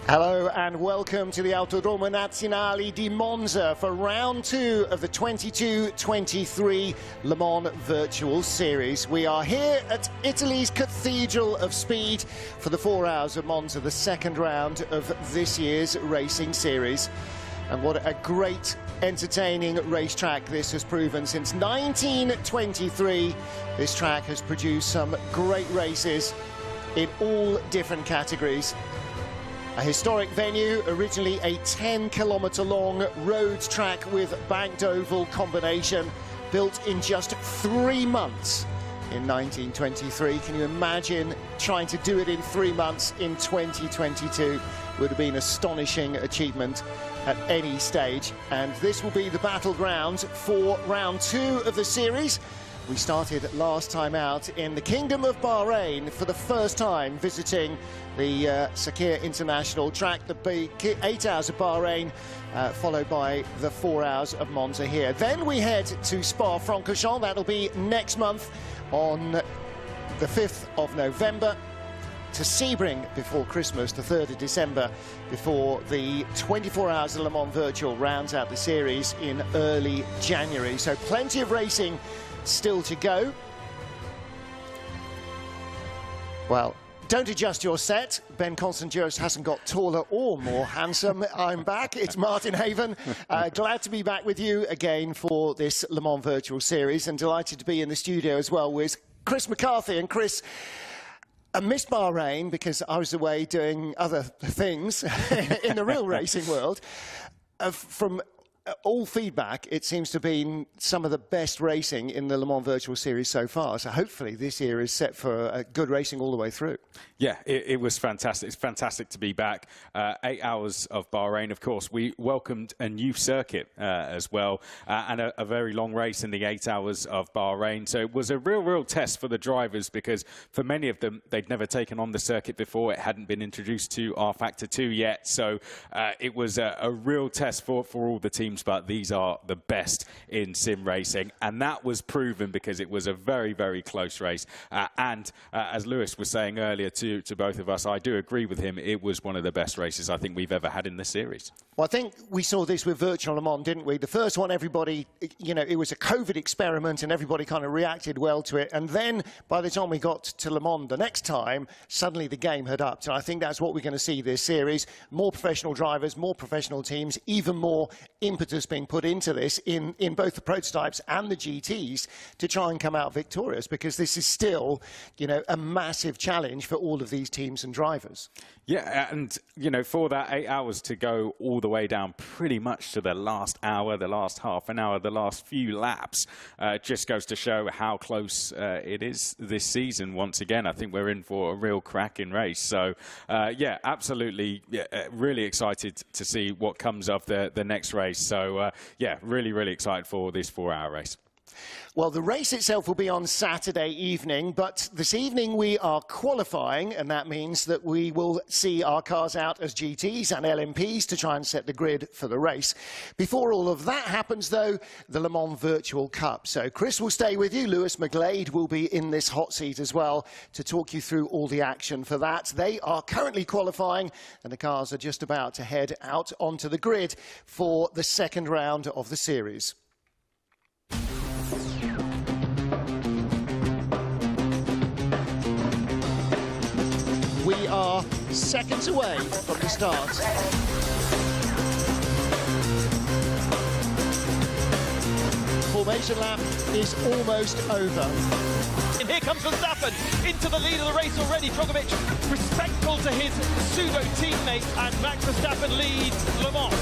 Hello and welcome to the Autodromo Nazionale di Monza for round 2 of the 22-23 Le Mans Virtual Series. We are here at Italy's Cathedral of Speed for the 4 hours of Monza, the second round of this year's racing series. And what a great, entertaining racetrack this has proven. Since 1923, this track has produced some great races in all different categories. A historic venue, originally a 10-kilometre long road track with banked oval combination, built in just 3 months in 1923. Can you imagine trying to do it in 3 months in 2022? Would have been an astonishing achievement at any stage. And this will be the battleground for round 2 of the series. We started last time out in the Kingdom of Bahrain for the first time, visiting the Sakhir International track, the big 8 hours of Bahrain, followed by the 4 hours of Monza here. Then we head to Spa-Francorchamps. That'll be next month on the 5th of November. To Sebring before Christmas, the 3rd of December, before the 24 hours of Le Mans Virtual rounds out the series in early January. So plenty of racing still to go. Well, don't adjust your set. Ben Constantinos hasn't got taller or more handsome. I'm back. It's Martin Haven. Glad to be back with you again for this Le Mans Virtual Series, and delighted to be in the studio as well with Chris McCarthy. And Chris, I missed Bahrain because I was away doing other things in the real racing world. From all feedback, it seems to have been some of the best racing in the Le Mans Virtual Series so far. So hopefully this year is set for good racing all the way through. Yeah, it was fantastic. It's fantastic to be back. 8 hours of Bahrain, of course. We welcomed a new circuit as well, and a very long race in the 8 hours of Bahrain. So it was a real test for the drivers, because for many of them, they'd never taken on the circuit before. It hadn't been introduced to rFactor 2 yet. So it was a real test for all the teams. But these are the best in sim racing, and that was proven because it was a very close race. And as Lewis was saying earlier to both of us, I do agree with him. It was one of the best races I think we've ever had in this series. Well, I think we saw this with Virtual Le Mans, didn't we? The first one, everybody, you know, it was a COVID experiment and everybody kind of reacted well to it. And then by the time we got to Le Mans the next time, suddenly the game had upped. And I think that's what we're going to see this series. More professional drivers, more professional teams, even more impetus being put into this in both the prototypes and the GTs to try and come out victorious, because this is still, you know, a massive challenge for all of these teams and drivers. Yeah, and, you know, for that 8 hours to go all the way down pretty much to the last hour, the last half an hour, the last few laps, just goes to show how close it is this season. Once again, I think we're in for a real cracking race. So, yeah, absolutely, really excited to see what comes of the next race. So, yeah, really excited for this 4-hour race. Well, the race itself will be on Saturday evening, but this evening we are qualifying, and that means that we will see our cars out as GTs and LMPs to try and set the grid for the race. Before all of that happens, though, the Le Mans Virtual Cup. So Chris will stay with you. Lewis McGlade will be in this hot seat as well to talk you through all the action for that. They are currently qualifying, and the cars are just about to head out onto the grid for the second round of the series. We are seconds away from the start. Formation lap is almost over. And here comes Verstappen into the lead of the race already. Drogovic respectful to his pseudo teammate, and Max Verstappen leads Le Mans.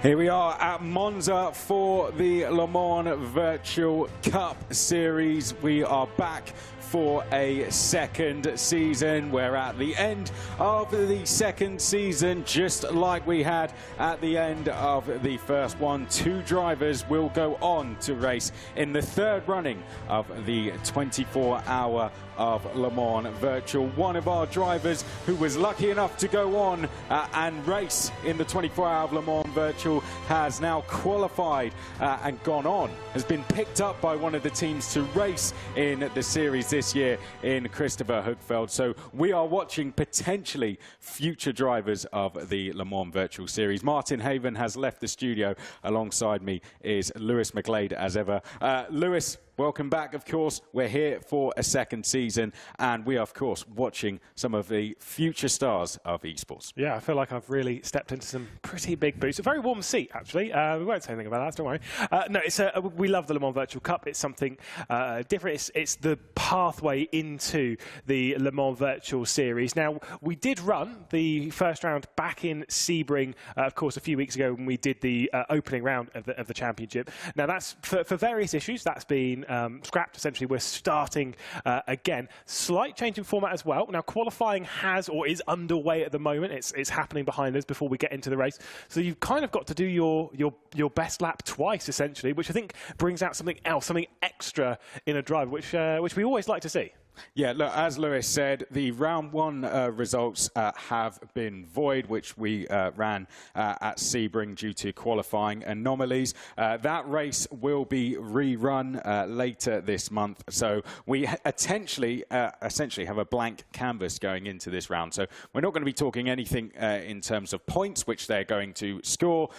Here we are at Monza for the Le Mans Virtual Cup Series. We are back for a second season. We're at the end of the second season, just like we had at the end of the first one. 2 drivers will go on to race in the third running of the 24-hour of Le Mans Virtual. One of our drivers who was lucky enough to go on and race in the 24-hour of Le Mans Virtual has now qualified and gone on, has been picked up by one of the teams to race in the series this year in Christopher Hoogveld. So we are watching potentially future drivers of the Le Mans Virtual Series. Martin Haven has left the studio. Alongside me is Lewis McGlade as ever. Lewis, welcome back, of course. We're here for a second season, and we are, of course, watching some of the future stars of esports. Yeah, I feel like I've really stepped into some pretty big boots. A very warm seat, actually. We won't say anything about that, don't worry. No, we love the Le Mans Virtual Cup. It's something different. It's the pathway into the Le Mans Virtual Series. Now, we did run the first round back in Sebring, of course, a few weeks ago when we did the opening round of the championship. Now, that's for various issues. That's been scrapped. Essentially, we're starting again. Slight change in format as well. Now, qualifying has or is underway at the moment. It's happening behind us before we get into the race. So you've kind of got to do your best lap twice, essentially, which I think brings out something else, something extra in a drive, which we always like to see. Yeah, look, as Lewis said, the round 1 results have been void, which we ran at Sebring due to qualifying anomalies. That race will be rerun later this month. So we essentially have a blank canvas going into this round. So we're not going to be talking anything in terms of points, which they're going to score.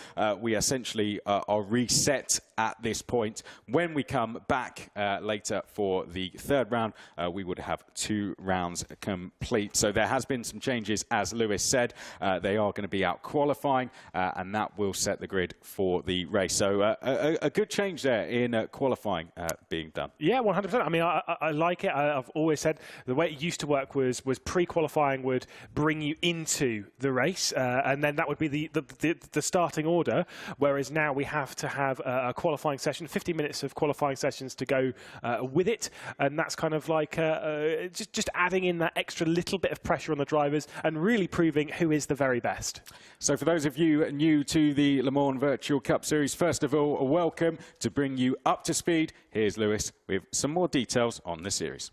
We essentially are reset at this point. When we come back later for the third round, we would have 2 rounds complete. So there has been some changes, as Lewis said. They are going to be out qualifying, and that will set the grid for the race. So a good change there in qualifying being done. Yeah, 100%. I mean, I like it. I've always said the way it used to work was pre-qualifying would bring you into the race, and then that would be the starting order, whereas now we have to have a qualifying session, 50 minutes of qualifying sessions to go with it, and that's kind of like just adding in that extra little bit of pressure on the drivers and really proving who is the very best. So for those of you new to the Le Mans Virtual Cup Series, first of all, welcome. To bring you up to speed, here's Lewis with some more details on the series.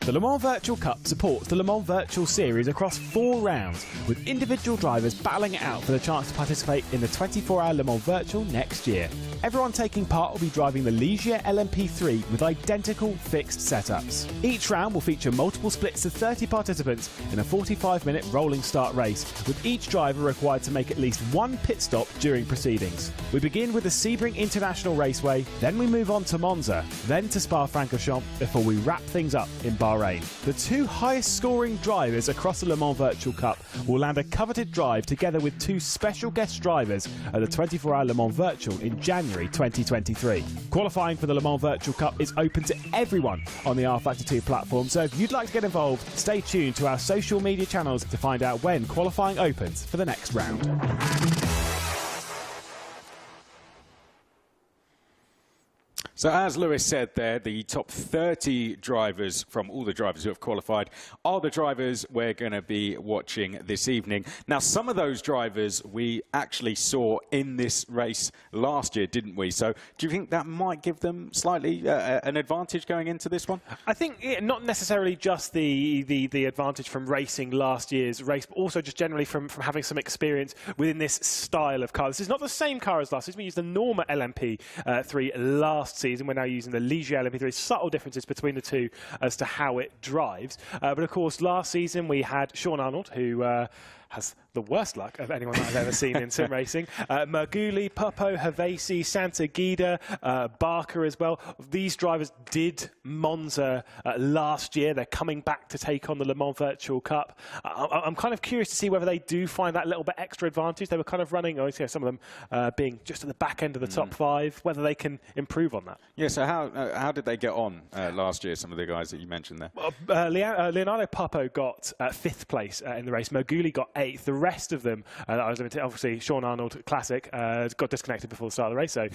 The Le Mans Virtual Cup supports the Le Mans Virtual Series across 4 rounds, with individual drivers battling it out for the chance to participate in the 24-hour Le Mans Virtual next year. Everyone taking part will be driving the Ligier LMP3 with identical fixed setups. Each round will feature multiple splits of 30 participants in a 45-minute rolling start race, with each driver required to make at least 1 pit stop during proceedings. We begin with the Sebring International Raceway, then we move on to Monza, then to Spa-Francorchamps, before we wrap things up in Bahrain. The 2 highest scoring drivers across the Le Mans Virtual Cup will land a coveted drive together with 2 special guest drivers at the 24-hour Le Mans Virtual in January 2023. Qualifying for the Le Mans Virtual Cup is open to everyone on the rFactor 2 platform, so if you'd like to get involved, stay tuned to our social media channels to find out when qualifying opens for the next round. So as Lewis said there, the top 30 drivers from all the drivers who have qualified are the drivers we're going to be watching this evening. Now, some of those drivers we actually saw in this race last year, didn't we? So do you think that might give them slightly an advantage going into this one? I think not necessarily just the advantage from racing last year's race, but also just generally from having some experience within this style of car. This is not the same car as last season. We used the Norma LMP3 last season. We're now using the Ligier LMP3. Subtle differences between the two as to how it drives. But of course, last season we had Sean Arnold, who has the worst luck of anyone that I've ever seen in sim racing. Marguli, Popo, Havesi, Santagida, Barker as well. These drivers did Monza last year. They're coming back to take on the Le Mans Virtual Cup. I'm kind of curious to see whether they do find that little bit extra advantage. They were kind of running, some of them being just at the back end of the top 5, whether they can improve on that. Yeah, so how did they get on last year, some of the guys that you mentioned there? Well, Leonardo Papo got 5th place in the race. Moguli got 8th. The rest of them, obviously Sean Arnold, classic, got disconnected before the start of the race, so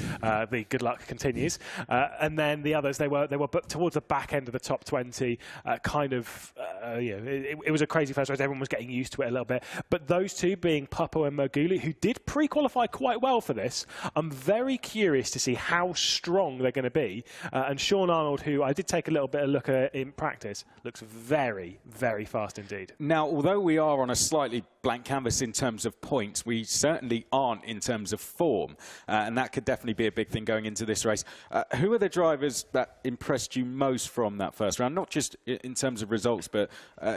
the good luck continues. And then the others, they were towards the back end of the top 20, it was a crazy first race. Everyone was getting used to it a little bit. But those two, being Papo and Moguli, who did pre-qualify quite well for this, I'm very curious to see how strong they're going to be. And Sean Arnold, who I did take a little bit of a look at in practice, looks very, very fast indeed. Now, although we are on a slightly blank canvas in terms of points, we certainly aren't in terms of form. And that could definitely be a big thing going into this race. Who are the drivers that impressed you most from that first round? Not just in terms of results, but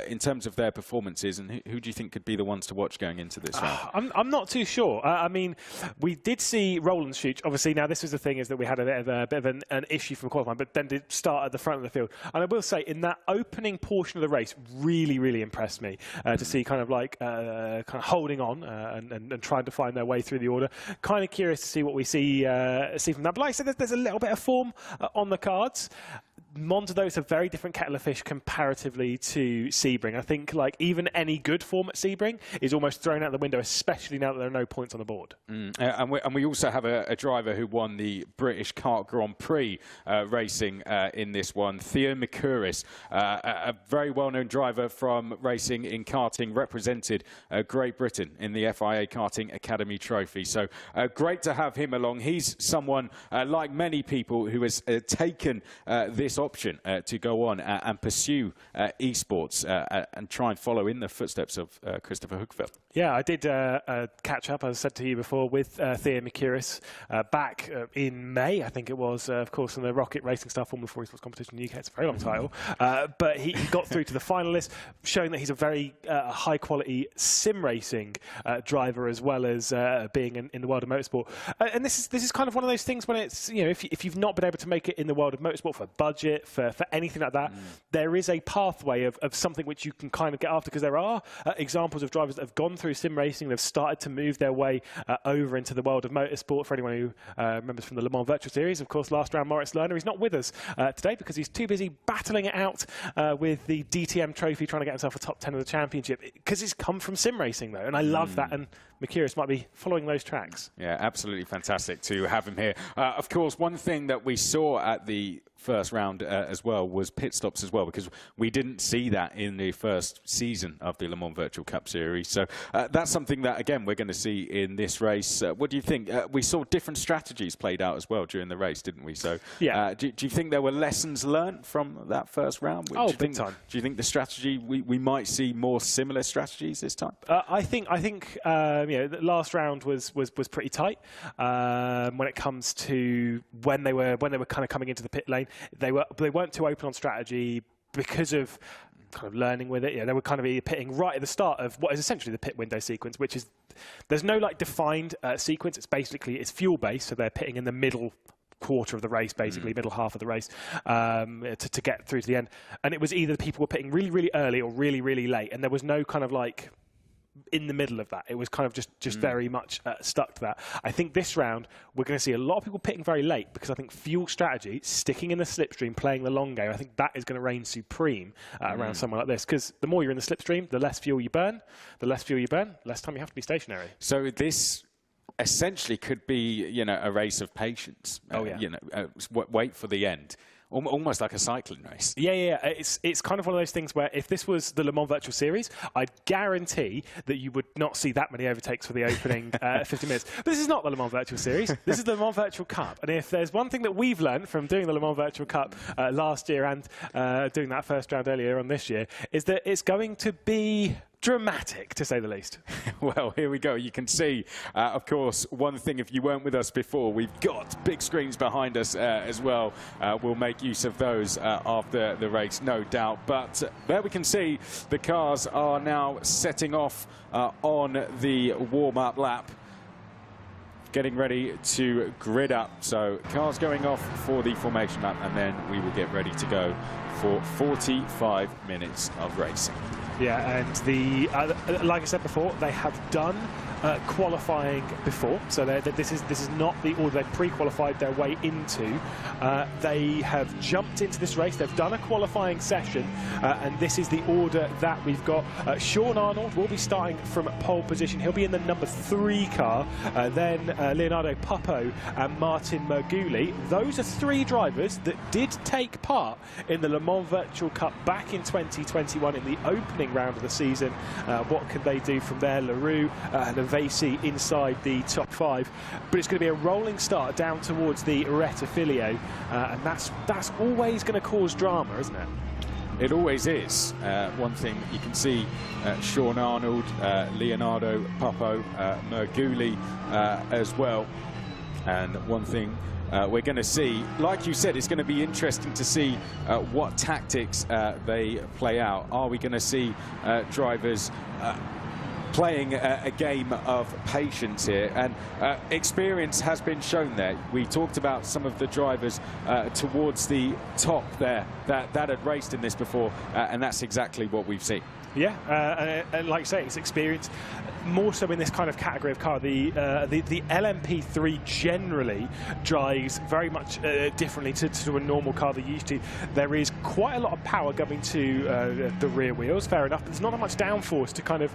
in terms of their performances. And who do you think could be the ones to watch going into this round? I'm not too sure. I mean, we did see Roland Schuch. Obviously, now this was the thing, is that we had a bit of an issue from qualifying, but then did start at the front of the field. And I will say, in that opening portion of the race, really, really impressed me to see kind of holding on and trying to find their way through the order. Kind of curious to see what we see from that. But like I said, there's a little bit of form on the cards. Monza, though, is a very different kettle of fish comparatively to Sebring. I think even any good form at Sebring is almost thrown out the window, especially now that there are no points on the board. And we also have a driver who won the British Kart Grand Prix racing in this one, Theo Mikuris, a very well-known driver from racing in karting, represented Great Britain in the FIA Karting Academy Trophy. So great to have him along. He's someone, like many people, who has taken this option to go on and pursue esports and try and follow in the footsteps of Christopher Hookveld. Yeah, I did catch up, as I said to you before, with Theo Mikuris back in May, I think it was, of course, in the Rocket Racing Star Formula 4 Esports competition in the UK. It's a very long title. But he got through to the finalists, showing that he's a very high-quality sim racing driver, as well as being in the world of motorsport. And this is kind of one of those things when it's, if you've not been able to make it in the world of motorsport for budget, for anything like that, there is a pathway of something which you can kind of get after, because there are examples of drivers that have gone through sim racing, they've started to move their way over into the world of motorsport. For anyone who remembers from the Le Mans Virtual Series, of course, last round, Moritz Lerner, he's not with us today because he's too busy battling it out with the DTM trophy, trying to get himself a top 10 of the championship, because he's come from sim racing, though, and I love that, and Mikuris might be following those tracks. Yeah, absolutely fantastic to have him here. Of course, one thing that we saw at the first round as well was pit stops as well, because we didn't see that in the first season of the Le Mans Virtual Cup Series. So that's something that, again, we're going to see in this race. What do you think? We saw different strategies played out as well during the race, didn't we? So yeah. Do you think there were lessons learned from that first round? Big time. Do you think the strategy, we might see more similar strategies this time? I think the last round was pretty tight when it comes to when they were kind of coming into the pit lane. They weren't too open on strategy because of kind of learning with it. They were kind of pitting right at the start of what is essentially the pit window sequence, which is, there's no defined sequence. It's fuel based, so they're pitting in the middle quarter of the race, basically middle half of the race, to get through to the end. And it was either people were pitting really, really early or really, really late, and there was no kind of in the middle of that. It was kind of just very much stuck to that. I think this round we're going to see a lot of people pitting very late, because I think fuel strategy, sticking in the slipstream, playing the long game, I think that is going to reign supreme around somewhere like this, because the more you're in the slipstream, the less fuel you burn. The less fuel you burn, less time you have to be stationary. So this essentially could be, a race of patience. Wait for the end. Almost like a cycling race. Yeah. It's kind of one of those things where if this was the Le Mans Virtual Series, I'd guarantee that you would not see that many overtakes for the opening 50 minutes. But this is not the Le Mans Virtual Series. This is the Le Mans Virtual Cup. And if there's one thing that we've learned from doing the Le Mans Virtual Cup last year and doing that first round earlier on this year, is that it's going to be dramatic, to say the least. Well, here we go. You can see, of course, one thing, if you weren't with us before, we've got big screens behind us as well. We'll make use of those after the race, no doubt. But there we can see the cars are now setting off on the warm-up lap, getting ready to grid up. So cars going off for the formation lap, and then we will get ready to go for 45 minutes of racing. Yeah, and the like I said before, they have done qualifying before, so this is not the order they've pre-qualified their way into. They have jumped into this race. They've done a qualifying session, and this is the order that we've got. Sean Arnold will be starting from pole position. He'll be in the number 3 car. Then Leonardo Puppo and Martin Mergulli. Those are 3 drivers that did take part in the Le Mans Virtual Cup back in 2021 in the opening round of the season. What can they do from there? Leroux and Vasey inside the top 5, but it's going to be a rolling start down towards the Rettifilio, and that's always going to cause drama, isn't it? It always is. One thing you can see, Sean Arnold, Leonardo Puppo, Mergulli as well, and one thing we're going to see, like you said, it's going to be interesting to see what tactics they play out. Are we going to see drivers playing a game of patience here, and experience has been shown there. We talked about some of the drivers towards the top there that had raced in this before, and that's exactly what we've seen. Yeah, and like I say, it's experience. More so in this kind of category of car, the LMP3 generally drives very much differently to a normal car they used to. There is quite a lot of power going to the rear wheels, fair enough, but there's not that much downforce to kind of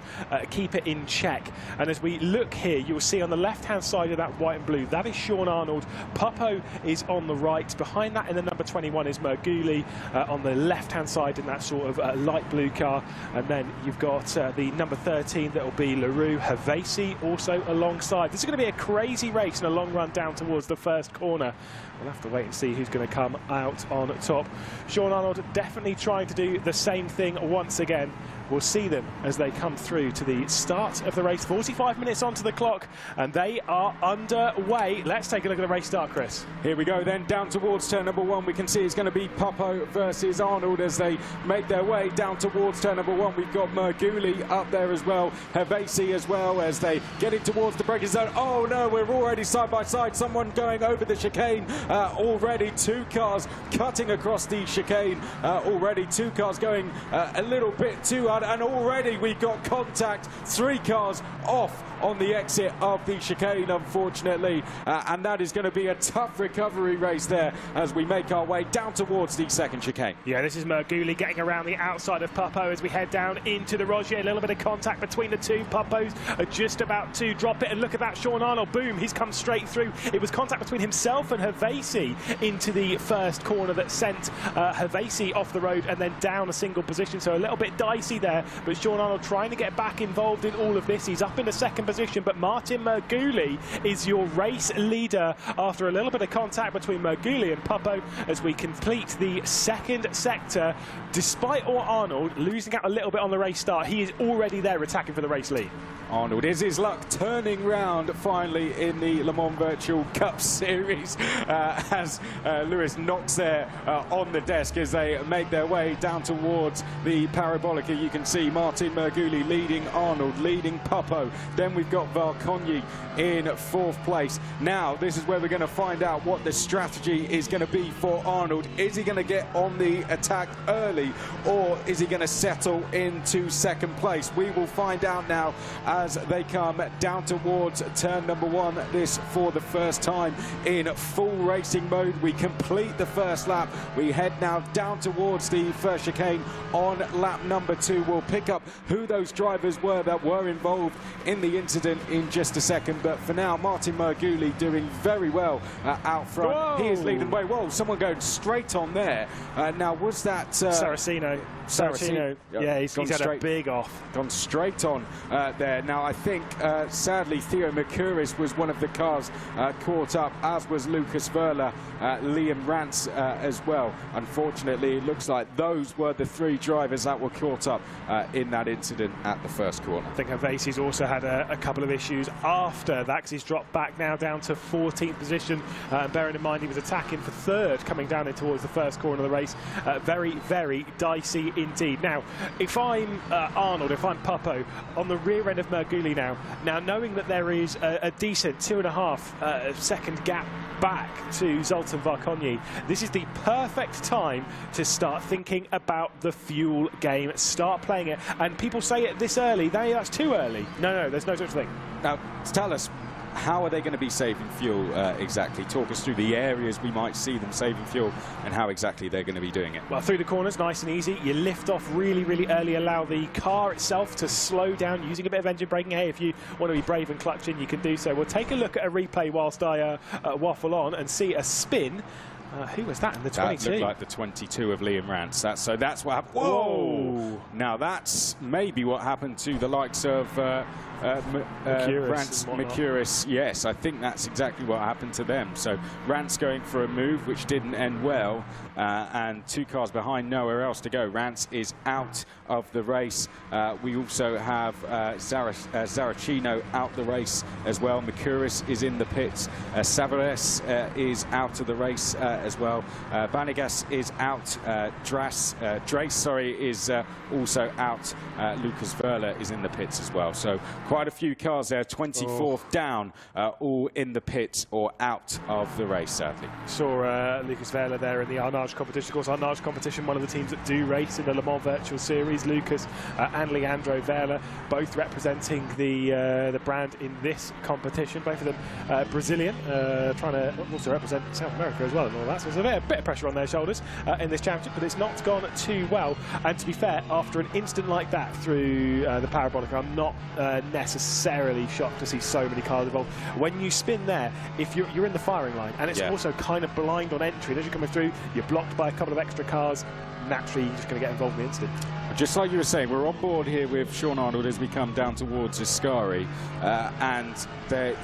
keep it in check. And as we look here, you'll see on the left-hand side of that white and blue, that is Sean Arnold. Puppo is on the right. Behind that in the number 21 is Mergulli on the left-hand side in that sort of light blue car. And then you've got the number 13 that will be Leroux. Havasi also alongside. This is going to be a crazy race and a long run down towards the first corner. We'll have to wait and see who's going to come out on top. Sean Arnold definitely trying to do the same thing once again. We'll see them as they come through to the start of the race. 45 minutes onto the clock, and they are underway. Let's take a look at the race start, Chris. Here we go then, down towards turn number 1. We can see it's going to be Puppo versus Arnold as they make their way down towards turn number 1. We've got Mergulli up there as well, Havasi as well as they get in towards the braking zone. Oh no, we're already side by side. Someone going over the chicane. Already 2 cars cutting across the chicane. Already 2 cars going a little bit too hard, and already we've got contact. 3 cars off on the exit of the chicane, unfortunately, and that is going to be a tough recovery race there as we make our way down towards the second chicane. Yeah, this is Mergulli getting around the outside of Puppo as we head down into the Rogier. A little bit of contact between the 2. Puppos are just about to drop it, and look at that, Sean Arnold, boom, he's come straight through. It was contact between himself and Havasi into the first corner that sent Havasi off the road and then down a single position, so a little bit dicey there, but Sean Arnold trying to get back involved in all of this. He's up in the second position, but Martin Mergulli is your race leader after a little bit of contact between Mergulli and Puppo as we complete the second sector. Despite Arnold losing out a little bit on the race start, he is already there attacking for the race lead. Arnold is his luck turning round finally in the Le Mans Virtual Cup Series as Lewis knocks there on the desk as they make their way down towards the Parabolica. You can see Martin Mergulli leading Arnold, leading Puppo. Then we've got Valcogni in 4th place. Now this is where we're going to find out what the strategy is going to be for Arnold. Is he going to get on the attack early, or is he going to settle into 2nd place? We will find out now as they come down towards turn number 1. This for the first time in full racing mode. We complete the first lap. We head now down towards the first chicane on lap number 2. We'll pick up who those drivers were that were involved in the incident in just a second, but for now Martin Mergulli doing very well out front. Whoa. He is leading the way. Whoa, someone going straight on there. Now was that Saraceno. Yeah, he's had a big off. Gone straight on there. Now I think sadly Theo Mercouris was one of the cars caught up, as was Lucas Verla, Liam Rance as well. Unfortunately, it looks like those were the 3 drivers that were caught up in that incident at the first corner. I think Havasi's also had a couple of issues after that, because he's dropped back now down to 14th position. Bearing in mind he was attacking for 3rd coming down in towards the first corner of the race. Very, very dicey indeed. Now, if I'm Arnold, if I'm Puppo, on the rear end of Mergulli now knowing that there is a decent 2.5 second gap back to Zoltan Valcogni, this is the perfect time to start thinking about the fuel game. Start start playing it. And people say it this early, that's too early. No, there's no such thing. Now, tell us, how are they going to be saving fuel exactly? Talk us through the areas we might see them saving fuel and how exactly they're going to be doing it. Well, through the corners, nice and easy. You lift off really, really early, allow the car itself to slow down using a bit of engine braking. Hey, if you want to be brave and clutching, you can do so. We'll take a look at a replay whilst I waffle on and see a spin. Who was that in the 22? That looked like the 22 of Liam Rance. So that's what happened. Whoa! Now that's maybe what happened to the likes of Rance, Mercuris. Yes, I think that's exactly what happened to them. So Rance going for a move which didn't end well, and 2 cars behind, nowhere else to go. Rance is out of the race. We also have Zaracino out the race as well. Mercuris is in the pits. Savares is out of the race as well. Banegas is out. Drace is also out. Lucas Verla is in the pits as well. So quite a few cars there, 24th down, all in the pits or out of the race, sadly. Saw Lucas Verla there in the Arnage competition. Of course, Arnage competition, one of the teams that do race in the Le Mans Virtual Series. Lucas and Leandro Verla, both representing the brand in this competition. Both of them Brazilian, trying to also represent South America as well and all that. So there's a bit of pressure on their shoulders in this championship, but it's not gone too well. And to be fair, after an instant like that through the Parabolica, I'm not necessarily shocked to see so many cars involved. When you spin there, if you're in the firing line, and it's also kind of blind on entry, and as you're coming through, you're blocked by a couple of extra cars, naturally you're just going to get involved in the incident. Just like you were saying, we're on board here with Sean Arnold as we come down towards Ascari, and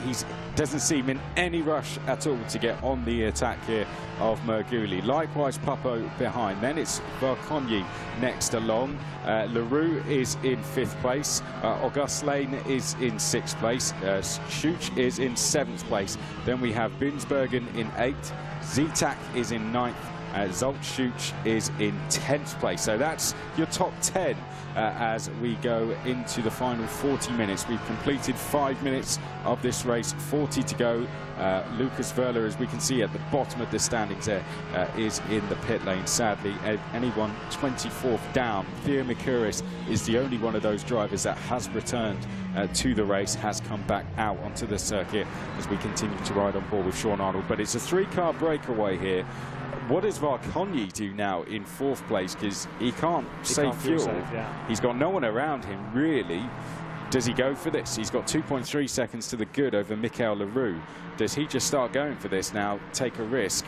he doesn't seem in any rush at all to get on the attack here of Merguli. Likewise, Papo behind. Then it's Varconyi next along. LaRue is in 5th place. Auguste Lane is in 6th place. Schuch is in 7th place. Then we have Binsbergen in 8th. Zitak is in 9th. Zoltschutz is in 10th place. So that's your top 10 as we go into the final 40 minutes. We've completed 5 minutes of this race, 40 to go. Lucas Verla, as we can see at the bottom of the standings there, is in the pit lane. Sadly, anyone 24th down. Theo Mercuris is the only one of those drivers that has returned to the race, has come back out onto the circuit as we continue to ride on board with Sean Arnold. But it's a 3-car breakaway here. What does Varconyi do now in 4th place? Because he can't save fuel. He's got no one around him, really. Does he go for this? He's got 2.3 seconds to the good over Michael Leroux. Does he just start going for this now, take a risk?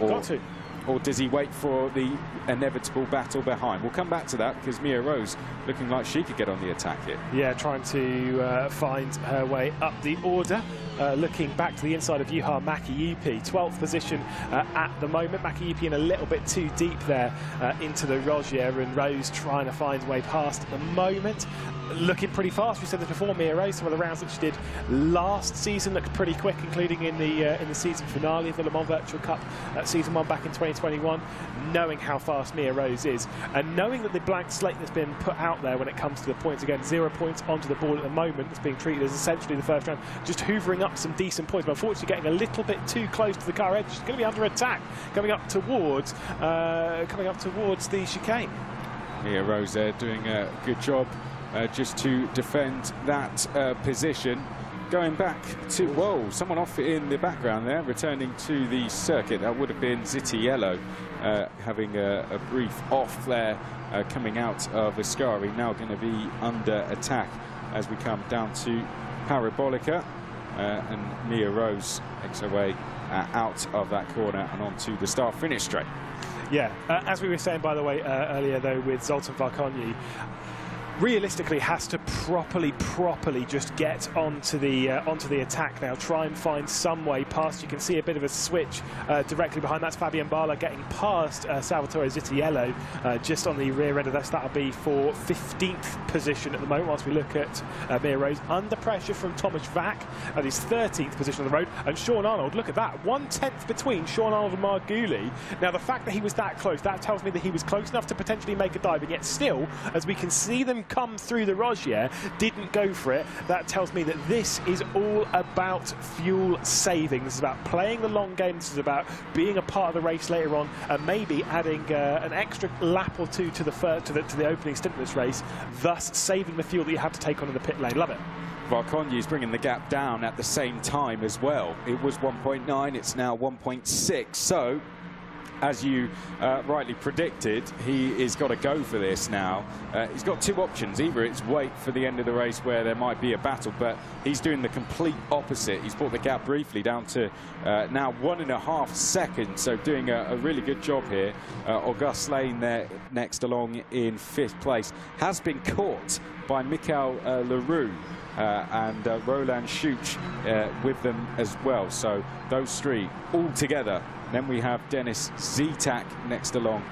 Or does he wait for the inevitable battle behind? We'll come back to that because Mia Rose looking like she could get on the attack here. Yeah, trying to find her way up the order. Looking back to the inside of Juha Mäki-Jypi, 12th position at the moment. Mäki-Jypi in a little bit too deep there into the Rogier, and Rose trying to find her way past at the moment. Looking pretty fast. We said this before, Mia Rose, some of the rounds that she did last season looked pretty quick, including in the season finale of the Le Mans Virtual Cup, season 1 back in 2021. Knowing how fast Mia Rose is, and knowing that the blank slate that's been put out there when it comes to the points, again, 0 points onto the board at the moment, it's being treated as essentially the first round, just hoovering up some decent points, but unfortunately getting a little bit too close to the car edge. She's going to be under attack coming up towards the chicane. Mia Rose there doing a good job just to defend that position. Going back to, whoa, someone off in the background there, returning to the circuit. That would have been Zitiello having a brief off there coming out of Ascari. Now going to be under attack as we come down to Parabolica. And Mia Rose makes her way out of that corner and onto the start-finish straight. Yeah, as we were saying, by the way, earlier, though, with Zoltan Varconyi, realistically has to properly just get onto the attack now, try and find some way past. You can see a bit of a switch directly behind. That's Fabian Bala getting past Salvatore Zitiello just on the rear end of this. That'll be for 15th position at the moment, whilst we look at Mia Rose under pressure from Thomas Vack at his 13th position on the road. And Sean Arnold, look at that, 1/10 between Sean Arnold and Marguli. Now the fact that he was that close, that tells me that he was close enough to potentially make a dive, and yet still, as we can see them come through the Rogier, didn't go for it. That tells me that this is all about fuel saving. This is about playing the long game. This is about being a part of the race later on, and maybe adding an extra lap or two to the opening stint of this race, thus saving the fuel that you have to take on in the pit lane. Love it. Varkonyi is bringing the gap down at the same time as well. It was 1.9, it's now 1.6. So, as you rightly predicted, he is got to go for this now. He's got two options. Either it's wait for the end of the race where there might be a battle, but he's doing the complete opposite. He's brought the gap briefly down to now 1.5 seconds, so doing a really good job here. Auguste Lane there next along in 5th place. Has been caught by Michael Leroux. And Roland Schuch with them as well. So those three all together. Then we have Dennis Zitak next along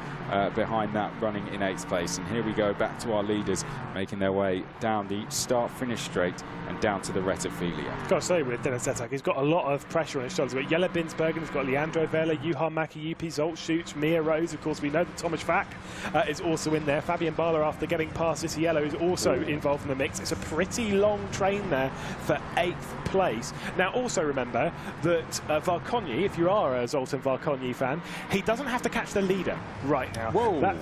behind that, running in 8th place. And here we go back to our leaders making their way down the start-finish straight and down to the Rettifilia. I've got to say, with Dennis Zitak, he's got a lot of pressure on his shoulders. He's got Jelle Binsbergen, he's got Leandro Vela, Juhan Makiupi, Zolt Schuch, Mia Rose. Of course, we know that Thomas Vack is also in there. Fabian Bahler, after getting past this yellow, is also involved in the mix. It's a pretty long train there for 8th place. Now, also remember that Varkonyi, if you are a Zoltan Varkonyi fan, he doesn't have to catch the leader right now. Whoa.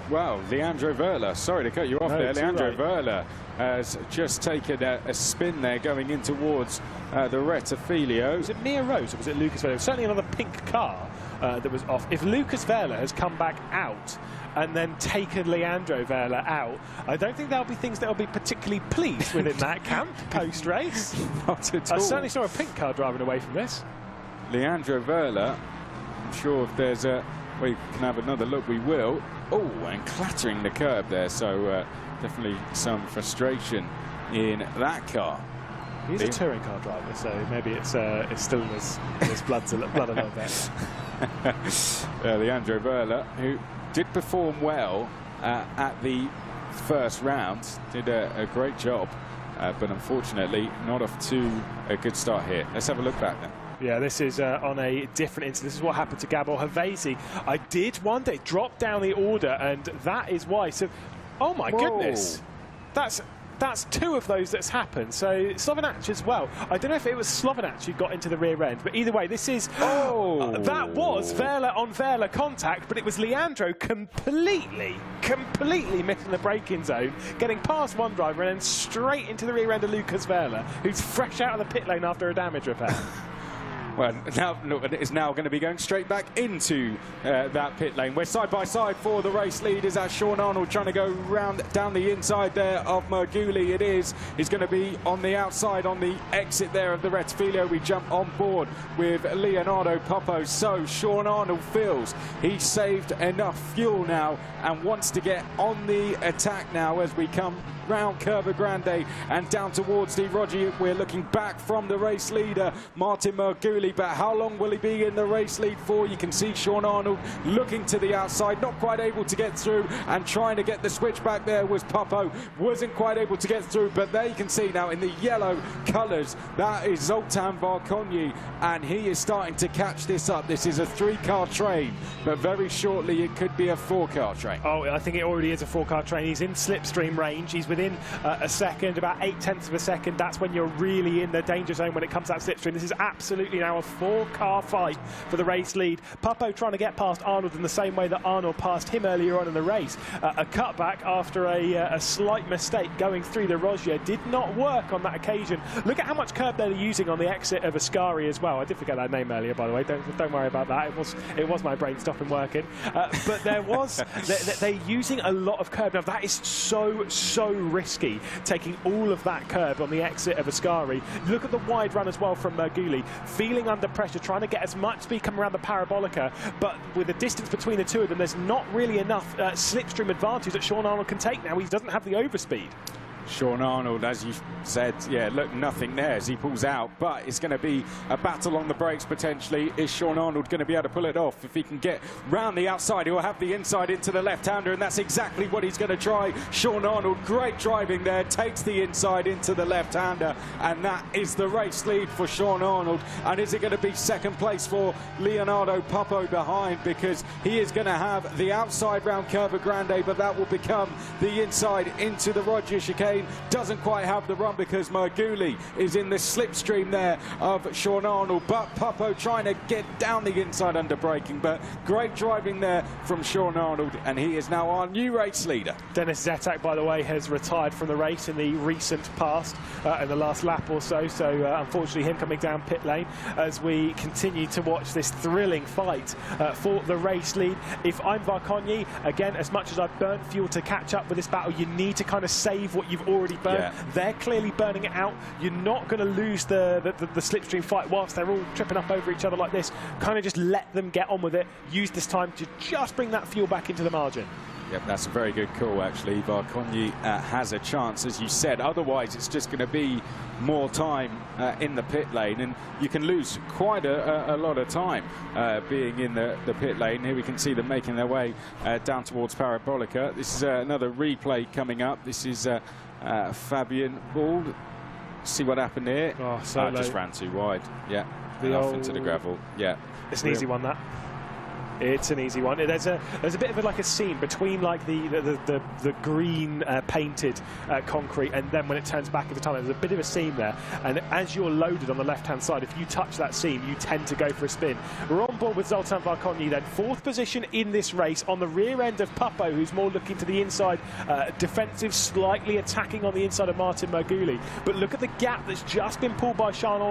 Wow, Leandro Verla, sorry to cut you off there. Leandro Verla has just taken a spin there going in towards the Rettifilio. Was it Mia Rose or was it Lucas Verla? Certainly another pink car that was off. If Lucas Verla has come back out and then taken Leandro Verla out, I don't think there'll be things that will be particularly pleased within that camp post-race. Not at all. I certainly saw a pink car driving away from this. Leandro Verla, I'm sure if there's a... we can have another look, we will. Oh, and clattering the curb there, so definitely some frustration in that car. He's a touring car driver, so maybe it's still in his blood a little bit. Leandro Verla, who did perform well at the first round, did a great job, but unfortunately not off to a good start here. Let's have a look back then. Yeah, this is on a different incident. This is what happened to Gabor Havesi. I did wonder, it dropped down the order, and that is why. So, oh my goodness, that's 2 of those that's happened. So Slovenac as well. I don't know if it was Slovenac who got into the rear end, but either way, this is that was Verla on Verla contact, but it was Leandro completely missing the braking zone, getting past one driver and then straight into the rear end of Lucas Verla, who's fresh out of the pit lane after a damage repair. Well, now it's now going to be going straight back into that pit lane. We're side by side for the race leaders as Sean Arnold trying to go round down the inside there of Merguli. It is. He's going to be on the outside on the exit there of the Rettifilio. We jump on board with Leonardo Popo. So Sean Arnold feels he's saved enough fuel now and wants to get on the attack now as we come round Curva Grande and down towards the Rogier. We're looking back from the race leader, Martin Merguli, but how long will he be in the race lead for? You can see Sean Arnold looking to the outside, not quite able to get through, and trying to get the switch back there was Popo. Wasn't quite able to get through, but there you can see now in the yellow colours, that is Zoltan Varkonyi, and he is starting to catch this up. This is a 3-car train, but very shortly it could be a 4-car train. Oh, I think it already is a 4-car train. He's in slipstream range. He's within a second, about 0.8 of a second. That's when you're really in the danger zone when it comes to that slipstream. This is absolutely now a 4-car fight for the race lead. Popo trying to get past Arnold in the same way that Arnold passed him earlier on in the race. A cutback after a slight mistake going through the Rogier did not work on that occasion. Look at how much curb they're using on the exit of Ascari as well. I did forget that name earlier, by the way. Don't worry about that. It was my brain stopping working. But there was they're using a lot of curb. Now that is so risky, taking all of that curb on the exit of Ascari. Look at the wide run as well from Merguli, feeling under pressure, trying to get as much speed coming around the Parabolica, but with the distance between the two of them, there's not really enough slipstream advantage that Sean Arnold can take now. He doesn't have the overspeed. Sean Arnold, as you said, yeah, look, nothing there as he pulls out, but it's going to be a battle on the brakes potentially. Is Sean Arnold going to be able to pull it off? If he can get round the outside, he'll have the inside into the left-hander, and that's exactly what he's going to try. Sean Arnold, great driving there, takes the inside into the left-hander, and that is the race lead for Sean Arnold. And is it going to be second place for Leonardo Puppo behind, because he is going to have the outside round Curva Grande, but that will become the inside into the Roger chicane. Doesn't quite have the run because Marguli is in the slipstream there of Sean Arnold, but Puppo trying to get down the inside under braking, but great driving there from Sean Arnold, and he is now our new race leader. Dennis Zetak, by the way, has retired from the race in the recent past, in the last lap or so, unfortunately him coming down pit lane as we continue to watch this thrilling fight for the race lead. If I'm Varkonyi, again, as much as I've burnt fuel to catch up with this battle, you need to kind of save what you've already burned. Yeah. They're clearly burning it out. You're not going to lose the slipstream fight whilst they're all tripping up over each other like this. Kind of just let them get on with it. Use this time to just bring that fuel back into the margin. Yep, that's a very good call, actually. Varkonyi has a chance, as you said. Otherwise, it's just going to be more time in the pit lane, and you can lose quite a lot of time being in the pit lane. Here we can see them making their way down towards Parabolica. This is another replay coming up. This is Fabian Bald. See what happened here. Oh, just ran too wide. Yeah, off into the gravel. Yeah, it's an easy one, that. It's an easy one. There's a bit of like a seam between like the green painted concrete, and then when it turns back at the tunnel, there's a bit of a seam there. And as you're loaded on the left-hand side, if you touch that seam, you tend to go for a spin. We're on board with Zoltan Varkonyi then, 4th position in this race, on the rear end of Puppo, who's more looking to the inside, defensive, slightly attacking on the inside of Martin Marguli. But look at the gap that's just been pulled by Sean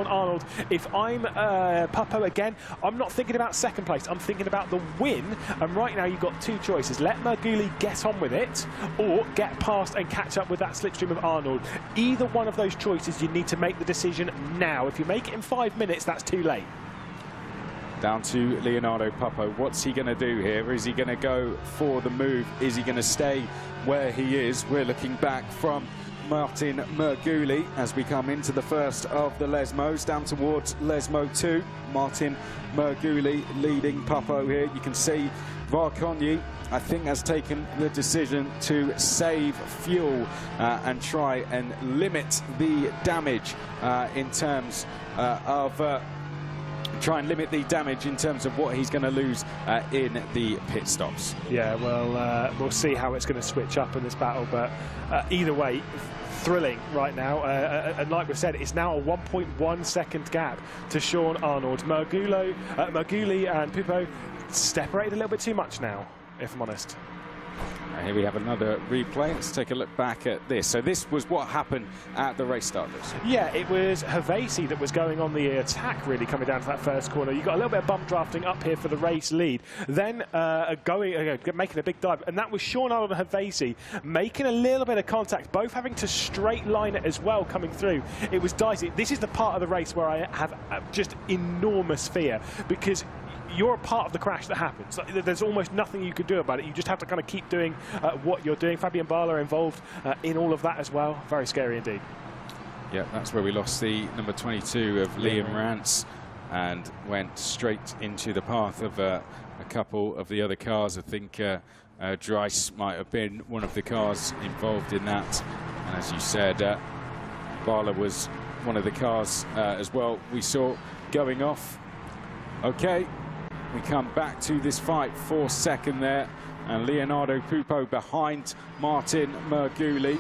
Arnold. If I'm Puppo again, I'm not thinking about second place. I'm thinking about the win, and right now you've got two choices. Let Marguli get on with it, or get past and catch up with that slipstream of Arnold. Either one of those choices, you need to make the decision now. If you make it in 5 minutes, that's too late. Down to Leonardo Puppo. What's he going to do here? Is he going to go for the move? Is he going to stay where he is? We're looking back from Martin Marguli as we come into the first of the Lesmos, down towards Lesmo 2. Martin Marguli leading Puppo here. You can see Varkonyi, I think, has taken the decision to save fuel and try and limit the damage in terms of what he's going to lose in the pit stops. Yeah, well, we'll see how it's going to switch up in this battle, but either way, thrilling right now, and like we said, it's now a 1.1 second gap to Sean Arnold. Marguli and Puppo separated a little bit too much now, if I'm honest. And here we have another replay. Let's take a look back at this. So this was what happened at the race start. Yeah, it was Havasi that was going on the attack, really, coming down to that first corner. You got a little bit of bump drafting up here for the race lead. Then making a big dive, and that was Sean Arnold and Havasi making a little bit of contact, both having to straight line it as well coming through. It was dicey. This is the part of the race where I have just enormous fear, because you're a part of the crash that happens. There's almost nothing you can do about it. You just have to kind of keep doing what you're doing. Fabian Bala involved in all of that as well. Very scary indeed. Yeah, that's where we lost the number 22 of Liam Rance and went straight into the path of a couple of the other cars. I think Dries might have been one of the cars involved in that. And as you said, Bala was one of the cars as well we saw going off. Okay. We come back to this fight for second there, and Leonardo Puppo behind Martin Marguli.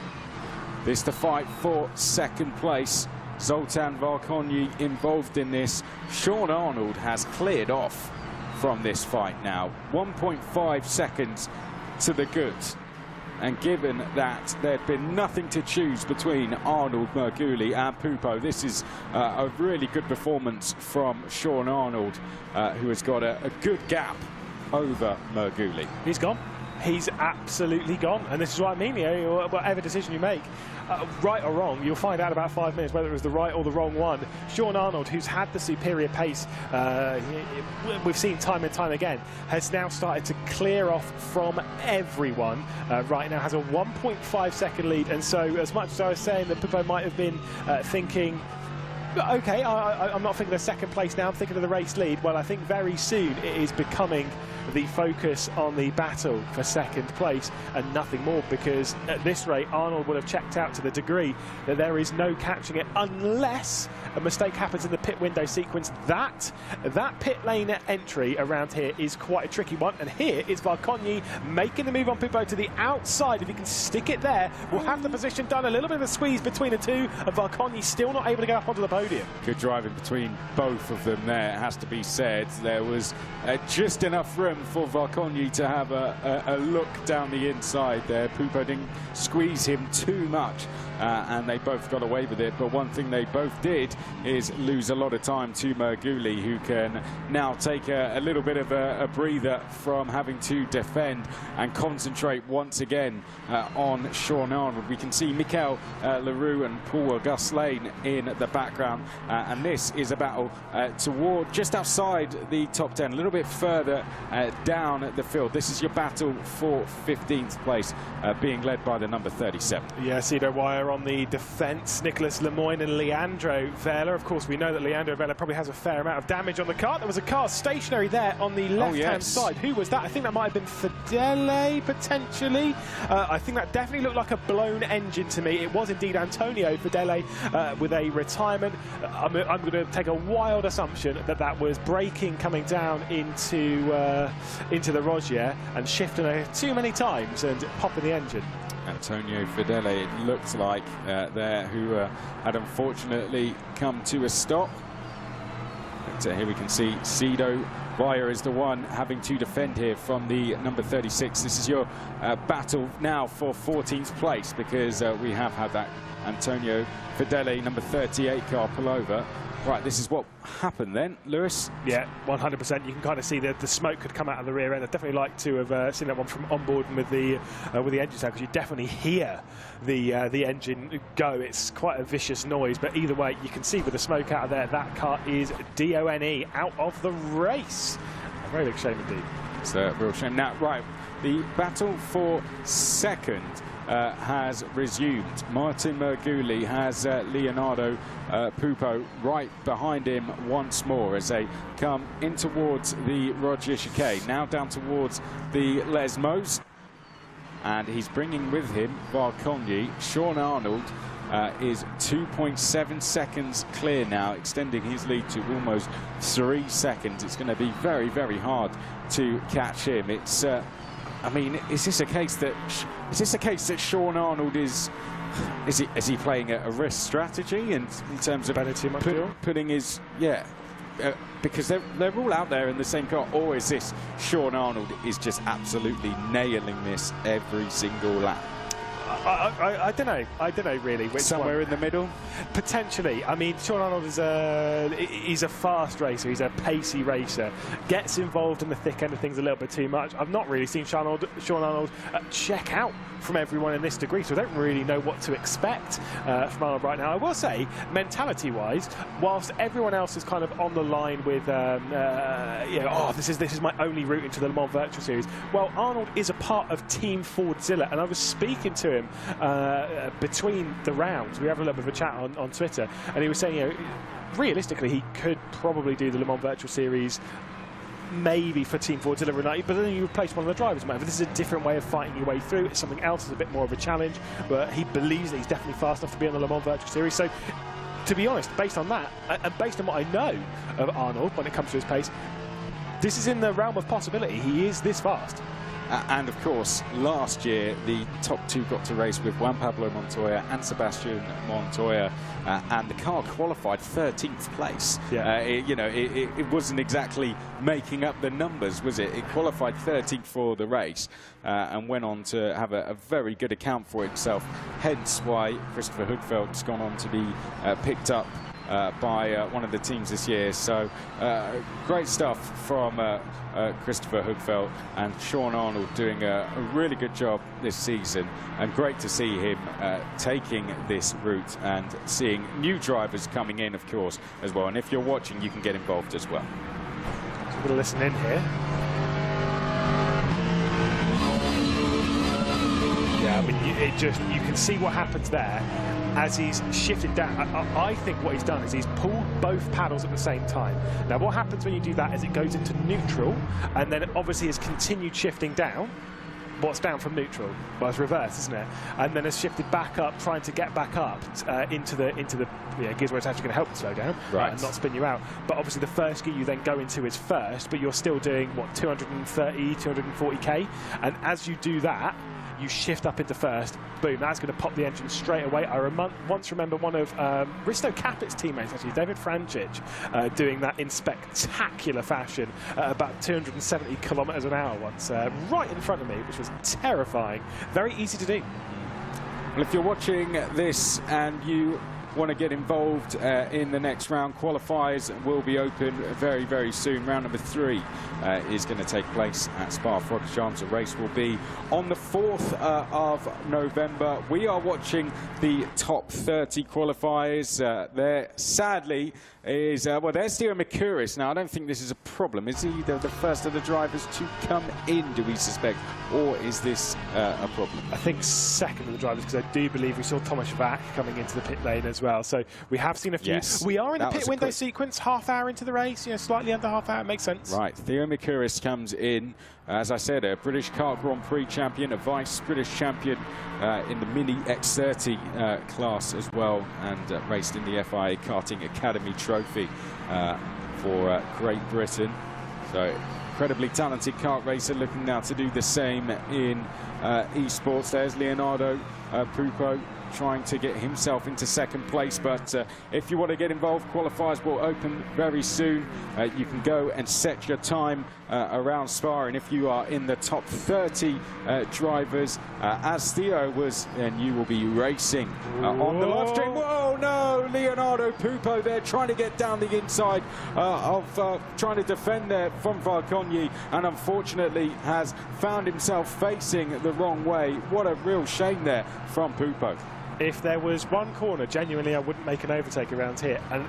This the fight for second place. Zoltan Varkonyi involved in this. Sean Arnold has cleared off from this fight now. 1.5 seconds to the good. And given that there'd been nothing to choose between Arnold, Marguli and Puppo, this is a really good performance from Sean Arnold, who has got a good gap over Marguli. He's gone. he's absolutely gone. And this is what I mean, you know, whatever decision you make, right or wrong, you'll find out about 5 minutes whether it was the right or the wrong one. Sean Arnold, who's had the superior pace, we've seen time and time again, has now started to clear off from everyone. Right now has a 1.5 second lead, and so as much as I was saying that Pupo might have been thinking, okay, I'm not thinking of second place now, I'm thinking of the race lead. Well, I think very soon it is becoming the focus on the battle for second place and nothing more, because at this rate Arnold would have checked out to the degree that there is no catching it unless a mistake happens in the pit window sequence. That pit lane entry around here is quite a tricky one, and here it's Varkonyi making the move on Pupo to the outside. If he can stick it there, we'll have the position done. A little bit of a squeeze between the two, and Varkonyi still not able to get up onto the podium. Good driving between both of them there, it has to be said. There was just enough room for Varkonyi to have a look down the inside there. Pupo didn't squeeze him too much, and they both got away with it. But one thing they both did is lose a lot of time to Merguli, who can now take a little bit of a breather from having to defend and concentrate once again on Sean Arnold. We can see Mikel Leroux and Paul Auguste Lane in the background, and this is a battle toward just outside the top 10, a little bit further down the field. This is your battle for 15th place, being led by the number 37. Yeah, Cedo Wire on the defence, Nicholas Lemoyne and Leandro Vela. Of course, we know that Leandro Vela probably has a fair amount of damage on the car. There was a car stationary there on the left-hand side. Who was that? I think that might have been Fidele, potentially. I think that definitely looked like a blown engine to me. It was indeed Antonio Fidele with a retirement. I'm going to take a wild assumption that that was braking coming down into the Rogier and shifting too many times and popping the engine. Antonio Fidele, it looked like there, who had unfortunately come to a stop. But here we can see Cedo Wire is the one having to defend here from the number 36. This is your battle now for 14th place, because we have had that Antonio Fidele number 38 car pull over. Right, this is what happened then, Lewis. Yeah, 100%. You can kind of see that the smoke could come out of the rear end. I'd definitely like to have seen that one from on board with the engine sound, because you definitely hear the engine go. It's quite a vicious noise, but either way, you can see with the smoke out of there, that car is DONE, out of the race. A very big shame indeed. It's a real shame. Now, right, the battle for second has resumed. Martin Merguli has Leonardo Pupo right behind him once more as they come in towards the Rogier chicane, now down towards the Lesmos, and he's bringing with him Varkonyi. Sean Arnold is 2.7 seconds clear now, extending his lead to almost 3 seconds. It's going to be very, very hard to catch him. It's I mean, is this a case that Sean Arnold is he playing a risk strategy in terms of putting his because they're all out there in the same car, or is this Sean Arnold is just absolutely nailing this every single lap? I don't know. I don't know really. Which somewhere one? In the middle, potentially. I mean, Sean Arnold is he's a fast racer. He's a pacey racer. Gets involved in the thick end of things a little bit too much. I've not really seen Sean Arnold check out from everyone in this degree, so I don't really know what to expect from Arnold right now. I will say, mentality-wise, whilst everyone else is kind of on the line with, you know, oh, this is my only route into the Le Mans Virtual Series. Well, Arnold is a part of Team Fordzilla, and I was speaking to him between the rounds. We have a little bit of a chat on Twitter, and he was saying, you know, realistically, he could probably do the Le Mans Virtual Series maybe for Team Fordzilla United, but then you replace one of the drivers. This is a different way of fighting your way through. It's something else. It's a bit more of a challenge, but he believes that he's definitely fast enough to be on the Le Mans Virtual Series. So, to be honest, based on that, and based on what I know of Arnold when it comes to his pace, this is in the realm of possibility. He is this fast. And of course, last year the top two got to race with Juan Pablo Montoya and Sebastian Montoya, and the car qualified 13th place. Yeah. It wasn't exactly making up the numbers, was it? It qualified 13th for the race and went on to have a very good account for itself. Hence why Christopher Hugfeldt's gone on to be picked up by one of the teams this year. So great stuff from Christopher Hugfeld and Sean Arnold doing a really good job this season, and great to see him taking this route and seeing new drivers coming in, of course, as well. And if you're watching, you can get involved as well. So we're going to listen in here. Yeah, I mean, you can see what happens there as he's shifted down. I think what he's done is he's pulled both paddles at the same time. Now, what happens when you do that is it goes into neutral, and then it obviously has continued shifting down. What's down from neutral? Well, it's reverse, isn't it? And then has shifted back up, trying to get back up into the gears where it's actually going to help you slow down, right, and not spin you out. But obviously, the first gear you then go into is first, but you're still doing what, 230, 240k, and as you do that, you shift up into first, boom, that's going to pop the engine straight away. I once remember one of Risto Capit's teammates, actually, David Frančić, doing that in spectacular fashion at about 270 kilometers an hour once, right in front of me, which was terrifying. Very easy to do. Well, if you're watching this and you want to get involved in the next round, qualifiers will be open very, very soon. Round number 3 is going to take place at Spa-Francorchamps. The race will be on the 4th of November. We are watching the top 30 qualifiers. There, sadly, is, well, there's Theo Mercouris. Now, I don't think this is a problem. Is he the first of the drivers to come in, do we suspect, or is this a problem? I think second of the drivers, because I do believe we saw Thomas Vac coming into the pit lane as well. So we have seen a few. Yes, we are in the pit window sequence, half hour into the race, slightly under half hour, makes sense. Right, Theo Mercouris comes in, as I said, a British Kart Grand Prix champion, a vice British champion in the Mini X30 class as well, and raced in the FIA Karting Academy Trophy for Great Britain. So incredibly talented kart racer, looking now to do the same in esports. There's Leonardo Pupo trying to get himself into second place, but if you want to get involved, qualifiers will open very soon. You can go and set your time around Spa, and if you are in the top 30 drivers, as Theo was, then you will be racing on the live stream. Whoa, no, Leonardo Pupo there trying to get down the inside of trying to defend there from Varkonyi, and unfortunately has found himself facing the wrong way. What a real shame there from Pupo. If there was one corner, genuinely, I wouldn't make an overtake around here. And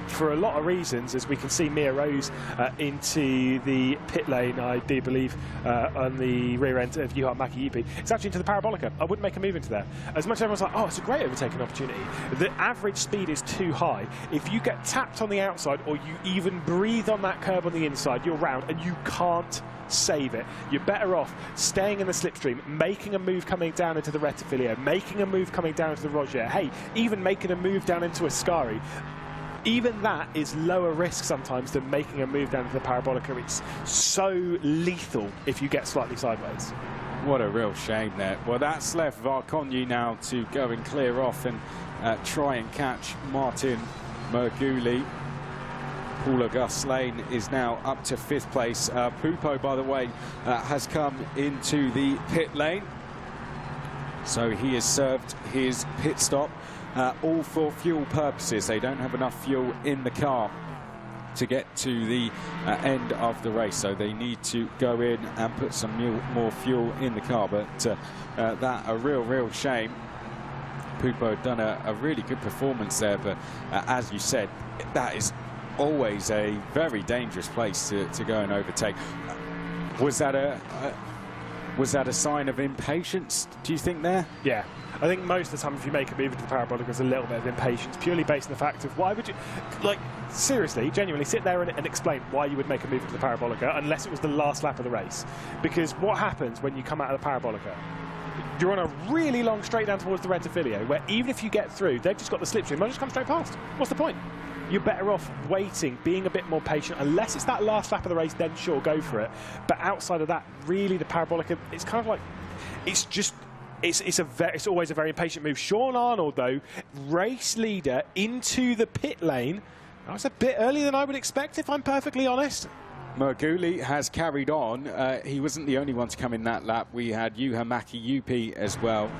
for a lot of reasons, as we can see Mia Rose into the pit lane, I do believe, on the rear end of Juha Mäki-Jypi. It's actually into the Parabolica. I wouldn't make a move into there. As much as everyone's like, oh, it's a great overtaking opportunity, the average speed is too high. If you get tapped on the outside, or you even breathe on that curb on the inside, you're round, and you can't save it. You're better off staying in the slipstream, making a move coming down into the Rettifilio, making a move coming down into the Roger, hey, even making a move down into Ascari. Even that is lower risk sometimes than making a move down to the Parabolica. It's so lethal if you get slightly sideways. What a real shame there. Well, that's left Varkonyi now to go and clear off and try and catch Martin Merguli. Paul Auguste Lane is now up to 5th place. Pupo, by the way, has come into the pit lane. So he has served his pit stop, all for fuel purposes. They don't have enough fuel in the car to get to the end of the race, so they need to go in and put some more fuel in the car. But that a real shame. Pupo done a really good performance there, but as you said, that is always a very dangerous place to go and overtake. Was that a sign of impatience, do you think, there? Yeah. I think most of the time if you make a move into the Parabolica, there's a little bit of impatience, purely based on the fact of why would you, like, seriously, genuinely sit there and explain why you would make a move into the Parabolica unless it was the last lap of the race. Because what happens when you come out of the Parabolica? You're on a really long straight down towards the Rettifilio, where even if you get through, they've just got the slipstream, they'll just come straight past. What's the point? You're better off waiting, being a bit more patient. Unless it's that last lap of the race, then sure, go for it. But outside of that, really, the Parabolica, it's kind of like, it's just, it's always a very impatient move. Sean Arnold, though, race leader into the pit lane. That was a bit earlier than I would expect, if I'm perfectly honest. Merguli has carried on. He wasn't the only one to come in that lap. We had Juha Mäki-Jypi as well.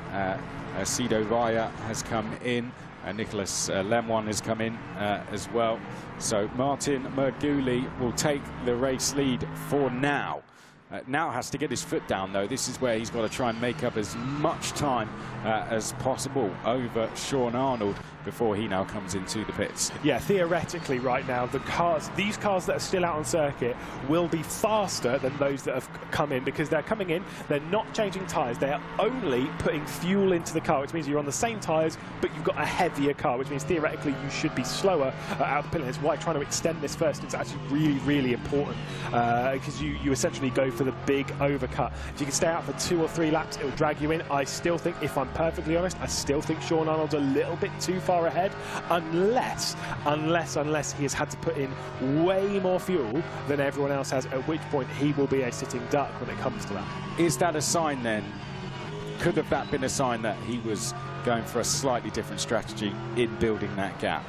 Sido Vaya has come in. Nicholas Lemoine has come in as well. So Martin Merguli will take the race lead for now. Now has to get his foot down, though. This is where he's got to try and make up as much time as possible over Sean Arnold before he now comes into the pits. Yeah, theoretically right now, these cars that are still out on circuit will be faster than those that have come in, because they're coming in, they're not changing tyres, they're only putting fuel into the car, which means you're on the same tyres, but you've got a heavier car, which means theoretically you should be slower out of the pit lane. That's why trying to extend this first is actually really, really important, because you essentially go for the big overcut. If you can stay out for 2 or 3 laps, it will drag you in. I still think, if I'm perfectly honest, I still think Sean Arnold's a little bit too far ahead, unless he has had to put in way more fuel than everyone else has, at which point he will be a sitting duck when it comes to that. Is that a sign then? Could have that been a sign that he was going for a slightly different strategy in building that gap?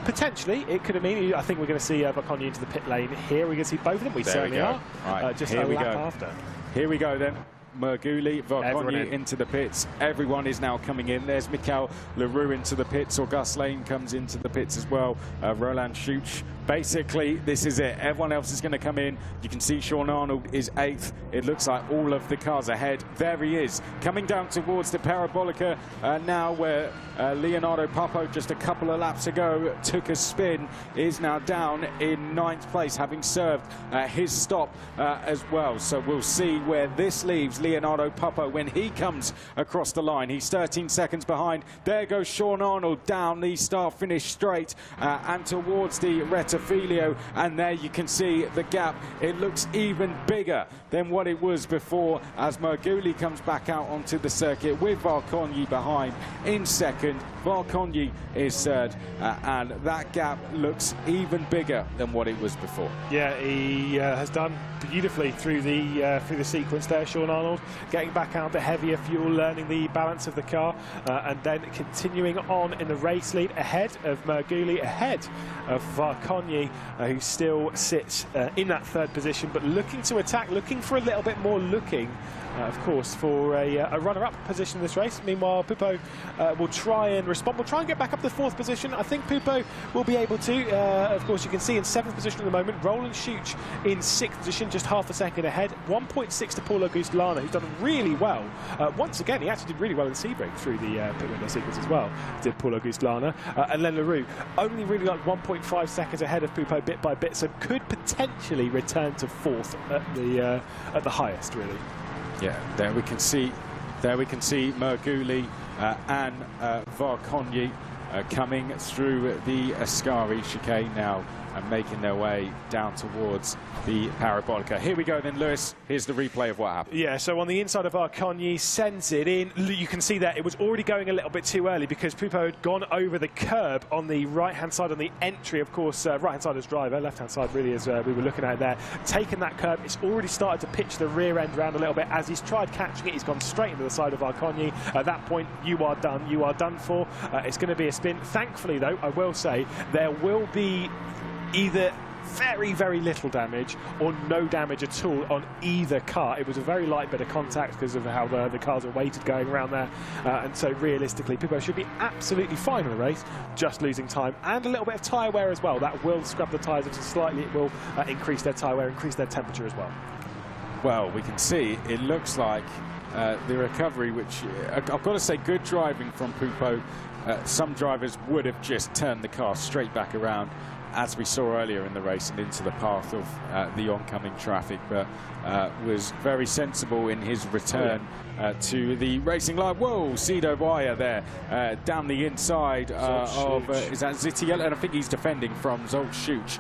Potentially, it could have been. I think we're going to see Varconyi into the pit lane here. We're going to see both of them. We certainly are. Right, just here a we lap go. After. Here we go then. Merguli, Varconyi into the pits. Everyone is now coming in. There's Michael Leroux into the pits. Auguste Lane comes into the pits as well. Roland Schuch. Basically, this is it. Everyone else is going to come in. You can see Sean Arnold is 8th. It looks like all of the cars ahead. There he is, coming down towards the Parabolica now, where Leonardo Papo just a couple of laps ago took a spin, is now down in 9th place, having served his stop as well. So we'll see where this leaves Leonardo Papo when he comes across the line. He's 13 seconds behind. There goes Sean Arnold down the start-finish straight and towards the Rettifilio, and there you can see the gap. It looks even bigger than what it was before, as Merguli comes back out onto the circuit with Varconyi behind in second. Varconyi is third, and that gap looks even bigger than what it was before. Yeah, he has done beautifully through the sequence there, Sean Arnold, getting back out the heavier fuel, learning the balance of the car, and then continuing on in the race lead ahead of Merguli, ahead of Varconyi, who still sits in that 3rd position, but looking to attack, looking for a little bit more, of course, for a runner-up position in this race. Meanwhile, Pupo will try and respond. We'll try and get back up to the 4th position. I think Pupo will be able to. Of course, you can see in 7th position at the moment. Roland Schuch in 6th position, just half a second ahead. 1.6 to Paul Auguste Lana, who's done really well. Once again, he actually did really well in Sebring through the pit window sequence as well, did Paul Auguste Lana. And Len Leroux, only really like 1.5 seconds ahead of Pupo bit by bit, so could potentially return to 4th at the highest, really. Yeah, there we can see Merguli and Varconyi coming through the Ascari chicane now and making their way down towards the Parabolica. Here we go then, Lewis. Here's the replay of what happened. Yeah, so on the inside of Varconyi, sends it in. You can see that it was already going a little bit too early because Pupo had gone over the curb on the right-hand side on the entry, of course, right-hand side as driver, left-hand side really as we were looking at there. Taken that curb, it's already started to pitch the rear end round a little bit. As he's tried catching it, he's gone straight into the side of Varconyi. At that point, you are done for. It's going to be a spin. Thankfully, though, I will say, there will be either very, very little damage or no damage at all on either car. It was a very light bit of contact because of how the cars are weighted going around there, and so realistically Pupo should be absolutely fine in the race, just losing time and a little bit of tyre wear as well. That will scrub the tyres ever so slightly. It will increase their tyre wear, increase their temperature as well. Well, we can see it looks like the recovery, which I've got to say, good driving from Pupo. Some drivers would have just turned the car straight back around, as we saw earlier in the race, and into the path of the oncoming traffic, but was very sensible in his return to the racing line. Whoa, Sido Wire there down the inside of is that Zitiel, and I think he's defending from Zolt Schuch,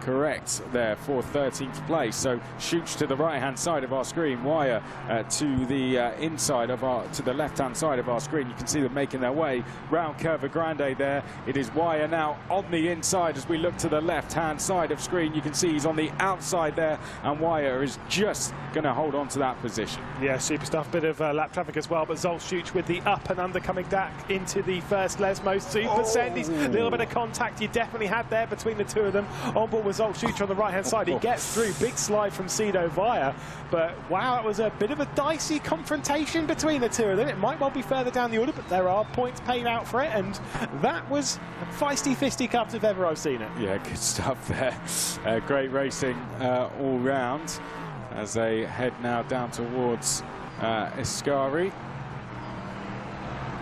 correct there for 13th place. So Schuch to the right hand side of our screen, Wire to the inside of to the left hand side of our screen. You can see them making their way round Curva Grande there. It is Wire now on the inside. As we look to the left hand side of screen, you can see he's on the outside there, and Wire is just going to hold on to that position. Yeah, super stuff. Bit of lap traffic as well, but Zolt Schuch with the up and under coming back into the first Lesmo. Super Sendi's little bit of contact you definitely had there between the two of them. On board with Zolt Schuch on the right hand side. He gets through, big slide from Sido Vaya, but wow, it was a bit of a dicey confrontation between the two of them. It might well be further down the order, but there are points paid out out for it, and that was feisty fisticuffs if ever I've seen it. Yeah, good stuff there. Great racing all round as they head now down towards Escari.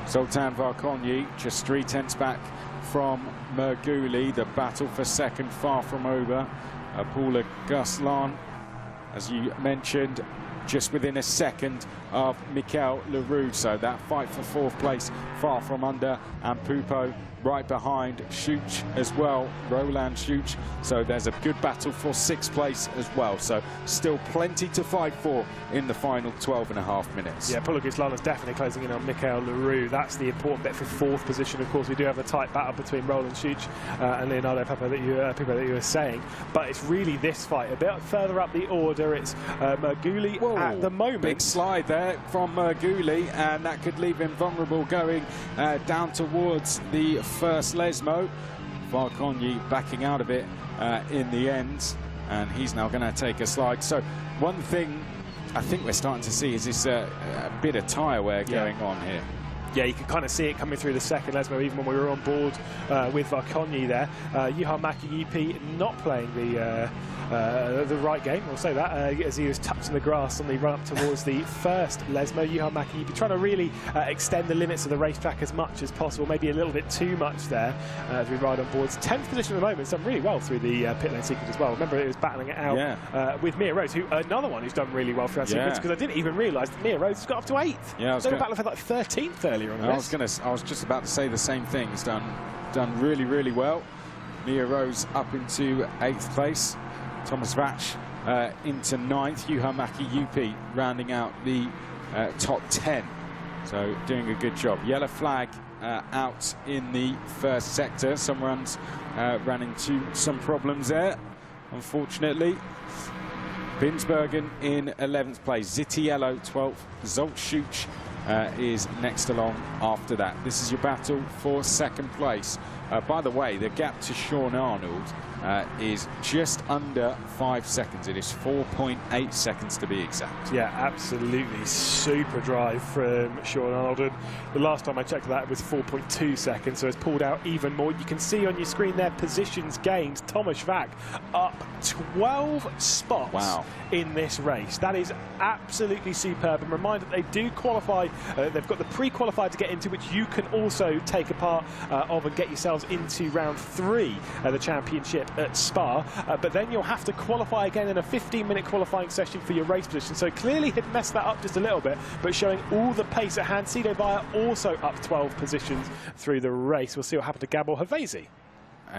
Zoltan Varkonyi just 3/10 back from Merguli. The battle for second far from over. Paula Guslan, as you mentioned, just within a second of Mikel Leroux. So that fight for fourth place far from under, and Pupo right behind Schuch as well, Roland Schuch. So there's a good battle for sixth place as well. So still plenty to fight for in the final 12.5 minutes. Yeah, Paula Guslan is definitely closing in on Mikel Leroux. That's the important bit for fourth position. Of course, we do have a tight battle between Roland Schuch and Leonardo Pupo that you were saying. But it's really this fight. A bit further up the order, it's Merguli at the moment. Big slide there from Merguli, and that could leave him vulnerable going down towards the first Lesmo. Varkonyi backing out of it in the end, and he's now going to take a slide. So one thing I think we're starting to see is this a bit of tyre wear going on here. Yeah, you can kind of see it coming through the second Lesmo, even when we were on board with Varkonyi there. Juha Mäki-Jypi not playing the right game, we'll say that, as he was touching the grass on the run up towards the first Lesmo. Juha Mäki-Jypi trying to really extend the limits of the racetrack as much as possible, maybe a little bit too much there as we ride on boards. 10th position at the moment, it's done really well through the pit lane sequence as well. Remember, it was battling it out with Mia Rose, who another one who's done really well through that sequence, because I didn't even realise that Mia Rose has got up to 8th. Yeah, they were battling for like 13th earlier on. I was just about to say the same thing. He's done really, really well. Mia Rose up into 8th place. Thomas Vach into 9th. Juha Mäki-Jypi rounding out the top 10. So doing a good job. Yellow flag out in the first sector. Some runs ran into some problems there, unfortunately. Binsbergen in 11th place. Zitiello 12th. Zolt Schuch is next along after that. This is your battle for second place. By the way, the gap to Sean Arnold is just under 5 seconds. It is 4.8 seconds to be exact. Yeah, absolutely super drive from Sean Arnold. And the last time I checked that, it was 4.2 seconds, so it's pulled out even more. You can see on your screen there positions gained. Thomas Vach up 12 spots in this race. That is absolutely superb. And reminder that they do qualify, they've got the pre-qualifier to get into, which you can also take a part of and get yourselves into round 3 of the championship at Spa, but then you'll have to qualify again in a 15-minute qualifying session for your race position. So clearly had messed that up just a little bit, but showing all the pace at hand. Sido Bayer also up 12 positions through the race. We'll see what happened to Gabor Havesi.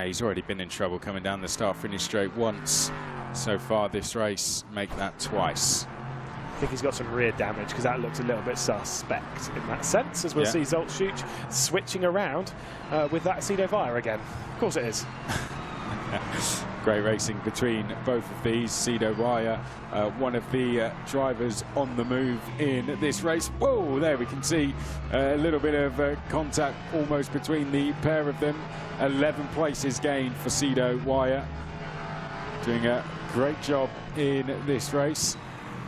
He's already been in trouble coming down the start-finish straight once so far this race. Make that twice. I think he's got some rear damage, because that looks a little bit suspect in that sense, as we'll see Zolt Schuch switching around with that Sido Bayer again. Of course it is. Great racing between both of these. Sido Bayer, one of the drivers on the move in this race. Whoa, there we can see a little bit of contact almost between the pair of them. 11 places gained for Sido Bayer. Doing a great job in this race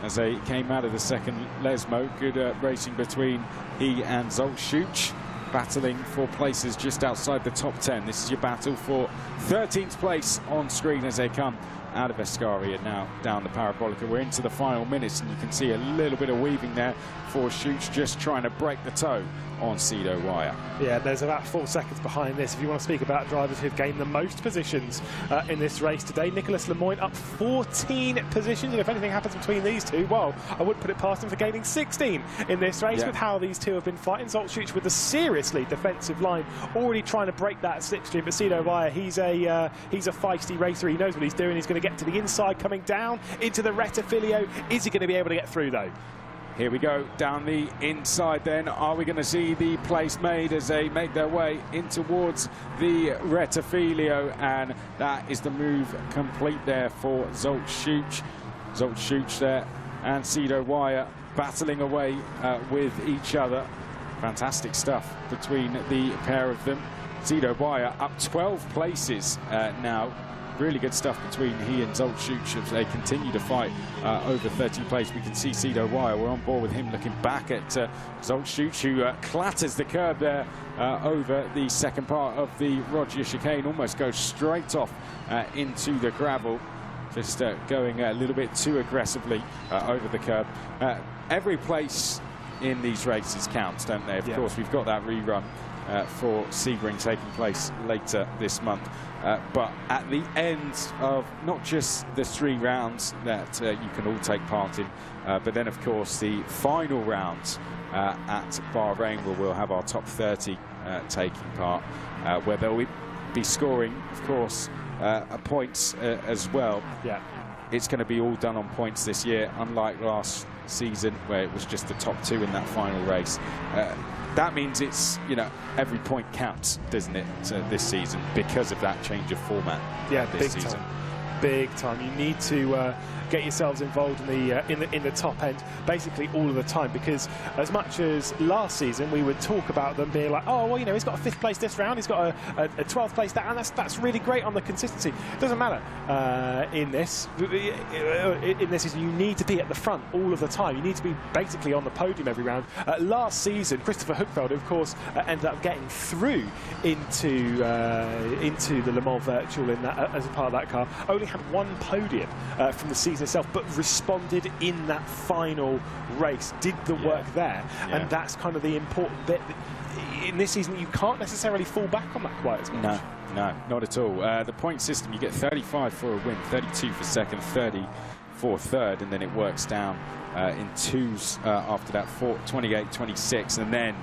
as they came out of the second Lesmo. Good racing between he and Zolt Schuch, battling for places just outside the top 10. This is your battle for 13th place on screen as they come out of Escari and now down the Parabolica. We're into the final minutes, and you can see a little bit of weaving there for Schuch, just trying to break the toe on Sido Bayer. Yeah, there's about 4 seconds behind this. If you want to speak about drivers who've gained the most positions in this race today, Nicolas Lemoyne up 14 positions, and if anything happens between these two, well, I wouldn't put it past him for gaining 16 in this race with how these two have been fighting. Zolt Schuch with a seriously defensive line, already trying to break that slipstream, but Sido Bayer, he's a feisty racer. He knows what he's doing. He's going to get to the inside, coming down into the Rettifilio. Is he going to be able to get through, though? Here we go down the inside then. Are we going to see the place made as they make their way in towards the Rettifilio? And that is the move complete there for Zolt Schuch. Zolt Schuch there and Sido Bayer battling away with each other. Fantastic stuff between the pair of them. Sido Bayer up 12 places now really good stuff between he and Zolcic as they continue to fight over 13th place. We can see Cedo Wire, we're on board with him looking back at Zolcic, who clatters the curb there over the second part of the Roger chicane, almost goes straight off into the gravel. Just going a little bit too aggressively over the curb. Every place in these races counts, don't they? Of course, we've got that rerun for Sebring taking place later this month. But at the end of not just the 3 rounds that you can all take part in, but then, of course, the final rounds at Bahrain, where we'll have our top 30 taking part, where they'll be scoring, of course, points as well. Yeah, it's going to be all done on points this year, unlike last season where it was just the top 2 in that final race. That means it's, you know, every point counts, doesn't it, this season, because of that change of format. Yeah, this season. Big time. You need to get yourselves involved in the top end basically all of the time, because as much as last season we would talk about them being like, oh well, you know, he's got a 5th place this round, he's got a 12th place that, and that's really great on the consistency. It doesn't matter in this season. You need to be at the front all of the time. You need to be basically on the podium every round. Last season, Christopher Hookfeld, of course, ended up getting through into the Le Mans Virtual in that, as a part of that car. Only had 1 podium from the season itself, but responded in that final race, did the work there, and that's kind of the important bit. In this season, you can't necessarily fall back on that quite as much. No, not at all. The point system, you get 35 for a win, 32 for second, 30 for third, and then it works down in 2s after that, 28, 26, and then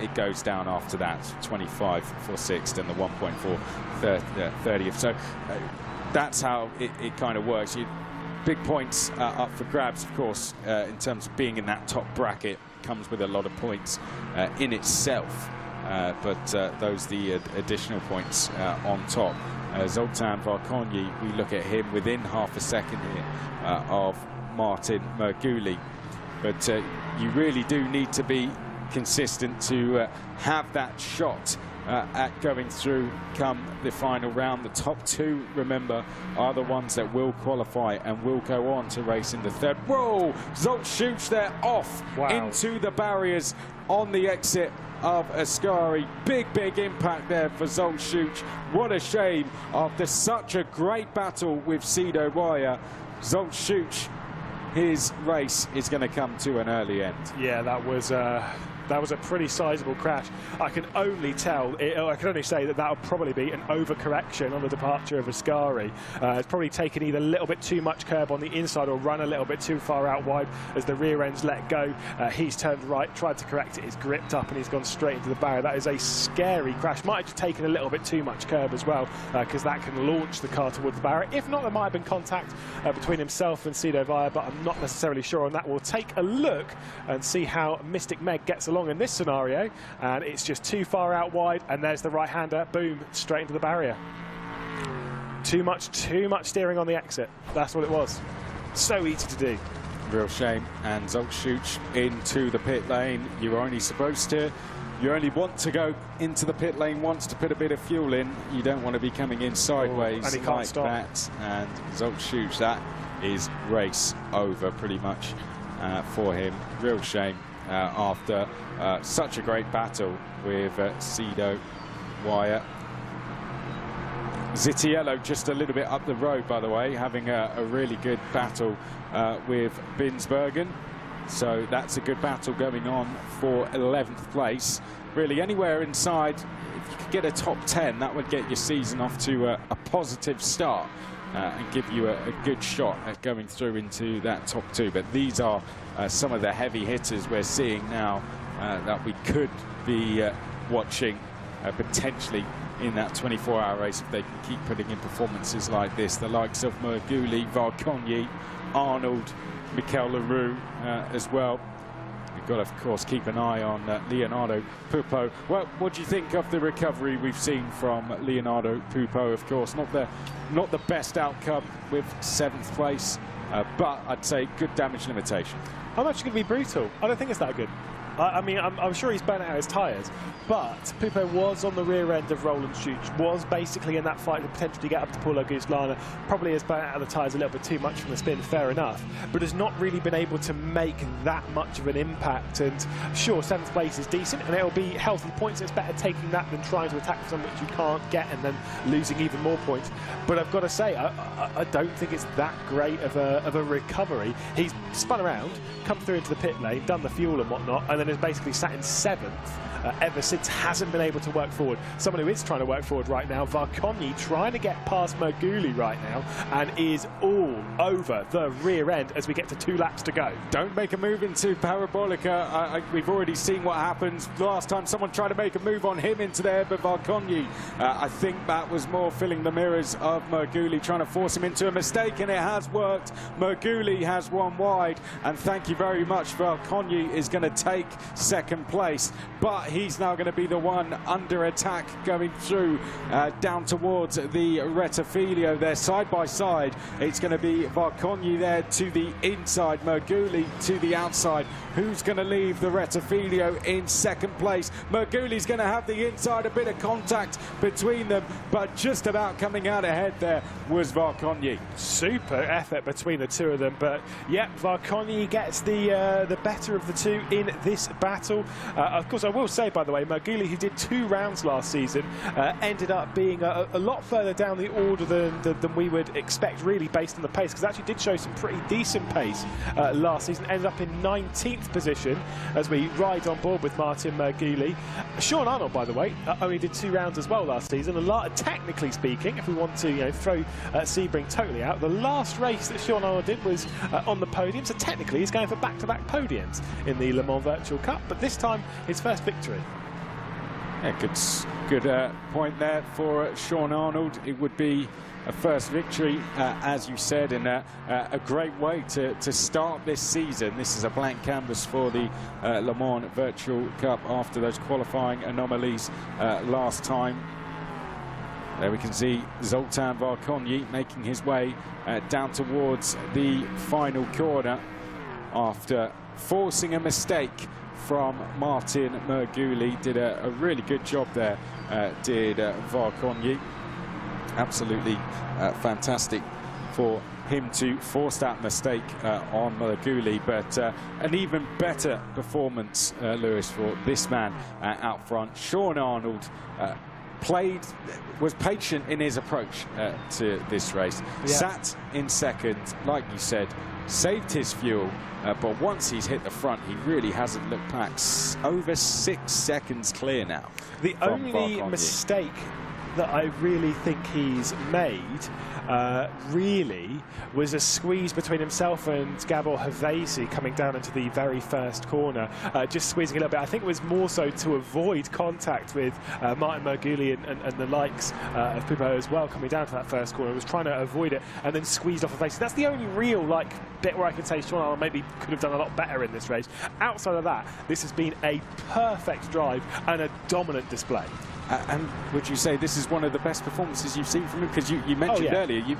it goes down after that, 25 for sixth and the 1.4 30th. So that's how it kind of works. Big points up for grabs, of course, in terms of being in that top bracket. Comes with a lot of points in itself, but those the additional points on top. Zoltan Varkonyi, we look at him within half a second here of Martin Merguli, but you really do need to be consistent to have that shot at going through come the final round. The top 2, remember, are the ones that will qualify and will go on to race in the 3rd. Whoa! Zolcic there off into the barriers on the exit of Ascari. Big impact there for Zolcic. What a shame after such a great battle with Cedo Wire. Zolcic, his race is going to come to an early end. Yeah, that was a pretty sizable crash. I can only say that that'll probably be an overcorrection on the departure of Ascari. It's probably taken either a little bit too much curb on the inside or run a little bit too far out wide as the rear end's let go. He's turned right, tried to correct it, he's gripped up and he's gone straight into the barrier. That is a scary crash. Might have just taken a little bit too much curb as well, because that can launch the car towards the barrier. If not, there might have been contact between himself and Cedo Wire, but I'm not necessarily sure on that. We'll take a look and see how Mystic Meg gets along in this scenario, and it's just too far out wide, and there's the right-hander, boom, straight into the barrier. Too much steering on the exit. That's what it was. So easy to do. Real shame. And Zolcic into the pit lane. You only want to go into the pit lane once to put a bit of fuel in. You don't want to be coming in sideways and he can't like stop. that. And Zolcic, that is race over pretty much for him. Real shame. After such a great battle with Cedo Wire. Zitiello just a little bit up the road, by the way, having a really good battle with Binsbergen. So that's a good battle going on for 11th place. Really, anywhere inside, if you could get a top 10, that would get your season off to a positive start and give you a good shot at going through into that top 2. But these are some of the heavy hitters we're seeing now that we could be watching potentially in that 24-hour race if they can keep putting in performances like this. The likes of Merguli, Varkonyi, Arnold, Mikel Leroux as well. We've got to, of course, keep an eye on Leonardo Pupo. Well, what do you think of the recovery we've seen from Leonardo Pupo? Of course, not the best outcome with 7th place, but I'd say good damage limitation. I'm actually going to be brutal. I don't think it's that good. I mean, I'm sure he's burnt out his tyres, but Pupo was on the rear end of Roland Schuch, was basically in that fight to potentially get up to Paulo Giuslana, probably has burnt out the tyres a little bit too much from the spin, fair enough, but has not really been able to make that much of an impact. And sure, 7th place is decent, and it'll be healthy points. It's better taking that than trying to attack for something which you can't get and then losing even more points. But I've got to say, I don't think it's that great of a recovery. He's spun around, come through into the pit lane, done the fuel and whatnot, and then has basically sat in 7th ever since, hasn't been able to work forward. Someone who is trying to work forward right now, Varkonyi, trying to get past Merguli right now, and is all over the rear end as we get to 2 laps to go. Don't make a move into Parabolica. We've already seen what happens. Last time someone tried to make a move on him into there, but Varkonyi, I think that was more filling the mirrors of Merguli, trying to force him into a mistake, and it has worked. Merguli has one wide, and thank you very much. Varkonyi is going to take 2nd place, but he's now going to be the one under attack going through down towards the Rettifilio there, side by side. It's going to be Varkonyi there to the inside, Merguli to the outside. Who's going to leave the Rettifilio in 2nd place? Merguli's going to have the inside, a bit of contact between them, but just about coming out ahead there was Varkonyi. Super effort between the two of them, but yeah, Varkonyi gets the better of the two in this battle. Of course, I will say, by the way, Merguli, who did 2 rounds last season, ended up being a lot further down the order than we would expect, really, based on the pace, because actually did show some pretty decent pace last season. Ended up in 19th position as we ride on board with Martin Merguli. Sean Arnold, by the way, only did 2 rounds as well last season. Technically speaking, if we want to throw Sebring totally out, the last race that Sean Arnold did was on the podium, so technically he's going for back-to-back podiums in the Le Mans Virtual Cup, but this time his first victory. Yeah, good point there for Sean Arnold. It would be a first victory, as you said, and a great way to start this season. This is a blank canvas for the Le Mans Virtual Cup after those qualifying anomalies last time. There we can see Zoltan Varkonyi making his way down towards the final corner after forcing a mistake from Martin Merguli. Did a really good job there, did Varkonyi. Absolutely fantastic for him to force that mistake on Merguli, but an even better performance, Lewis, for this man out front. Sean Arnold was patient in his approach to this race. Yeah. Sat in 2nd, like you said, saved his fuel, but once he's hit the front, he really hasn't looked back. Over 6 seconds clear now. The only mistake that I really think he's made really was a squeeze between himself and Gabor Havesi coming down into the very first corner, just squeezing a little bit. I think it was more so to avoid contact with Martin Merguli and the likes of Pupo as well, coming down to that first corner. Was trying to avoid it and then squeezed off Havesi. That's the only real bit where I can say Sean Arnold maybe could have done a lot better in this race. Outside of that, this has been a perfect drive and a dominant display. And would you say this is one of the best performances you've seen from him? Because you mentioned earlier, you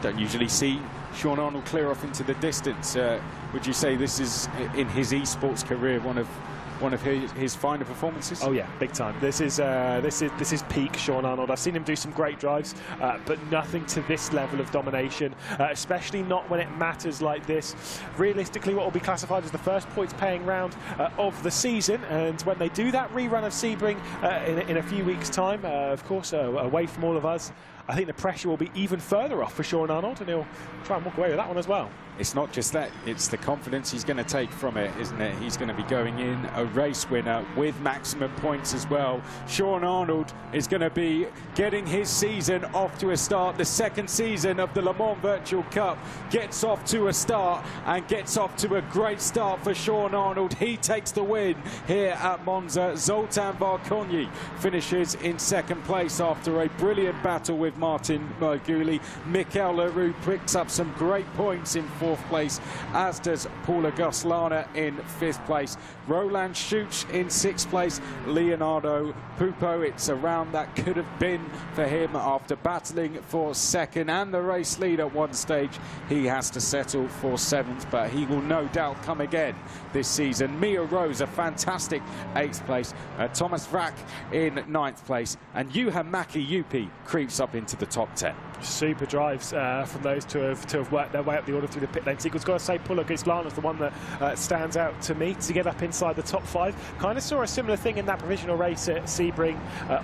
don't usually see Sean Arnold clear off into the distance. Would you say this is, in his esports career, one of his finer performances? Oh yeah, big time. This is peak Sean Arnold. I've seen him do some great drives, but nothing to this level of domination, especially not when it matters like this. Realistically, what will be classified as the first points-paying round of the season, and when they do that rerun of Sebring in a few weeks' time, of course, away from all of us, I think the pressure will be even further off for Sean Arnold, and he'll try and walk away with that one as well. It's not just that, it's the confidence he's going to take from it, isn't it? He's going to be going in a race winner with maximum points as well. Sean Arnold is going to be getting his season off to a start. The 2nd season of the Le Mans Virtual Cup gets off to a start, and gets off to a great start for Sean Arnold. He takes the win here at Monza. Zoltan Varkonyi finishes in 2nd place after a brilliant battle with Martin Merguli. Mikel Leroux picks up some great points in 4th place, as does Paulo Giuslana in 5th place. Roland Schuch in 6th place. Leonardo Pupo, it's a round that could have been for him after battling for 2nd and the race lead at one stage. He has to settle for 7th, but he will no doubt come again this season. Mia Rose, a fantastic 8th place. Thomas Vrack in 9th place. And Juha Mäki-Jupi creeps up into the top 10. Super drives from those to have worked their way up the order through the pit lane sequence. Got to say, Pulo Gislana is the one that stands out to me to get up inside the top 5. Kind of saw a similar thing in that provisional race at Sebring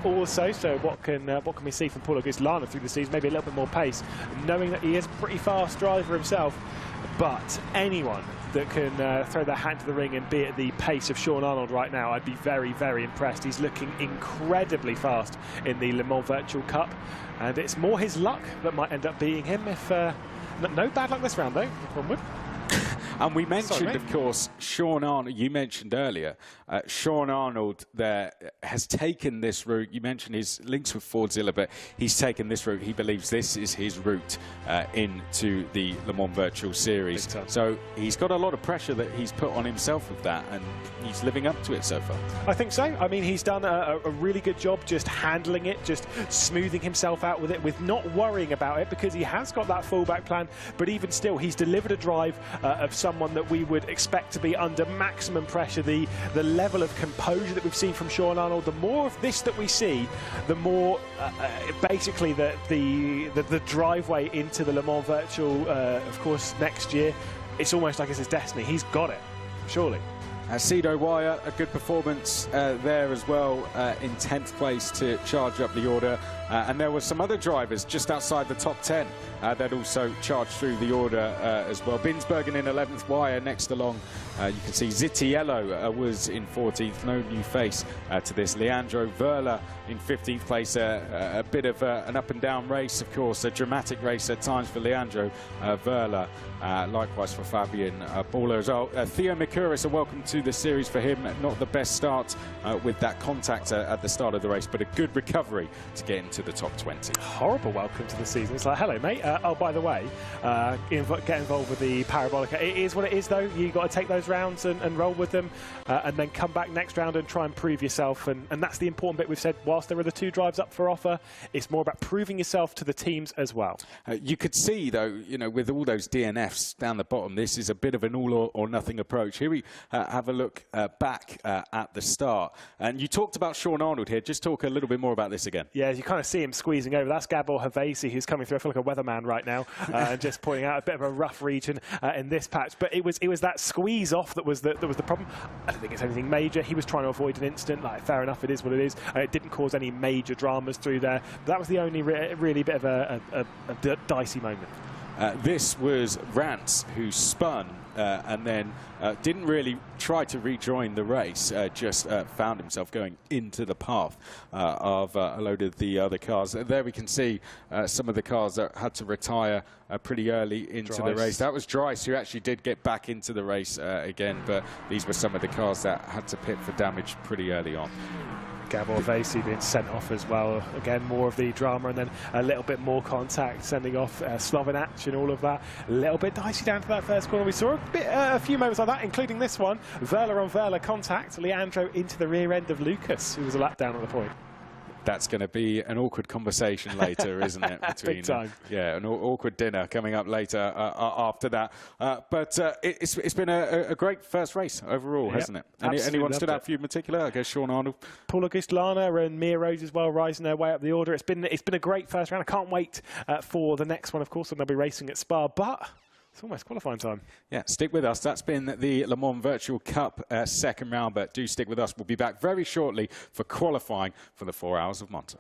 also. So what can we see from Pulo Gislana through the season? Maybe a little bit more pace, knowing that he is a pretty fast driver himself. But anyone that can throw their hat to the ring and be at the pace of Sean Arnold right now, I'd be very, very impressed. He's looking incredibly fast in the Le Mans Virtual Cup, and it's more his luck that might end up beating him if... no bad luck this round, though. Onward. And we mentioned, of course, Sean Arnold. You mentioned earlier, Sean Arnold there has taken this route. You mentioned his links with Fordzilla, but he's taken this route. He believes this is his route into the Le Mans Virtual Series. So he's got a lot of pressure that he's put on himself with that, and he's living up to it so far. I think so. I mean, he's done a really good job just handling it, just smoothing himself out with it, with not worrying about it, because he has got that fallback plan. But even still, he's delivered a drive of someone that we would expect to be under maximum pressure. The level of composure that we've seen from Sean Arnold, the more of this that we see, the more basically the driveway into the Le Mans Virtual, of course, next year, it's almost like it's his destiny. He's got it, surely. Cedo Wire, a good performance there as well, in 10th place to charge up the order. And there were some other drivers just outside the top 10 that also charged through the order as well. Binsbergen in 11th, Wire next along. You can see Zitiello was in 14th, no new face to this. Leandro Verla in 15th place, a bit of an up and down race, of course, a dramatic race at times for Leandro Verla. Likewise for Fabian Baller as well. Theo Mikuris, a welcome to the series for him. Not the best start with that contact at the start of the race, but a good recovery to get into the top 20. Horrible welcome to the season. It's like, hello, mate. Oh, by the way, get involved with the Parabolica. It is what it is, though. You've got to take those rounds and roll with them, and then come back next round and try and prove yourself. And that's the important bit we've said. Whilst there are the 2 drives up for offer, it's more about proving yourself to the teams as well. You could see, though, you know, with all those DNFs down the bottom, this is a bit of an all or nothing approach. Here we have a look back at the start. And you talked about Sean Arnold here. Just talk a little bit more about this again. Yeah, you kind of see him squeezing over. That's Gabor Havasi, who's coming through. I feel like a weatherman right now, and just pointing out a bit of a rough region in this patch. But it was that squeeze off that was the problem. I don't think it's anything major. He was trying to avoid an incident. Like, fair enough, it is what it is. It didn't cause any major dramas through there. But that was the only really bit of a dicey moment. This was Rance, who spun and then didn't really try to rejoin the race, just found himself going into the path of a load of the other cars. There we can see some of the cars that had to retire pretty early into the race. That was Dries, who actually did get back into the race again, but these were some of the cars that had to pit for damage pretty early on. Gabor Havasi being sent off as well. Again, more of the drama, and then a little bit more contact, sending off Slovinac and all of that. A little bit dicey down to that first corner. We saw a few moments like that, including this one. Verla on Verla contact. Leandro into the rear end of Lucas, who was a lap down at the point. That's going to be an awkward conversation later, isn't it? Between, big time. Yeah, an awkward dinner coming up later after that. But it's been a great first race overall, hasn't it? Anyone stood out for you in particular? I guess Sean Arnold. Paula Gislana and Mia Rose as well, rising their way up the order. It's been a great first round. I can't wait for the next one, of course, when they'll be racing at Spa. But it's almost qualifying time. Yeah, stick with us. That's been the Le Mans Virtual Cup second round, but do stick with us. We'll be back very shortly for qualifying for the 4 hours of Monza.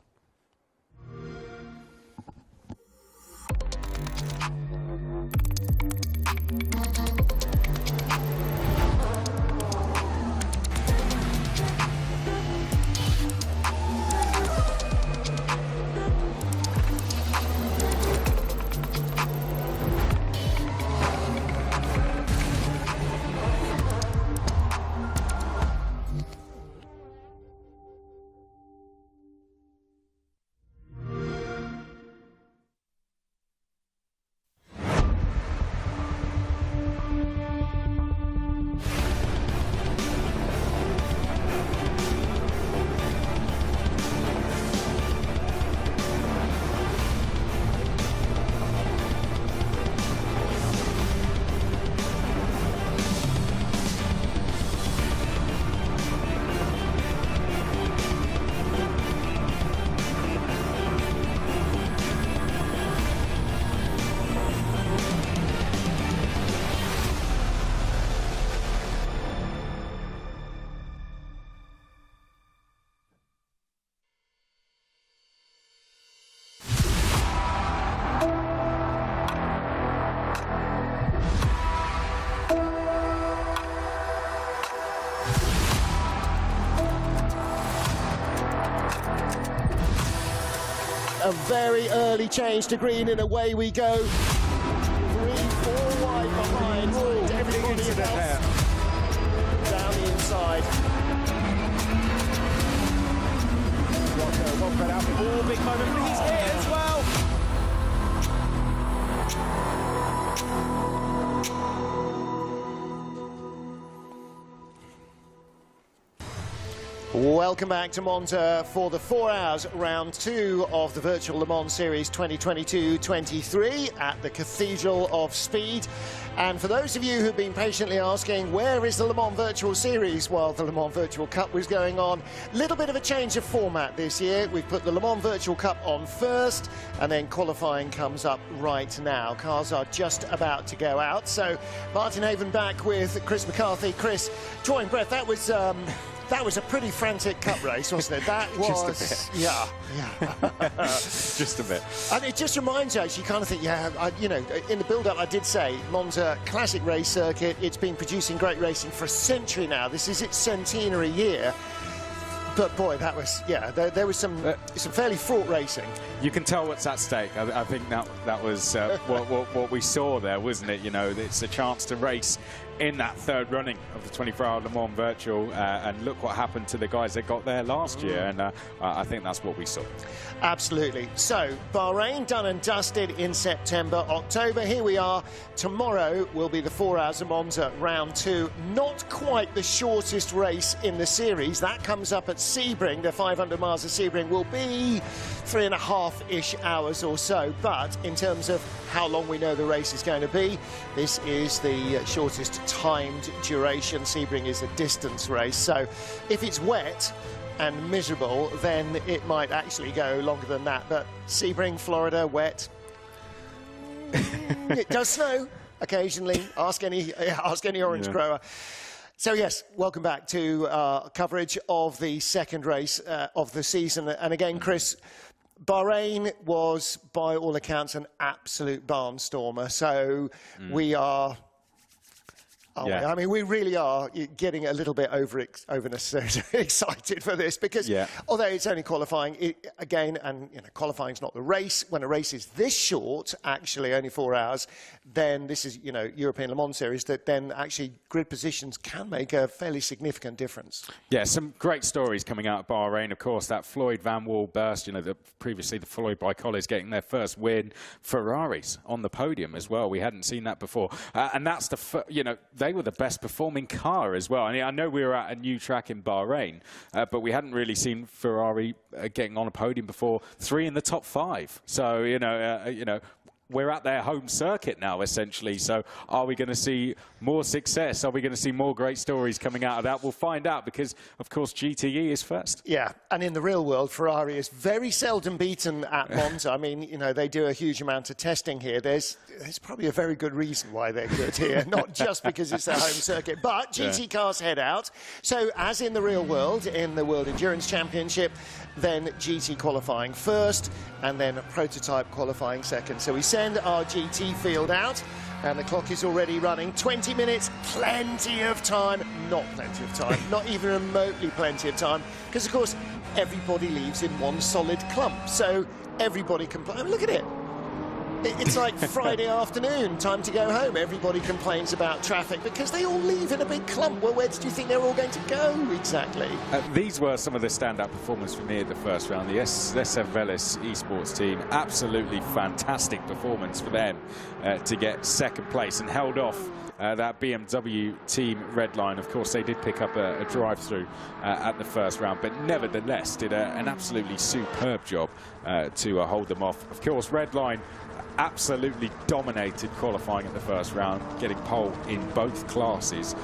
A very early change to green, and away we go. 3, 4 wide behind. Everybody else down the inside. One put out before, big moment, but he's hit as well. Welcome back to Monza for the 4 hours round 2 of the Virtual Le Mans Series 2022-23 at the Cathedral of Speed. And for those of you who've been patiently asking, where is the Le Mans Virtual Series while the Le Mans Virtual Cup was going on, little bit of a change of format this year. We've put the Le Mans Virtual Cup on first, and then qualifying comes up right now. Cars are just about to go out. So Martin Haven back with Chris McCarthy. Chris, drawing breath, that was a pretty frantic cup race, wasn't it? That was... Just a bit. Yeah. Just a bit. And it just reminds us, you kind of think, you know, in the build-up I did say, Monza, classic race circuit, it's been producing great racing for a century now. This is its centenary year. But boy, that was, there was some fairly fraught racing. You can tell what's at stake. I think that was what we saw there, wasn't it? You know, it's a chance to race in that third running of the 24-hour Le Mans Virtual, and look what happened to the guys that got there last year, and I think that's what we saw. Absolutely. So, Bahrain done and dusted in September, October. Here we are. Tomorrow will be the 4 hours of Monza round 2. Not quite the shortest race in the series. That comes up at Sebring. The 500 miles of Sebring will be 3.5-ish hours or so. But in terms of how long we know the race is going to be, this is the shortest timed duration. Sebring is a distance race. So if it's wet and miserable, then it might actually go longer than that. But Sebring, Florida, wet. It does snow occasionally. Ask any orange grower. So yes, welcome back to coverage of the second race of the season. And again, Chris, Bahrain was, by all accounts, an absolute barnstormer. So we are... I mean, we really are getting a little bit over excited for this, because although it's only qualifying, qualifying's not the race. When a race is this short, actually only 4 hours, then this is, you know, European Le Mans Series, that then actually grid positions can make a fairly significant difference. Yeah, some great stories coming out of Bahrain. Of course, that Floyd Van Wall burst, you know, previously the Floyd Bicollis getting their first win. Ferraris on the podium as well. We hadn't seen that before. And that's they were the best performing car as well. I know we were at a new track in Bahrain, but we hadn't really seen Ferrari getting on a podium before. 3 in the top 5. So, we're at their home circuit now, essentially. So are we going to see more success? Are we going to see more great stories coming out of that? We'll find out, because, of course, GTE is first. Yeah, and in the real world, Ferrari is very seldom beaten at Monza. I mean, you know, they do a huge amount of testing here. There's probably a very good reason why they're good here, not just because it's their home circuit, but GT cars head out. So, as in the real world, in the World Endurance Championship, then GT qualifying first, and then prototype qualifying second. So we send our GT field out, and the clock is already running. 20 minutes, plenty of time. Not plenty of time, not even remotely plenty of time, because of course everybody leaves in one solid clump, so everybody can play. I mean, look at it. It's like Friday afternoon, time to go home. Everybody complains about traffic because they all leave in a big clump. Well, where did you think they're all going to go exactly? These were some of the standout performances for me at the first round. The SF Velis esports team, absolutely fantastic performance for them to get second place and held off that BMW team Redline. Of course, they did pick up a drive-through at the first round, but nevertheless did an absolutely superb job to hold them off. Of course, Redline absolutely dominated qualifying at the first round, getting pole in both classes,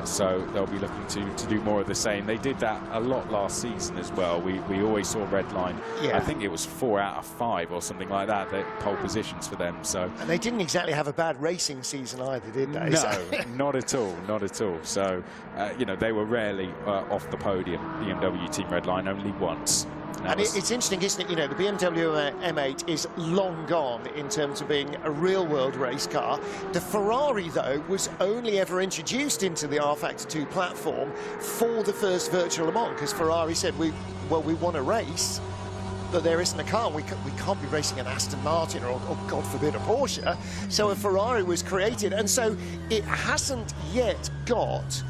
so they'll be looking to do more of the same. They did that a lot last season as well. We always saw Redline. I think it was 4 out of 5 or something like that, pole positions for them. So, and they didn't exactly have a bad racing season either, did they? No, not at all, not at all. So you know, they were rarely off the podium, BMW team Redline, only once. And it's interesting, isn't it? You know, the BMW M8 is long gone in terms of being a real-world race car. The Ferrari, though, was only ever introduced into the rFactor 2 platform for the first Virtual Le Mans, because Ferrari said, we want to race, that there isn't a car. We can't be racing an Aston Martin or God forbid, a Porsche. So a Ferrari was created, and so it hasn't yet got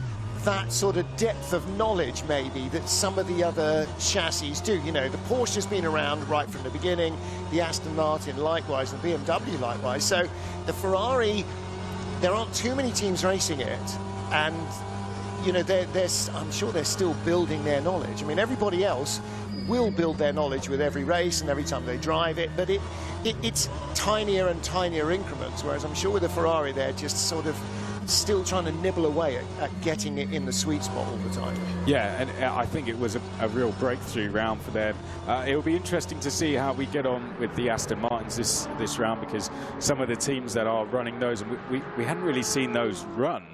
that sort of depth of knowledge maybe that some of the other chassis do. You know, the Porsche's been around right from the beginning, the Aston Martin likewise, and the BMW likewise. So the Ferrari, there aren't too many teams racing it, and you know, I'm sure they're still building their knowledge. I mean, everybody else will build their knowledge with every race and every time they drive it, but it's tinier and tinier increments, whereas I'm sure with the Ferrari they're just sort of still trying to nibble away at getting it in the sweet spot all the time. Yeah, and I think it was a real breakthrough round for them. It will be interesting to see how we get on with the Aston Martins this round, because some of the teams that are running those, and we hadn't really seen those run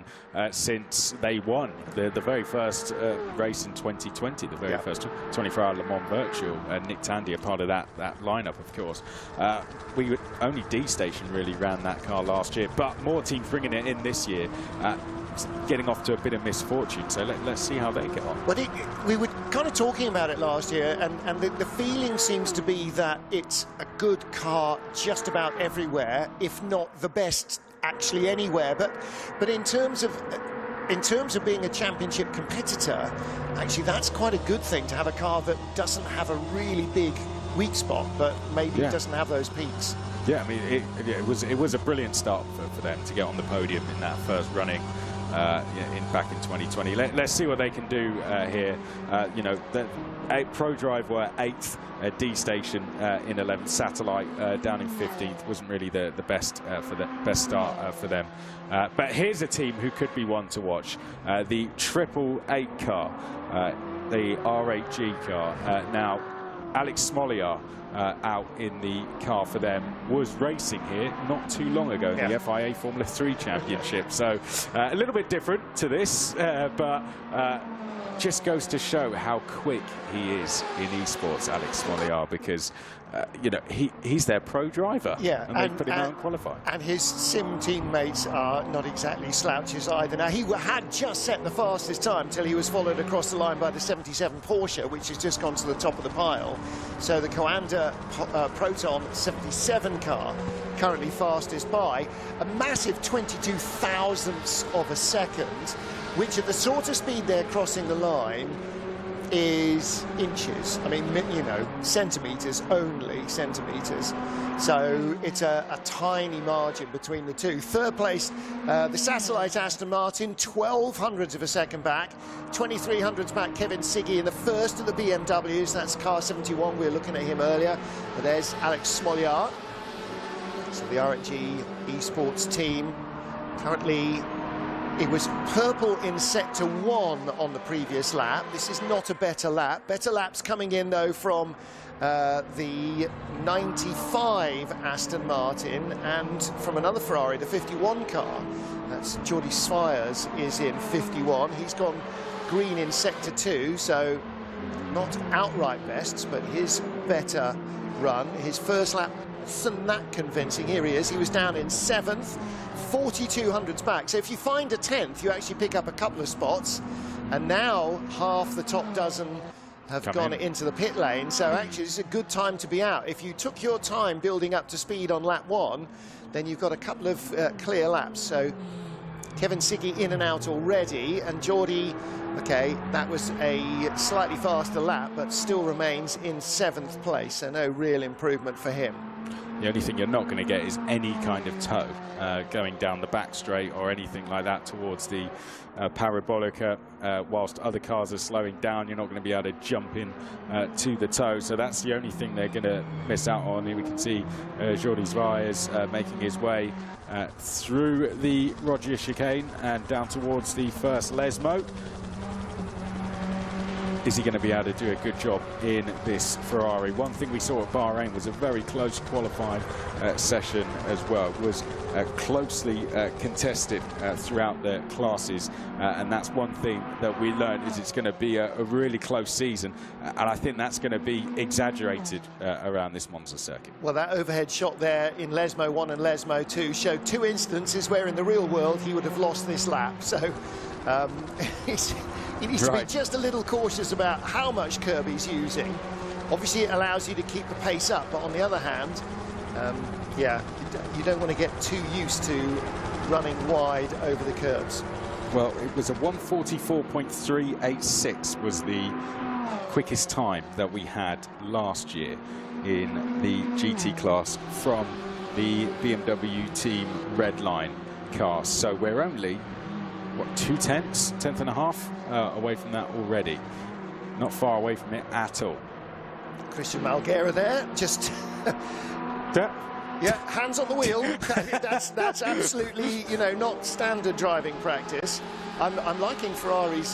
since they won the very first race in 2020, the very first 24-hour Le Mans Virtual. Nick Tandy, a part of that lineup, of course. Only D-Station really ran that car last year, but more teams bringing it in this year. Getting off to a bit of misfortune, so let's see how they get on. But we were kind of talking about it last year, and the feeling seems to be that it's a good car just about everywhere, if not the best actually anywhere. But in terms of being a championship competitor, actually that's quite a good thing, to have a car that doesn't have a really big weak spot, but maybe doesn't have those peaks. Yeah, I mean, it was a brilliant start for them to get on the podium in that first running back in 2020. Let's see what they can do here. You know, ProDrive were 8th, D-Station in 11th, Satellite down in 15th. Wasn't really the best start for them. But here's a team who could be one to watch. The 888 car, the R8G car. Now, Alex Smoliar out in the car for them was racing here not too long ago in the FIA Formula 3 Championship. So a little bit different to this, but just goes to show how quick he is in esports, Alex Smoliar, because you know, he's their pro driver. Yeah, and they put him out in qualifying. And his sim teammates are not exactly slouches either. Now, he had just set the fastest time till he was followed across the line by the 77 Porsche, which has just gone to the top of the pile. So the Coanda Proton 77 car currently fastest by a massive 22 thousandths of a second, which at the sort of speed they're crossing the line is inches. I mean, you know, centimetres only, centimetres. So it's a tiny margin between the two. Third place, the Satellite Aston Martin, 12 hundredths of a second back. 23 hundredths back, Kevin Siggy in the first of the BMWs. That's car 71. We were looking at him earlier. But there's Alex Smoliar. So the R8G esports team currently. It was purple in sector 1 on the previous lap. This is not a better lap. Better laps coming in, though, from the 95 Aston Martin and from another Ferrari, the 51 car. That's Jordi Svires is in 51. He's gone green in sector 2, so not outright bests, but his better run. His first lap wasn't that convincing. Here he is. He was down in 7th. 42 hundredths back. So if you find a 10th, you actually pick up a couple of spots. And now half the top dozen have gone into the pit lane. So actually it's a good time to be out. If you took your time building up to speed on lap 1, then you've got a couple of clear laps. So Kevin Siggy in and out already. And Jordi, okay, that was a slightly faster lap, but still remains in 7th place. So no real improvement for him. The only thing you're not going to get is any kind of toe going down the back straight or anything like that towards the parabolica. Whilst other cars are slowing down, you're not going to be able to jump in to the toe. So that's the only thing they're going to miss out on. Here we can see Jordi Svires making his way through the Roger chicane and down towards the first Lesmo. Is he going to be able to do a good job in this Ferrari? One thing we saw at Bahrain was a very close qualifying session as well. It was closely contested throughout the classes, and that's one thing that we learned, is it's going to be a really close season, and I think that's going to be exaggerated around this Monza circuit. Well, that overhead shot there in Lesmo 1 and Lesmo 2 showed 2 instances where in the real world he would have lost this lap. So he needs to be just a little cautious about how much curb he's using Obviously, it allows you to keep the pace up, but on the other hand, yeah, you don't want to get too used to running wide over the curbs. Well, it was a 1:44.386 was the quickest time that we had last year in the GT class from the BMW team Red Line cars. So we're only, what, 0.2, tenth and a half away from that already. Not far away from it at all. Christian Malguera there, just yeah, hands on the wheel. that's absolutely, you know, not standard driving practice. I'm liking Ferrari's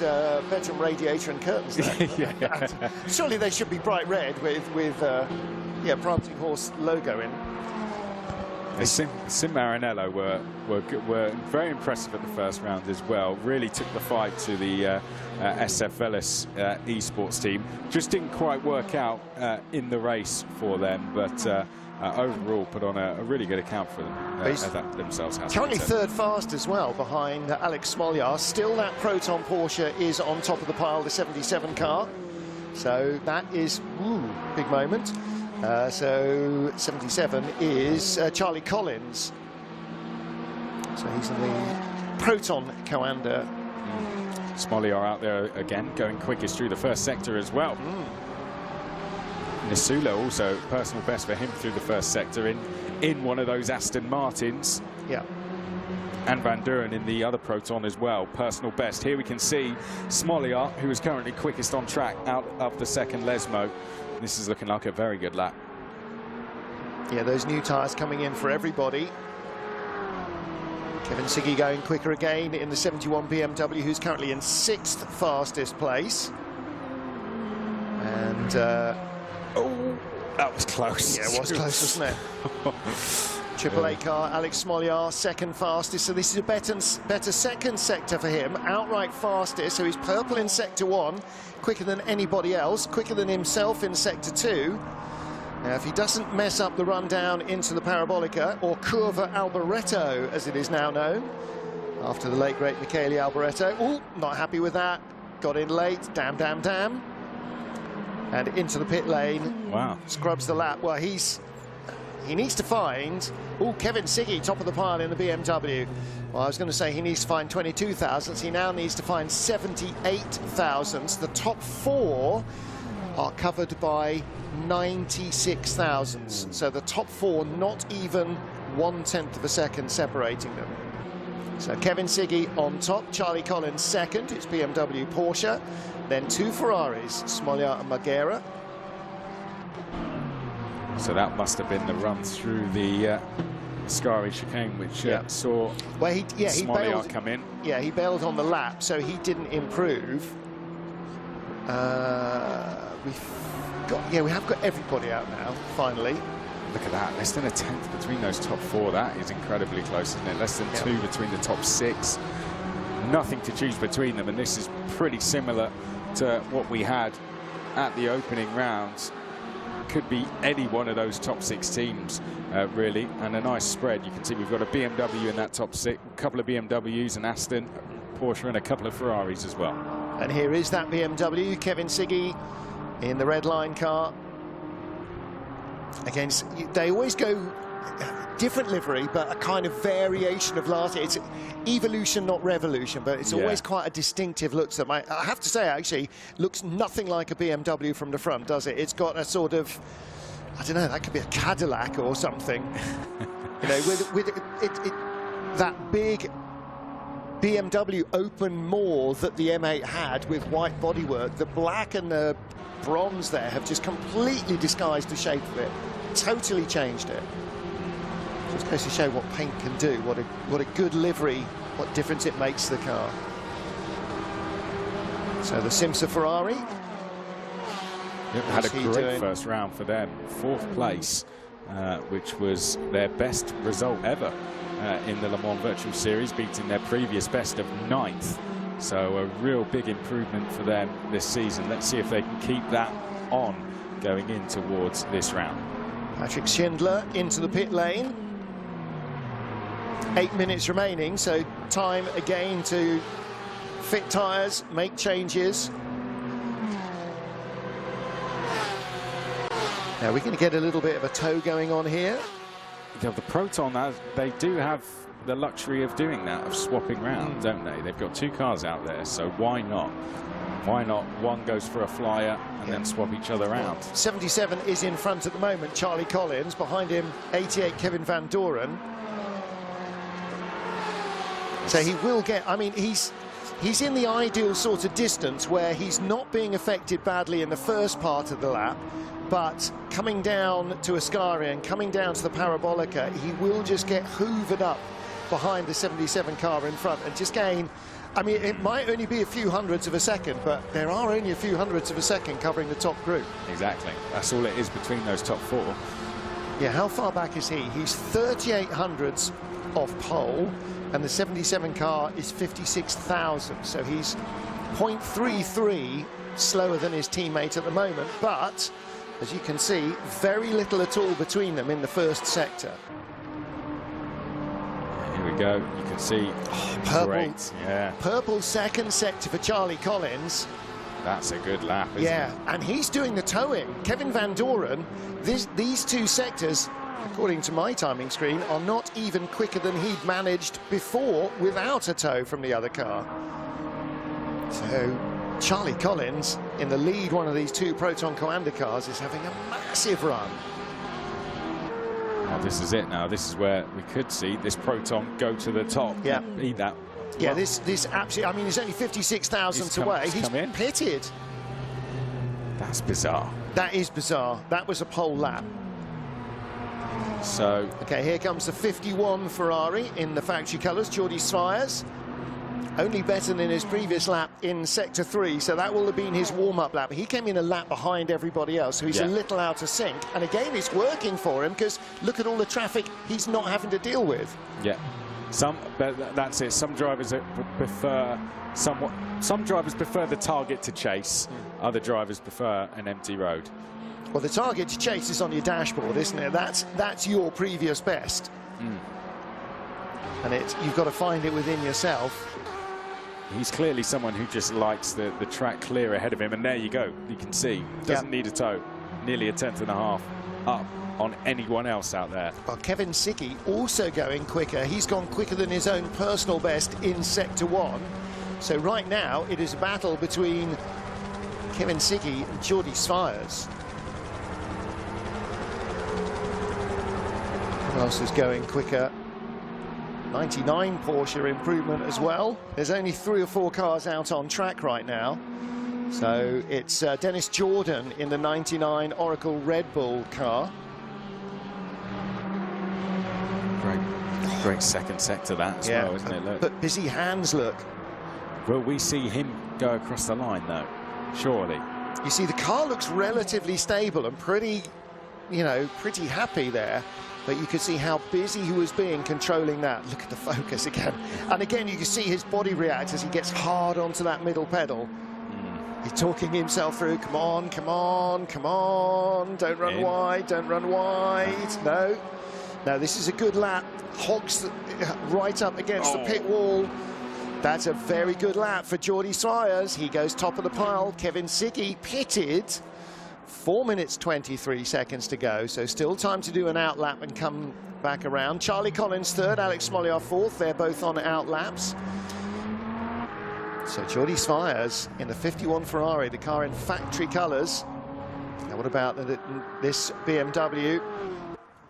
bedroom radiator and curtains there. Yeah. Surely they should be bright red with yeah, Prancing Horse logo in. Sim Maranello were very impressive at the first round as well. Really took the fight to the SF Velis esports team. Just didn't quite work out in the race for them, but overall put on a really good account for them themselves. Currently third fast as well, behind Alex Smoljar. Still that Proton Porsche is on top of the pile, the 77 car. So that is, big moment. So 77 is Charlie Collins. So he's in the Proton Coanda. Smoljar out there again, going quickest through the first sector as well. Nisula also personal best for him through the first sector in one of those Aston Martins. Yeah. And Van Duren in the other Proton as well, personal best. Here we can see Smoljar, who is currently quickest on track out of the second Lesmo. This is looking like a very good lap. Yeah, those new tyres coming in for everybody. Kevin Siggy going quicker again in the 71 BMW, who's currently in 6th fastest place. And oh, that was close. Yeah, it was close, wasn't it? Triple A car, Alex Smoljar, second fastest. So this is a better second sector for him. Outright fastest, so he's purple in sector 1, quicker than anybody else, quicker than himself in sector 2. Now, if he doesn't mess up the run down into the Parabolica, or Curva Alboreto, as it is now known, after the late, great Michele Alboreto. Oh, not happy with that. Got in late. Damn. And into the pit lane. Wow. Scrubs the lap. Well, he needs to find... Oh, Kevin Siggy, top of the pile in the BMW. Well, I was going to say he needs to find 22 thousandths. He now needs to find 78 thousandths. The top 4 are covered by 96 thousandths. So the top 4, not even 1/10 of a second separating them. So Kevin Siggy on top, Charlie Collins second. It's BMW Porsche. Then 2 Ferraris, Smoljar and Malguera. So that must have been the run through the Scari chicane, which saw he Smoljar come in. Yeah, he bailed on the lap, so he didn't improve. We have got everybody out now, finally. Look at that, less than a 10th between those top 4. That is incredibly close, isn't it? Less than 2 between the top 6. Nothing to choose between them, and this is pretty similar to what we had at the opening rounds. Could be any one of those top 6 teams, really, and a nice spread. You can see we've got a BMW in that top 6, a couple of BMWs, an Aston, Porsche, and a couple of Ferraris as well. And here is that BMW, Kevin Siggy in the Red Line car. Again, they always go different livery, but a kind of variation of last year. It's evolution, not revolution, but it's always quite a distinctive look to them. I have to say, actually, looks nothing like a BMW from the front, does it? It's got a sort of, I don't know, that could be a Cadillac or something. You know, with that big BMW open maw that the M8 had with white bodywork. The black and the bronze there have just completely disguised the shape of it, totally changed it. Just goes to show what paint can do, what a good livery, what difference it makes to the car. So the Simsa Ferrari. Had a great first round for them, 4th place, which was their best result ever in the Le Mans Virtual Series, beating their previous best of 9th. So a real big improvement for them this season. Let's see if they can keep that on going in towards this round. Patrick Schindler into the pit lane. 8 minutes remaining, so time again to fit tyres, make changes. Now we're going to get a little bit of a tow going on here. Yeah, the Proton, they do have the luxury of doing that, of swapping round, don't they? They've got 2 cars out there, so why not? Why not? One goes for a flyer and then swap each other out. 77 is in front at the moment, Charlie Collins. Behind him, 88, Kevin Van Doren. So he will get, I mean, he's in the ideal sort of distance where he's not being affected badly in the first part of the lap, but coming down to Ascari and coming down to the Parabolica, he will just get hoovered up behind the 77 car in front and just gain, I mean, it might only be a few hundredths of a second, but there are only a few hundredths of a second covering the top group. Exactly. That's all it is between those top 4. Yeah, how far back is he? He's 38 hundredths off pole, and the 77 car is 56,000. So he's 0.33 slower than his teammate at the moment, but as you can see, very little at all between them in the first sector. Here we go. You can see purple. Great. Yeah. Purple second sector for Charlie Collins. That's a good lap, isn't it? And he's doing the towing. Kevin Van Doren, these 2 sectors, according to my timing screen, are not even quicker than he'd managed before without a tow from the other car. So Charlie Collins, in the lead, one of these 2 Proton Coanda cars, is having a massive run. Oh, this is it now. This is where we could see this Proton go to the top. Yeah. Eat that. Yeah, this absolutely, I mean, he's only 56,000 away. He's pitted. That's bizarre. That is bizarre. That was a pole lap. So, okay, here comes the 51 Ferrari in the factory colours, Jordi Svires. Only better than his previous lap in Sector 3, so that will have been his warm-up lap. He came in a lap behind everybody else, so he's a little out of sync. And again, it's working for him, because look at all the traffic he's not having to deal with. Yeah. But that's it. Some drivers prefer some drivers prefer the target to chase. Other drivers prefer an empty road. Well, the target to chase is on your dashboard, isn't it? That's your previous best. And you've got to find it within yourself. He's clearly someone who just likes the track clear ahead of him, and there you go. You can see, doesn't need a tow. Nearly a 1/10.5 up on anyone else out there. Well, Kevin Siggy also going quicker. He's gone quicker than his own personal best in Sector 1. So right now, it is a battle between Kevin Siggy and Jordi Svires. Who else is going quicker? 99 Porsche improvement as well. There's only 3 or 4 cars out on track right now. So it's Dennis Jordan in the 99 Oracle Red Bull car. Great second sector that as well, isn't it? Look. But busy hands, look. Will we see him go across the line, though? Surely. You see, the car looks relatively stable and pretty, you know, pretty happy there. But you can see how busy he was being controlling that. Look at the focus again. And again, you can see his body react as he gets hard onto that middle pedal. He's talking himself through, come on, come on, come on. Don't run wide, don't run wide. No. No, this is a good lap. Hogs right up against the pit wall. That's a very good lap for Jordi Svires. He goes top of the pile. Kevin Siggy pitted. 4 minutes 23 seconds to go, so still time to do an out lap and come back around. Charlie Collins third, Alex Smoliar fourth. They're both on out laps. So Jordi Svires in the 51 Ferrari, the car in factory colours. Now what about this BMW?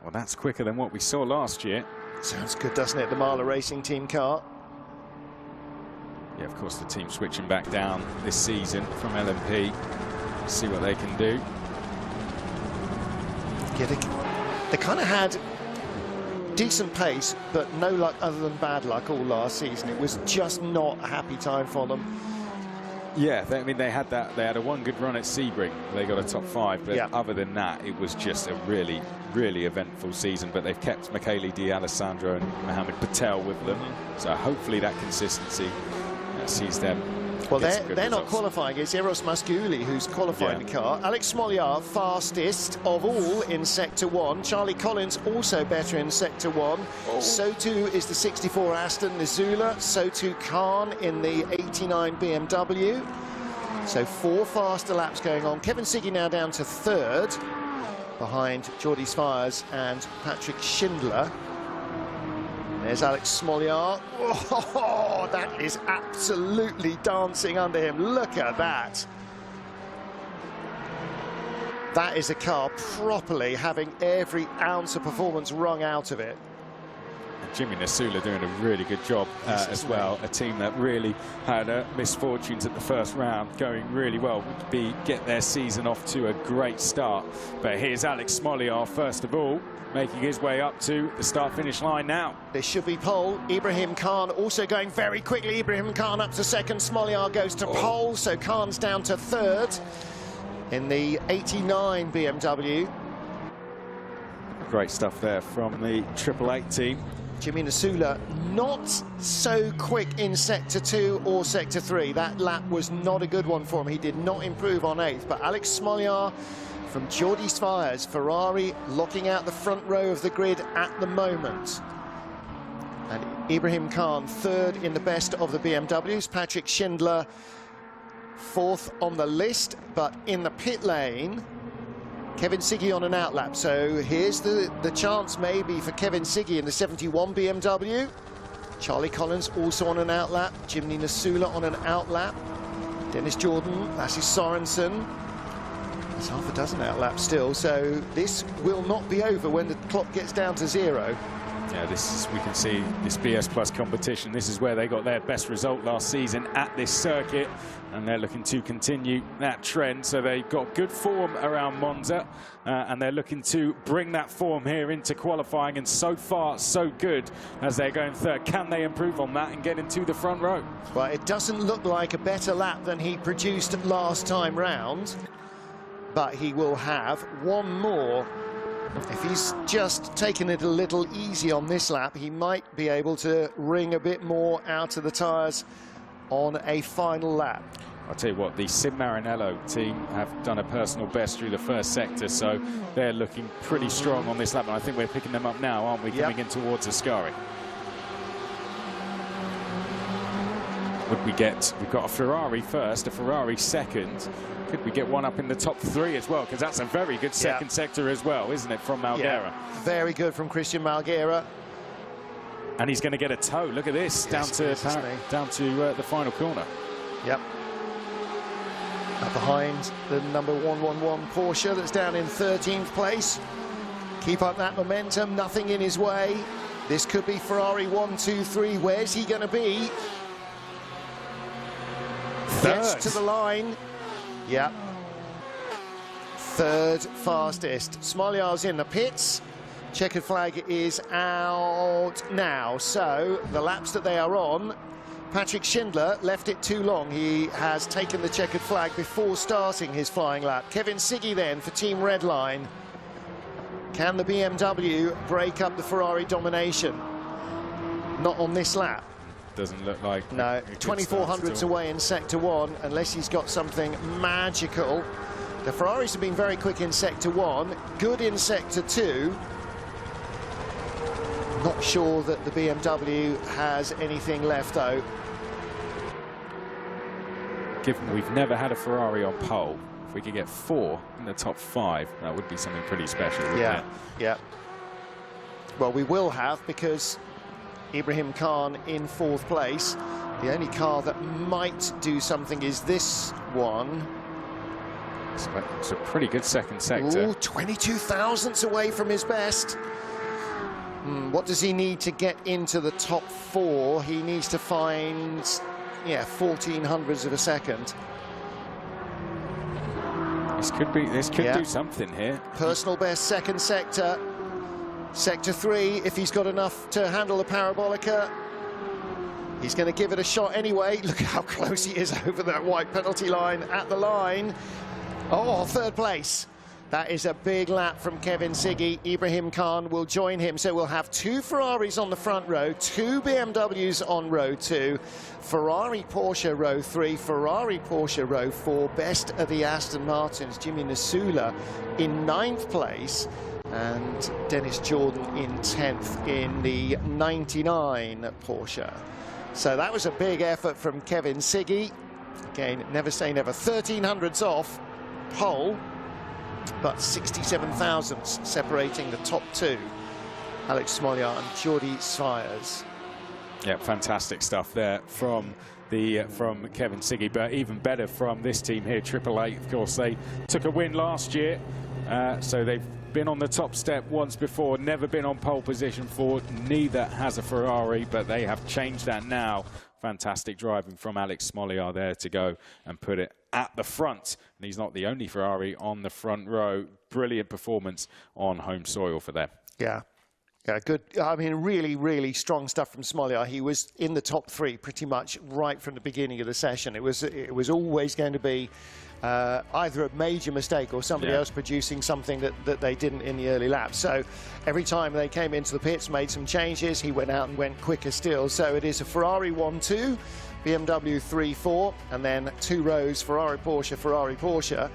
Well, that's quicker than what we saw last year. Sounds good, doesn't it? The Marla Racing Team car. Yeah, of course, the team switching back down this season from LMP. See what they can do. Yeah, they kind of had decent pace, but no luck other than bad luck all last season. It was just not a happy time for them. Yeah, I mean, they had a one good run at Sebring. They got a top 5, but other than that, it was just a really, really eventful season. But they've kept Michele D'Alessandro and Mohamed Patel with them. So hopefully that consistency sees them. Well, they're not qualifying. It's Eros Masculi who's qualifying the car. Alex Smoliar, fastest of all in Sector 1. Charlie Collins also better in Sector 1. So too is the 64 Aston Nizzula. So too Khan in the 89 BMW. So 4 faster laps going on. Kevin Siggy now down to third. behind Jordi Sviers and Patrick Schindler. There's Alex Smolyar. Oh, that is absolutely dancing under him. Look at that. That is a car properly having every ounce of performance wrung out of it. And Jimmy Nasula doing a really good job as well. A team that really had misfortunes at the first round, going really well, would get their season off to a great start. But here's Alex Smolyar first of all, making his way up to the start-finish line now. This should be pole. Ibrahim Khan also going very quickly. Ibrahim Khan up to second. Smolyar goes to pole, so Khan's down to third in the 89 BMW. Great stuff there from the 888 team. Jimmy Nasula not so quick in Sector 2 or Sector 3. That lap was not a good one for him. He did not improve on 8th. But Alex Smolyar from Jordi Sviers, Ferrari locking out the front row of the grid at the moment. And Ibrahim Khan third in the best of the BMWs. Patrick Schindler fourth on the list, but in the pit lane, Kevin Siggy on an outlap. So here's the chance maybe for Kevin Siggy in the 71 BMW. Charlie Collins also on an outlap. Jimmy Nasula on an outlap. Dennis Jordan, Lasse Sorensen. There's half a dozen outlaps still, so this will not be over when the clock gets down to 0. Yeah, this is, we can see this BS Plus competition. This is where they got their best result last season at this circuit, and they're looking to continue that trend. So they've got good form around Monza, and they're looking to bring that form here into qualifying, and so far so good as they're going third. Can they improve on that and get into the front row? Well, it doesn't look like a better lap than he produced last time round, but he will have one more. If he's just taken it a little easy on this lap, he might be able to wring a bit more out of the tyres on a final lap. I'll tell you what, the Sim Marinello team have done a personal best through the first sector, so they're looking pretty strong on this lap, and I think we're picking them up now, aren't we, coming in towards Ascari. Would we get, we've got a Ferrari first, a Ferrari second. Could we get one up in the top 3 as well? Because that's a very good second sector as well, isn't it, from Malgera? Yeah, very good from Christian Malgera. And he's going to get a tow. Look at this, down to the final corner. Yep. Up behind the number 111 Porsche that's down in 13th place. Keep up that momentum, nothing in his way. This could be Ferrari 1, 2, 3. Where's he going to be? Gets to the line. Yep. Third fastest. Smolyar's in the pits. Checkered flag is out now. So the laps that they are on, Patrick Schindler left it too long. He has taken the checkered flag before starting his flying lap. Kevin Siggy then for Team Redline. Can the BMW break up the Ferrari domination? Not on this lap. Doesn't look like. No, 2400s away in Sector 1, unless he's got something magical. The Ferraris have been very quick in Sector 1, good in Sector 2. Not sure that the BMW has anything left, though. Given we've never had a Ferrari on pole, if we could get 4 in the top 5, that would be something pretty special, wouldn't it? Yeah. Well, we will have, because Ibrahim Khan in 4th place. The only car that might do something is this one. It's a pretty good second sector. Ooh, 22 thousandths away from his best. What does he need to get into the top 4? He needs to find, 1400ths of a second. This could do something here. Personal best second sector. Sector 3, if he's got enough to handle the parabolica, he's going to give it a shot anyway. Look how close he is over that white penalty line at the line. Oh, 3rd place. That is a big lap from Kevin Siggy. Ibrahim Khan will join him. So we'll have 2 Ferraris on the front row, 2 BMWs on row 2, Ferrari Porsche row 3, Ferrari Porsche row 4, best of the Aston Martins, Jimmy Nasula in 9th place, and Dennis Jordan in 10th in the 99 Porsche. So that was a big effort from Kevin Siggy. Again, never say never. 1300ths off pole. but 67 thousandths separating the top two, Alex Smolyar and Jordi Svires. Yeah, fantastic stuff there from Kevin Siggy, but even better from this team here, Triple Eight. Of course, they took a win last year, so they've been on the top step once before, never been on pole position for, neither has a Ferrari, but they have changed that now. Fantastic driving from Alex Smolyar there to go and put it at the front. And he's not the only Ferrari on the front row. Brilliant performance on home soil for them. Yeah. Yeah, good. I mean, really, really strong stuff from Smolyar. He was in the top three pretty much right from the beginning of the session. It was always going to be either a major mistake or somebody else producing something that they didn't in the early laps. So every time they came into the pits, made some changes, he went out and went quicker still. So it is a Ferrari 1-2, BMW 3-4, and then 2 rows Ferrari, Porsche.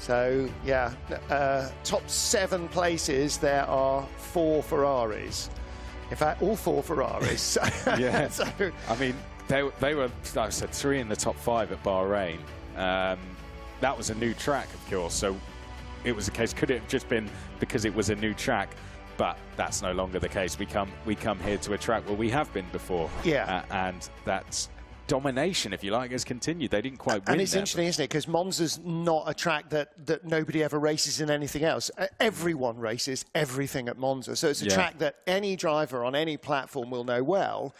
So, yeah, top 7 places, there are 4 Ferraris. In fact, all 4 Ferraris. Yeah. So, I mean, they were, like I said, 3 in the top 5 at Bahrain. That was a new track, of course, so it was a case, could it have just been because it was a new track? But that's no longer the case. We come here to a track where we have been before. Yeah. And that's domination, if you like, has continued. They didn't quite win. And it's interesting, isn't it? Because Monza's not a track that nobody ever races in anything else. Everyone races everything at Monza. So it's a track that any driver on any platform will know well.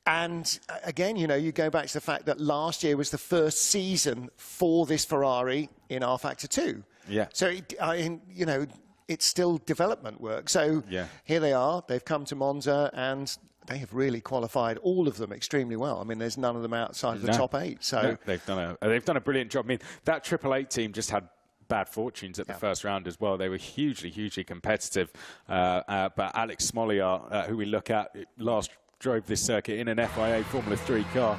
And again, you know, you go back to the fact that last year was the first season for this Ferrari in rFactor 2. Yeah. So, you know, it's still development work. So here they are. They've come to Monza and they have really qualified, all of them, extremely well. I mean, there's none of them outside of the top 8. So they've done a brilliant job. I mean, that Triple Eight team just had bad fortunes at the first round as well. They were hugely competitive. But Alex Smolyar, who we look at last drove this circuit in an FIA Formula 3 car.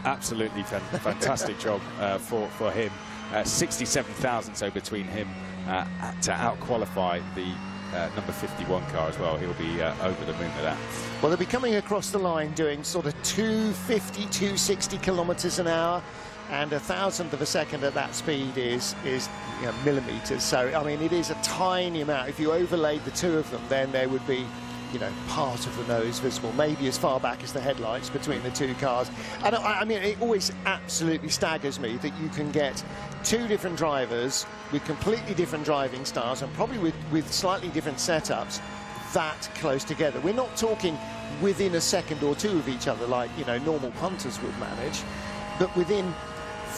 Absolutely fantastic job for him. 67 thousandths between him to out-qualify the number 51 car as well. He'll be over the moon with that. Well, they'll be coming across the line doing sort of 250, 260 kilometres an hour, and 1,000th of a second at that speed is you know, millimetres. So, I mean, it is a tiny amount. If you overlaid the two of them, then there would be, you know, part of the nose visible, maybe as far back as the headlights between the two cars. And I mean, it always absolutely staggers me that you can get 2 different drivers with completely different driving styles and probably with slightly different setups that close together. We're not talking within a second or 2 of each other like, you know, normal punters would manage, but within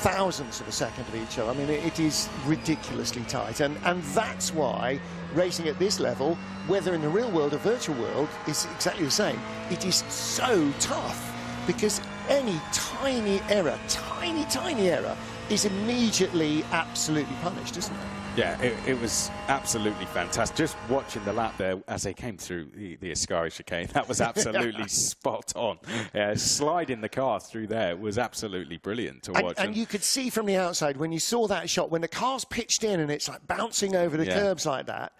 thousandths of a second of each other. I mean, it is ridiculously tight, and that's why racing at this level, whether in the real world or virtual world, is exactly the same. It is so tough because any tiny error, tiny error, is immediately absolutely punished, isn't it? Yeah, it was absolutely fantastic. Just watching the lap there as they came through the Ascari chicane, that was absolutely spot on. Sliding the car through there was absolutely brilliant to watch. And you could see from the outside, when you saw that shot, when the car's pitched in and it's like bouncing over the curbs like that,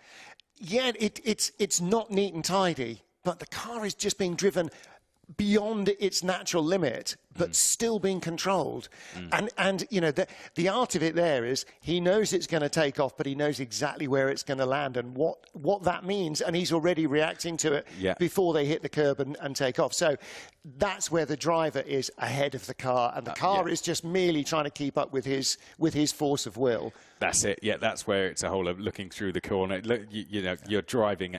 it's not neat and tidy, but the car is just being driven beyond its natural limit, but still being controlled. And you know, the art of it there is he knows it's going to take off, but he knows exactly where it's going to land and what that means, and he's already reacting to it before they hit the curb and take off. So that's where the driver is ahead of the car, and the car is just merely trying to keep up with his force of will. That's it. Yeah, that's where it's a whole of looking through the corner. Look, you know, you're driving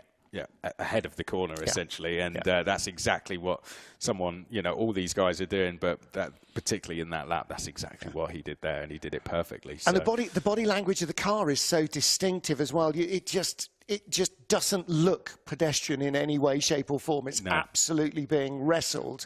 ahead of the corner, essentially. And that's exactly what someone, you know, all these guys are doing. But that, particularly in that lap, that's exactly what he did there. And he did it perfectly. And the body language of the car is so distinctive as well. It just doesn't look pedestrian in any way, shape or form. It's absolutely being wrestled,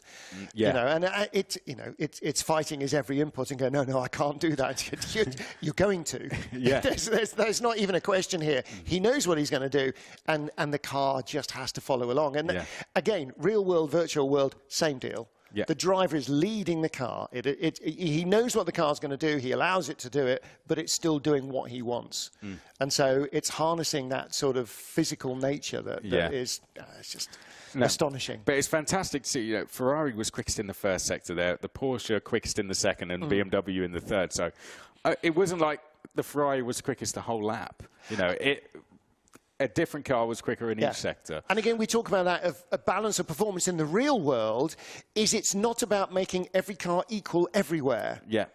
you know, and it's fighting his every input and going, no, I can't do that. You're going to. There's not even a question here. He knows what he's going to do, and the car just has to follow along. And again, real world, virtual world, same deal. The driver is leading the car. He knows what the car's going to do. He allows it to do it, but it's still doing what he wants. And so it's harnessing that sort of physical nature that is it's just astonishing. But it's fantastic to see. You know, Ferrari was quickest in the first sector there, the Porsche quickest in the second, and BMW in the third. So it wasn't like the Ferrari was quickest the whole lap. You know, a different car was quicker in each sector. And again, we talk about that of a balance of performance in the real world. It's not about making every car equal everywhere. Yeah.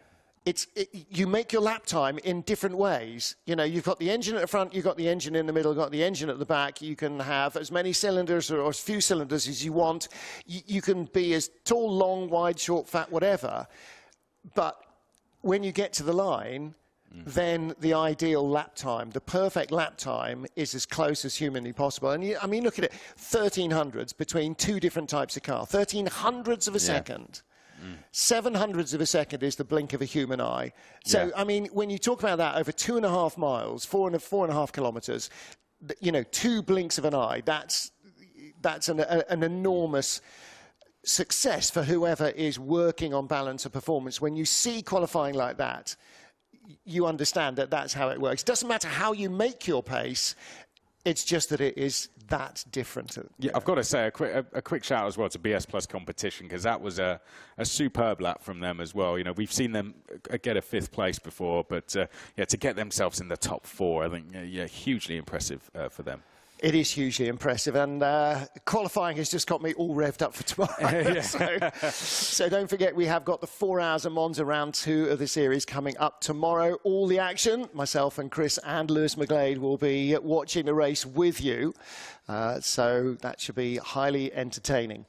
You make your lap time in different ways. You know, you've got the engine at the front, you've got the engine in the middle, you've got the engine at the back. You can have as many cylinders or as few cylinders as you want. You can be as tall, long, wide, short, fat, whatever. But when you get to the line, then the ideal lap time, the perfect lap time, is as close as humanly possible. And I mean, look at it, 1300s between two different types of car, 1300ths of a second. 700ths of a second is the blink of a human eye. So, I mean, when you talk about that over 2.5 miles, 4.5 kilometers, you know, 2 blinks of an eye, that's an enormous success for whoever is working on balance of performance. When you see qualifying like that, you understand that that's how it works. It doesn't matter how you make your pace. It's just that it is that different. Yeah, I've got to say a quick shout as well to BS Plus competition, because that was a superb lap from them as well. You know, we've seen them get a 5th place before, but yeah, to get themselves in the top 4, I think hugely impressive for them. It is hugely impressive, and qualifying has just got me all revved up for tomorrow. So don't forget, we have got the 4 hours of Monza round 2 of the series coming up tomorrow. All the action, myself and Chris and Lewis McGlade will be watching the race with you. So that should be highly entertaining.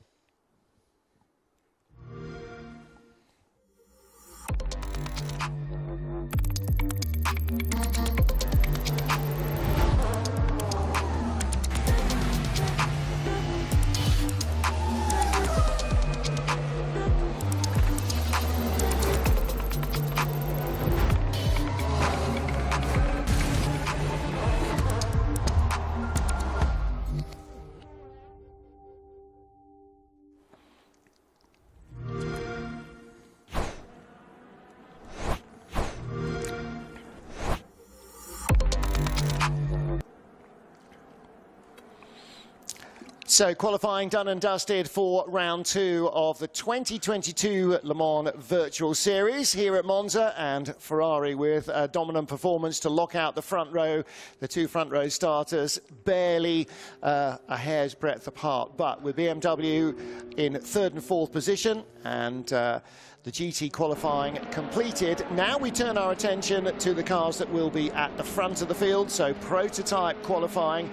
So qualifying done and dusted for round 2 of the 2022 Le Mans Virtual Series here at Monza, and Ferrari with a dominant performance to lock out the front row. The 2 front row starters barely a hair's breadth apart, but with BMW in 3rd and 4th position and the GT qualifying completed. Now we turn our attention to the cars that will be at the front of the field, so prototype qualifying.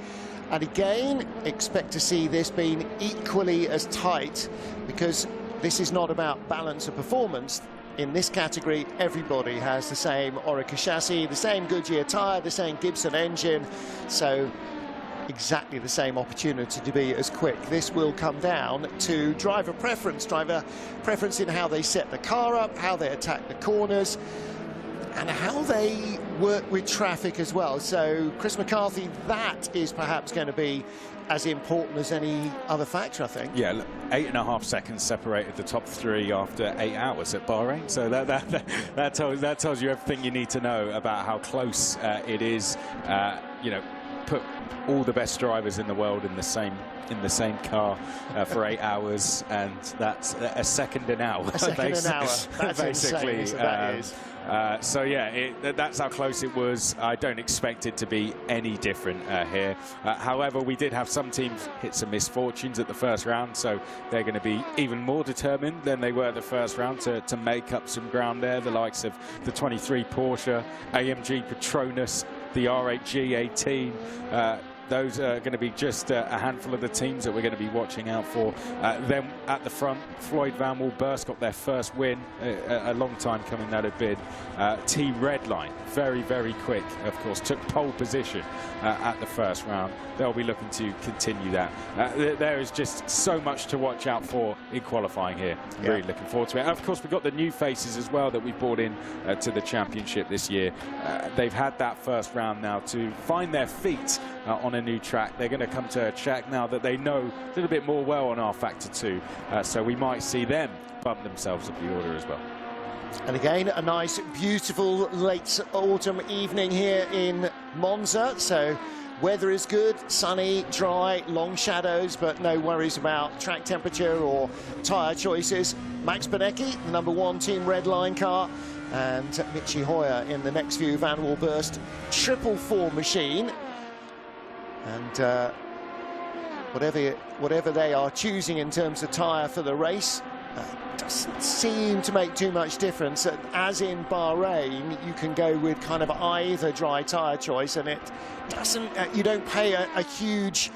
And again, expect to see this being equally as tight, because this is not about balance of performance. In this category, everybody has the same Orica chassis, the same Goodyear tyre, the same Gibson engine, so exactly the same opportunity to be as quick. This will come down to driver preference in how they set the car up, how they attack the corners, and how they work with traffic as well. So, Chris McCarthy, that is perhaps going to be as important as any other factor, I think. Yeah, look, 8.5 seconds separated the top 3 after 8 hours at Bahrain. So that tells you everything you need to know about how close it is. You know, put all the best drivers in the world in the same car for 8 hours, and that's a second an hour. A second an hour. That's basically. Insane, that is. So yeah, that's how close it was. I don't expect it to be any different here. However, we did have some teams hit some misfortunes at the first round, so they're going to be even more determined than they were at the first round to make up some ground there. The likes of the 23 Porsche, AMG Petronas, the R8 G18. Those are going to be just a handful of the teams that we're going to be watching out for. Then at the front, Floyd Van Wall-Burst got their first win. A long time coming, that had been. Team Redline, very, very quick, of course, took pole position at the first round. They'll be looking to continue that. There is just so much to watch out for in qualifying here. Yeah. Really looking forward to it. And of course, we've got the new faces as well that we brought in to the championship this year. They've had that first round now to find their feet on a new track. They're going to come to a track now that they know a little bit more well on rFactor 2, so we might see them bump themselves up the order as well. And again, a nice, beautiful late autumn evening here in Monza, so weather is good, sunny, dry, long shadows, but no worries about track temperature or tyre choices. Max Benecke, the #1 Team Red Line car, and Michi Hoyer in the next few Van Wallburst 444 machine. And whatever they are choosing in terms of tyre for the race, doesn't seem to make too much difference. As in Bahrain, you can go with kind of either dry tyre choice, and it doesn't. You don't pay a huge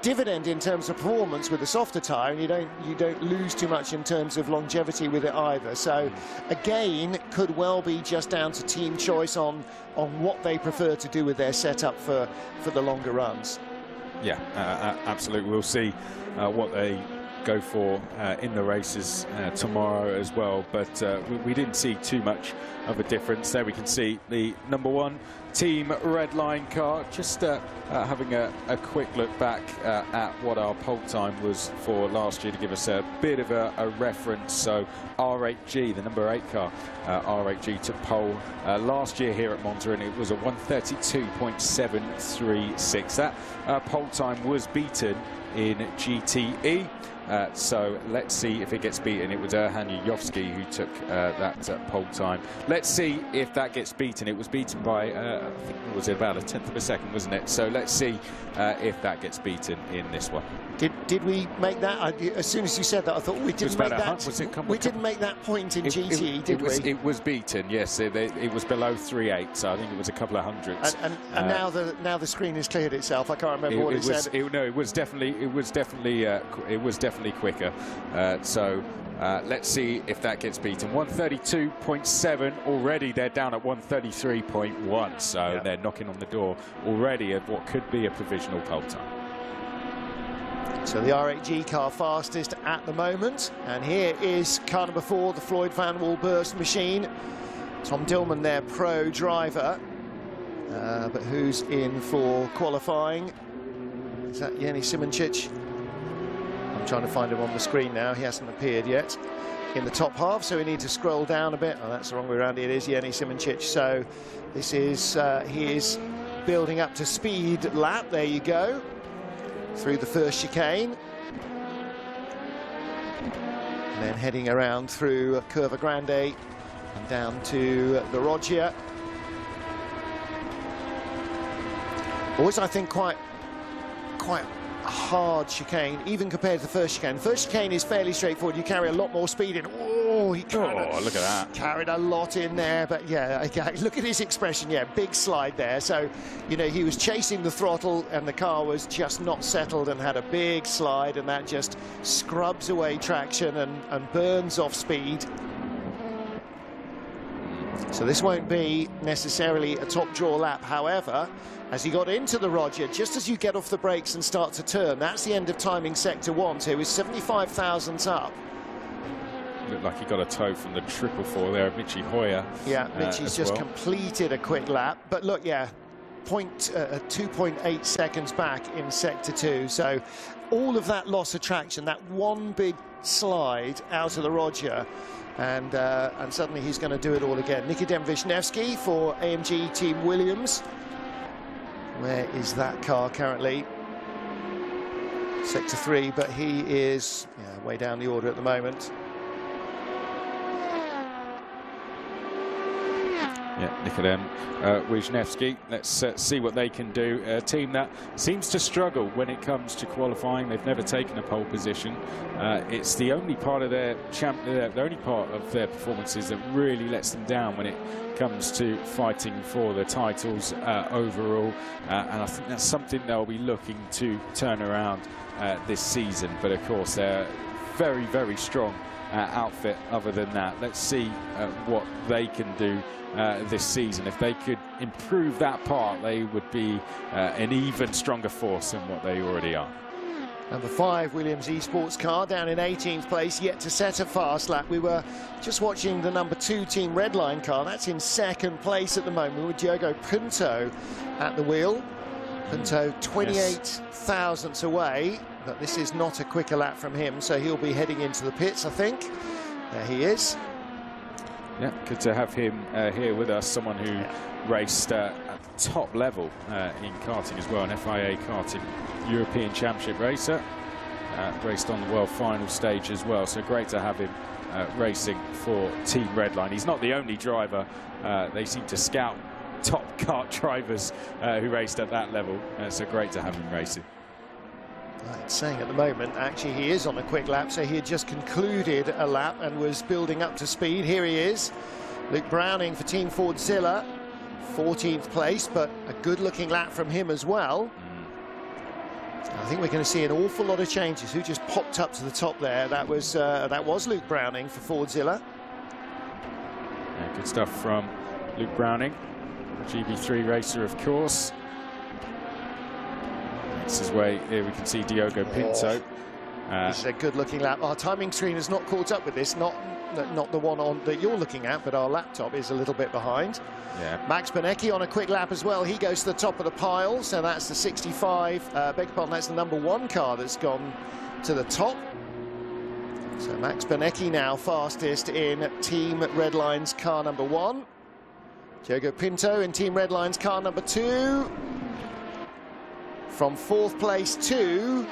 dividend in terms of performance with a softer tyre, and you don't lose too much in terms of longevity with it either. So again, could well be just down to team choice on what they prefer to do with their setup for the longer runs. Yeah, absolutely. We'll see what they go for in the races tomorrow as well, but we didn't see too much of a difference. There we can see the #1 Team Red Line car. Just having a quick look back at what our pole time was for last year to give us a bit of a reference. So R8G, the #8 car, R8G took pole last year here at Monza, and it was a 1:32.736. That pole time was beaten in GTE. So let's see if it gets beaten. It was Erhan Yujovski who took that pole time. Let's see if that gets beaten. It was beaten by, I think it was about a 10th of a second, wasn't it? So let's see if that gets beaten in this one. Did we make that? As soon as you said that, I thought we didn't make that. We didn't make that point in GTE, did we? It was beaten, yes. It was below 3.8, so I think it was a couple of hundreds. And now the screen has cleared itself. I can't remember what it said. No, it was definitely quicker. So let's see if that gets beaten. 1:32.7 already. They're down at 1:33.1, so they're knocking on the door already of what could be a provisional pole time. So the R8G car fastest at the moment, and here is car #4, the Floyd Van Wallburst machine. Tom Dillman, their pro driver, but who's in for qualifying? Is that Jenny Simoncic? I'm trying to find him on the screen now. He hasn't appeared yet in the top half, so we need to scroll down a bit. Oh, that's the wrong way around. It is Jenny Simoncic. So this is he is building up to speed lap. There you go. Through the first chicane, and then heading around through Curva Grande and down to the Roggia. Always, I think, quite hard chicane, even compared to the first chicane. The first chicane is fairly straightforward. You carry a lot more speed in. Oh, he look at that. Carried a lot in there, but yeah, okay, look at his expression. Yeah, big slide there. So, you know, he was chasing the throttle and the car was just not settled and had a big slide, and that just scrubs away traction and burns off speed. So this won't be necessarily a top draw lap. However, as he got into the Roggia, just as you get off the brakes and start to turn, that's the end of timing sector 1, so he was 75 thousandths up. Looked like he got a tow from the 444 there, Michi Hoyer. Yeah, Michi's just completed a quick lap. But look, yeah, 2.8 seconds back in sector 2. So all of that loss of traction, that one big slide out of the Roggia, and suddenly he's going to do it all again. Nikodem Wisniewski for AMG Team Williams. Where is that car currently? Sector 3, but he is way down the order at the moment. Yeah, Nikodem Wisniewski. Let's see what they can do. A team that seems to struggle when it comes to qualifying. They've never taken a pole position. It's the only part of their performances that really lets them down when it comes to fighting for the titles overall. And I think that's something they'll be looking to turn around this season. But of course, they're very, very strong outfit. Other than that, let's see what they can do this season. If they could improve that part, they would be an even stronger force than what they already are. Number 5 Williams Esports car down in 18th place, yet to set a fast lap. We were just watching the number 2 Team Redline car. That's in 2nd place at the moment with Diogo Pinto at the wheel. Pinto 28 thousandths away, but this is not a quicker lap from him, so he'll be heading into the pits, I think. There he is. Yeah, good to have him here with us, someone who raced at top level in karting as well, an FIA karting European Championship racer. Raced on the World Final stage as well, so great to have him racing for Team Redline. He's not the only driver. They seem to scout top kart drivers who raced at that level, so great to have him racing. It's saying at the moment, actually, he is on a quick lap, so he had just concluded a lap and was building up to speed. Here he is, Luke Browning for Team Fordzilla, 14th place, but a good-looking lap from him as well. I think we're going to see an awful lot of changes. Who just popped up to the top there? That was Luke Browning for Fordzilla. Yeah, good stuff from Luke Browning, GB3 racer, of course. Makes his way here. We can see Diogo Pinto. This is a good-looking lap. Our timing screen has not caught up with this. Not the one on that you're looking at, but our laptop is a little bit behind. Yeah. Max Benecki on a quick lap as well. He goes to the top of the pile, so that's the 65. Beg your pardon, that's the #1 car that's gone to the top. So Max Benecki now fastest in Team Redline's car #1. Diogo Pinto in Team Redline's car #2. From 4th place to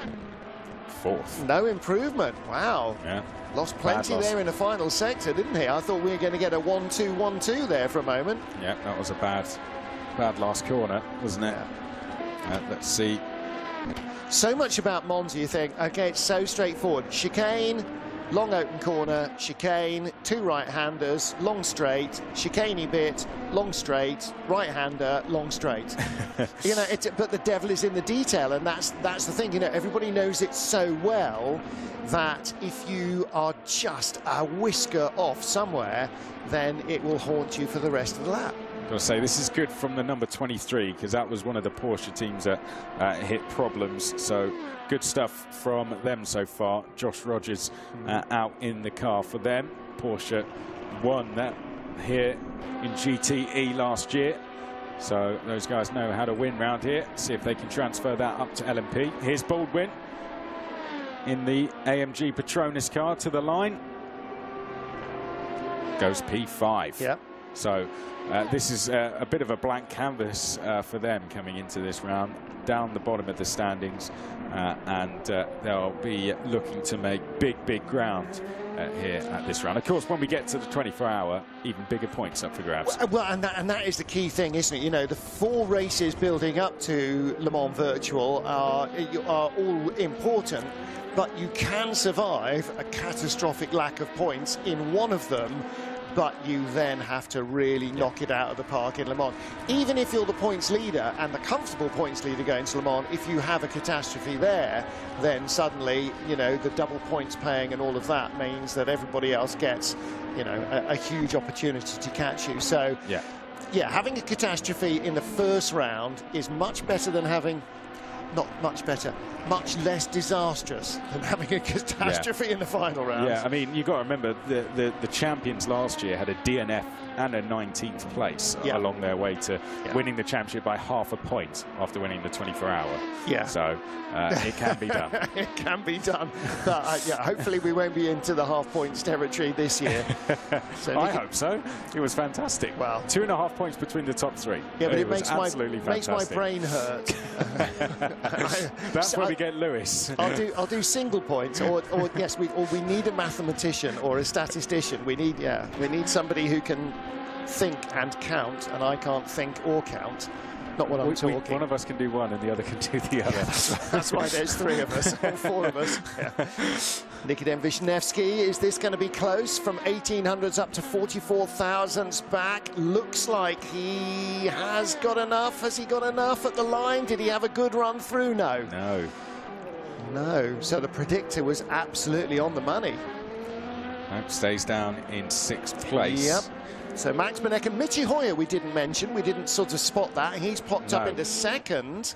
4th. No improvement. Wow. Yeah. Lost plenty there in the final sector, didn't he? I thought we were going to get a 1-2-1-2 there for a moment. Yeah, that was a bad last corner, wasn't it? Let's see. So much about Monza, you think, okay, it's so straightforward. Chicane, long open corner, chicane, 2 right-handers, long straight, chicane bit, long straight, right-hander, long straight. You know, but the devil is in the detail, and that's the thing. You know, everybody knows it so well that if you are just a whisker off somewhere, then it will haunt you for the rest of the lap. I've got to say, this is good from the number 23, because that was one of the Porsche teams that hit problems. So good stuff from them so far. Josh Rogers out in the car for them. Porsche won that here in GTE last year. So those guys know how to win round here. See if they can transfer that up to LMP. Here's Baldwin in the AMG Petronas car to the line. Goes P5. Yep. So this is a bit of a blank canvas for them coming into this round, down the bottom of the standings, and they'll be looking to make big ground here at this round. Of course, when we get to the 24-hour, even bigger points up for grabs. Well, and that is the key thing, isn't it? You know, the 4 races building up to Le Mans Virtual are all important, but you can survive a catastrophic lack of points in one of them, but you then have to really knock it out of the park in Le Mans. Even if you're the points leader and the comfortable points leader going to Le Mans, if you have a catastrophe there, then suddenly, you know, the double points paying and all of that means that everybody else gets, you know, a huge opportunity to catch you. So, yeah, having a catastrophe in the first round is much better than having, not much better, much less disastrous than having a catastrophe in the final round. Yeah, I mean, you've got to remember the champions last year had a DNF and a 19th place along their way to winning the championship by half a point after winning the 24-hour. Yeah. So it can be done. It can be done. But yeah, hopefully we won't be into the half points territory this year. So I hope so. It was fantastic. Well, 2.5 points between the top 3. Yeah, but it makes my brain hurt. That's where we get Lewis. I'll do single points, or yes, we need a mathematician or a statistician. We need somebody who can think and count, and I can't think or count. Not what I'm talking. One of us can do one and the other can do the other. That's why there's 3 of us, or 4 of us. Yeah. Nikodem Wisniewski, is this going to be close? From 1800s up to 44,000s back. Looks like he has got enough. Has he got enough at the line? Did he have a good run through? No. No. So the predictor was absolutely on the money. Hope stays down in 6th place. Yep. So Max Benecki and Michi Hoyer we didn't mention. We didn't sort of spot that. He's popped up into 2nd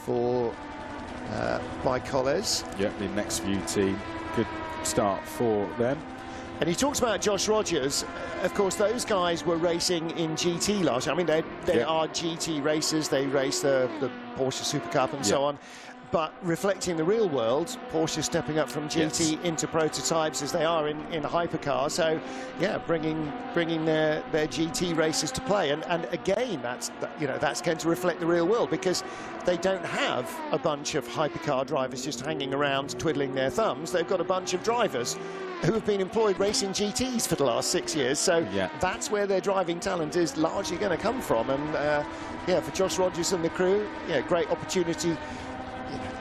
for Bicoles. Yep, the Next View team. Good start for them. And he talks about Josh Rogers. Of course, those guys were racing in GT last year. I mean, they are GT racers. They race the Porsche Super Cup and so on. but reflecting the real world, Porsche stepping up from GT into prototypes as they are in hypercar. So, yeah, bringing their GT races to play, and again, that's going to reflect the real world, because they don't have a bunch of hypercar drivers just hanging around twiddling their thumbs. They've got a bunch of drivers who have been employed racing GTs for the last 6 years. So that's where their driving talent is largely going to come from. And yeah, for Josh Rogers and the crew, yeah, great opportunity.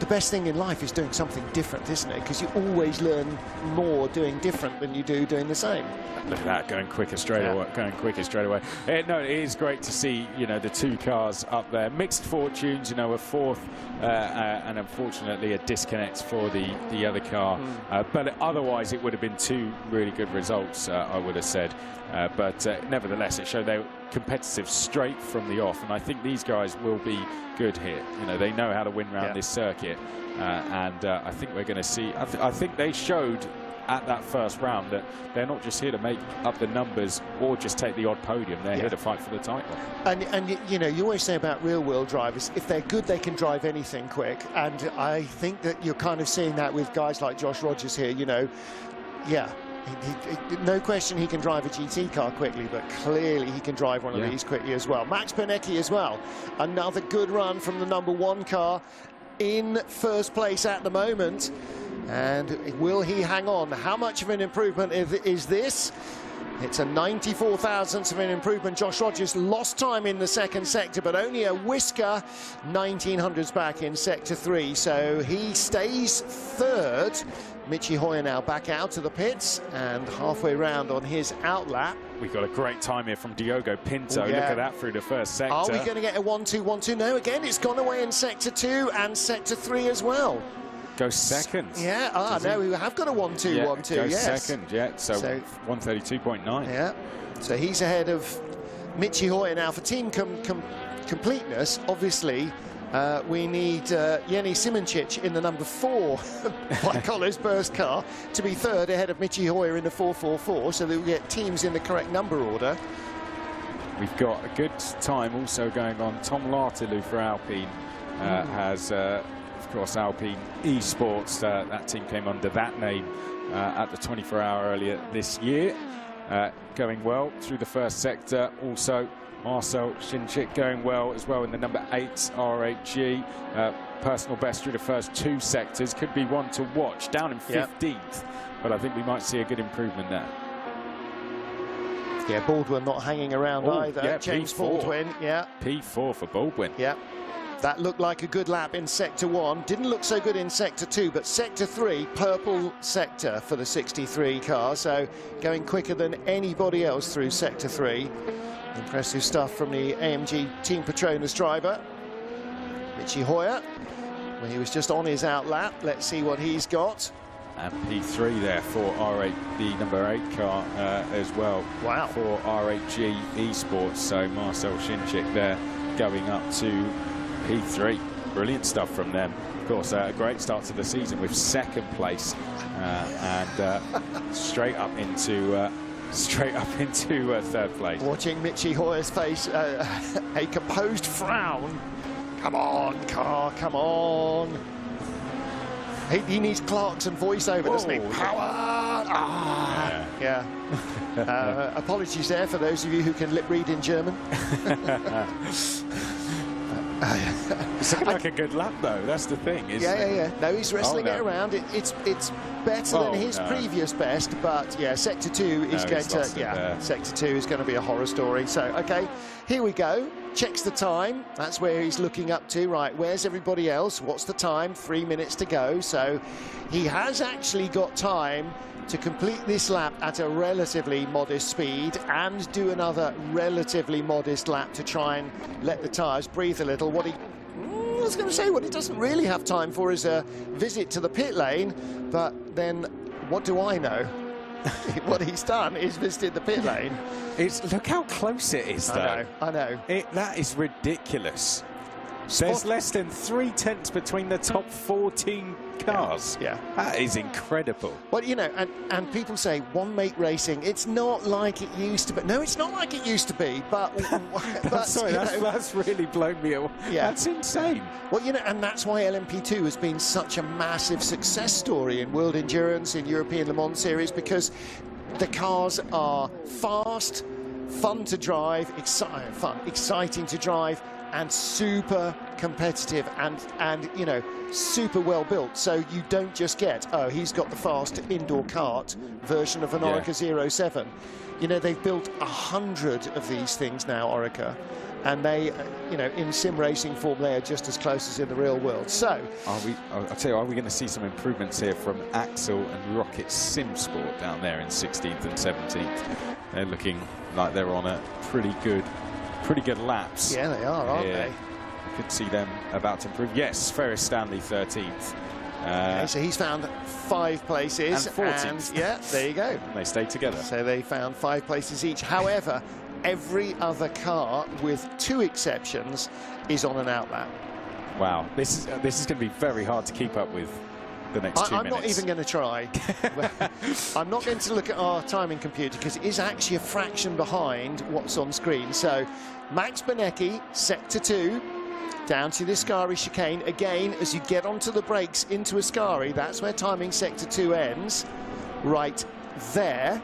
The best thing in life is doing something different, isn't it? Because you always learn more doing different than you do doing the same. Look at that, going quicker straight away. No, it is great to see, the two cars up there. Mixed fortunes, a fourth, and unfortunately a disconnect for the other car. But otherwise, it would have been two really good results, I would have said. But nevertheless, it showed they were competitive straight from the off, and I think these guys will be good here. They know how to win around this circuit, and I think we're going to see. I think they showed at that first round that they're not just here to make up the numbers or just take the odd podium. They're here to fight for the title. And you always say about real world drivers, if they're good, they can drive anything quick. And I think that you're kind of seeing that with guys like Josh Rogers here. No question he can drive a GT car quickly, but clearly he can drive one of these quickly as well. Max Pernecki as well. Another good run from the #1 car, in first place at the moment. And will he hang on? How much of an improvement is this? It's a 94 thousandths of an improvement. Josh Rogers lost time in the second sector, but only a whisker, 1900s back in sector 3. So he stays third. Michi Hoyer now back out of the pits and halfway round on his outlap. We've got a great time here from Diogo Pinto. Look at that through the first sector. Are we going to get a 1-2, 1-2? No, again, it's gone away in sector 2 and sector 3 as well. Goes second. Yeah, no, we have got a 1-2, 1-2, goes second, so 132.9. Yeah, so he's ahead of Michi Hoyer now. For team completeness, obviously, we need Jenny Simoncic in the #4 White Collars burst car to be third ahead of Michi Hoyer in the 444, so that we get teams in the correct number order. We've got a good time also going on. Tom Lartilou for Alpine has, of course, Alpine Esports. That team came under that name at the 24-hour earlier this year. Going well through the first sector. Also, Marcel Shinchik going well as well in the #8 RHG. Personal best through the first 2 sectors. Could be one to watch. Down in 15th, but I think we might see a good improvement there. Yeah, Baldwin not hanging around either. Yeah, James P4. Baldwin, P4 for Baldwin. Yeah. That looked like a good lap in sector 1. Didn't look so good in sector 2, but sector 3, purple sector for the 63 car. So going quicker than anybody else through sector 3. Impressive stuff from the AMG Team Petronas driver, Michi Hoyer. Well, he was just on his outlap. Let's see what he's got. And P3 there for the #8 car as well. Wow. For RHG Esports. So Marcel Shinchik there going up to P3. Brilliant stuff from them. Of course, a great start to the season with second place and straight up into third place. Watching Michi Hoyer's face, a composed frown. Come on, car, come on. He needs Clarkson voiceover, doesn't he? Power! Apologies there for those of you who can lip read in German. It's looking like a good lap, though. That's the thing. Yeah. No, he's wrestling it around. It's better than his previous best, but yeah, sector 2 is going to sector 2 is going to be a horror story. So okay, here we go. Checks the time. That's where he's looking up to. Right, where's everybody else? What's the time? 3 minutes to go. So he has actually got time to complete this lap at a relatively modest speed and do another relatively modest lap to try and let the tyres breathe a little. What he doesn't really have time for is a visit to the pit lane, but then what do I know? What he's done is visited the pit lane. Look how close it is, though. I know. That is ridiculous. There's less than 3 tenths between the top 14 cars. Yeah. That is incredible. Well, you know, and people say one-make racing, it's not like it used to be. No, it's not like it used to be, but... Sorry, that's really blown me away. Yeah. That's insane. Well, you know, and that's why LMP2 has been such a massive success story in World Endurance, in European Le Mans Series, because the cars are fast, fun to drive, exciting to drive, and super competitive and you know, super well built. So you don't just get, oh, he's got the fast indoor kart version of an Orica 07. You know, they've built 100 of these things now, Orica, and they, you know, in sim racing form, they are just as close as in the real world. So, I'll tell you, are we going to see some improvements here from Axel and Rocket Sim Sport down there in 16th and 17th? They're looking like they're on a pretty good laps. yeah, they are, aren't they? I could see them about to improve. Yes, Ferris Stanley 13th. Okay, so he's found 5 places. And 14th. And, yeah, there you go. And they stayed together. So they found 5 places each. However, every other car, with 2 exceptions, is on an outlap. Wow, this is going to be very hard to keep up with the next 2 minutes. I'm not even going to try. I'm not going to look at our timing computer because it is actually a fraction behind what's on screen. So Max Benecki, sector 2, down to the Ascari chicane. Again, as you get onto the brakes into Ascari, that's where timing sector 2 ends. Right there.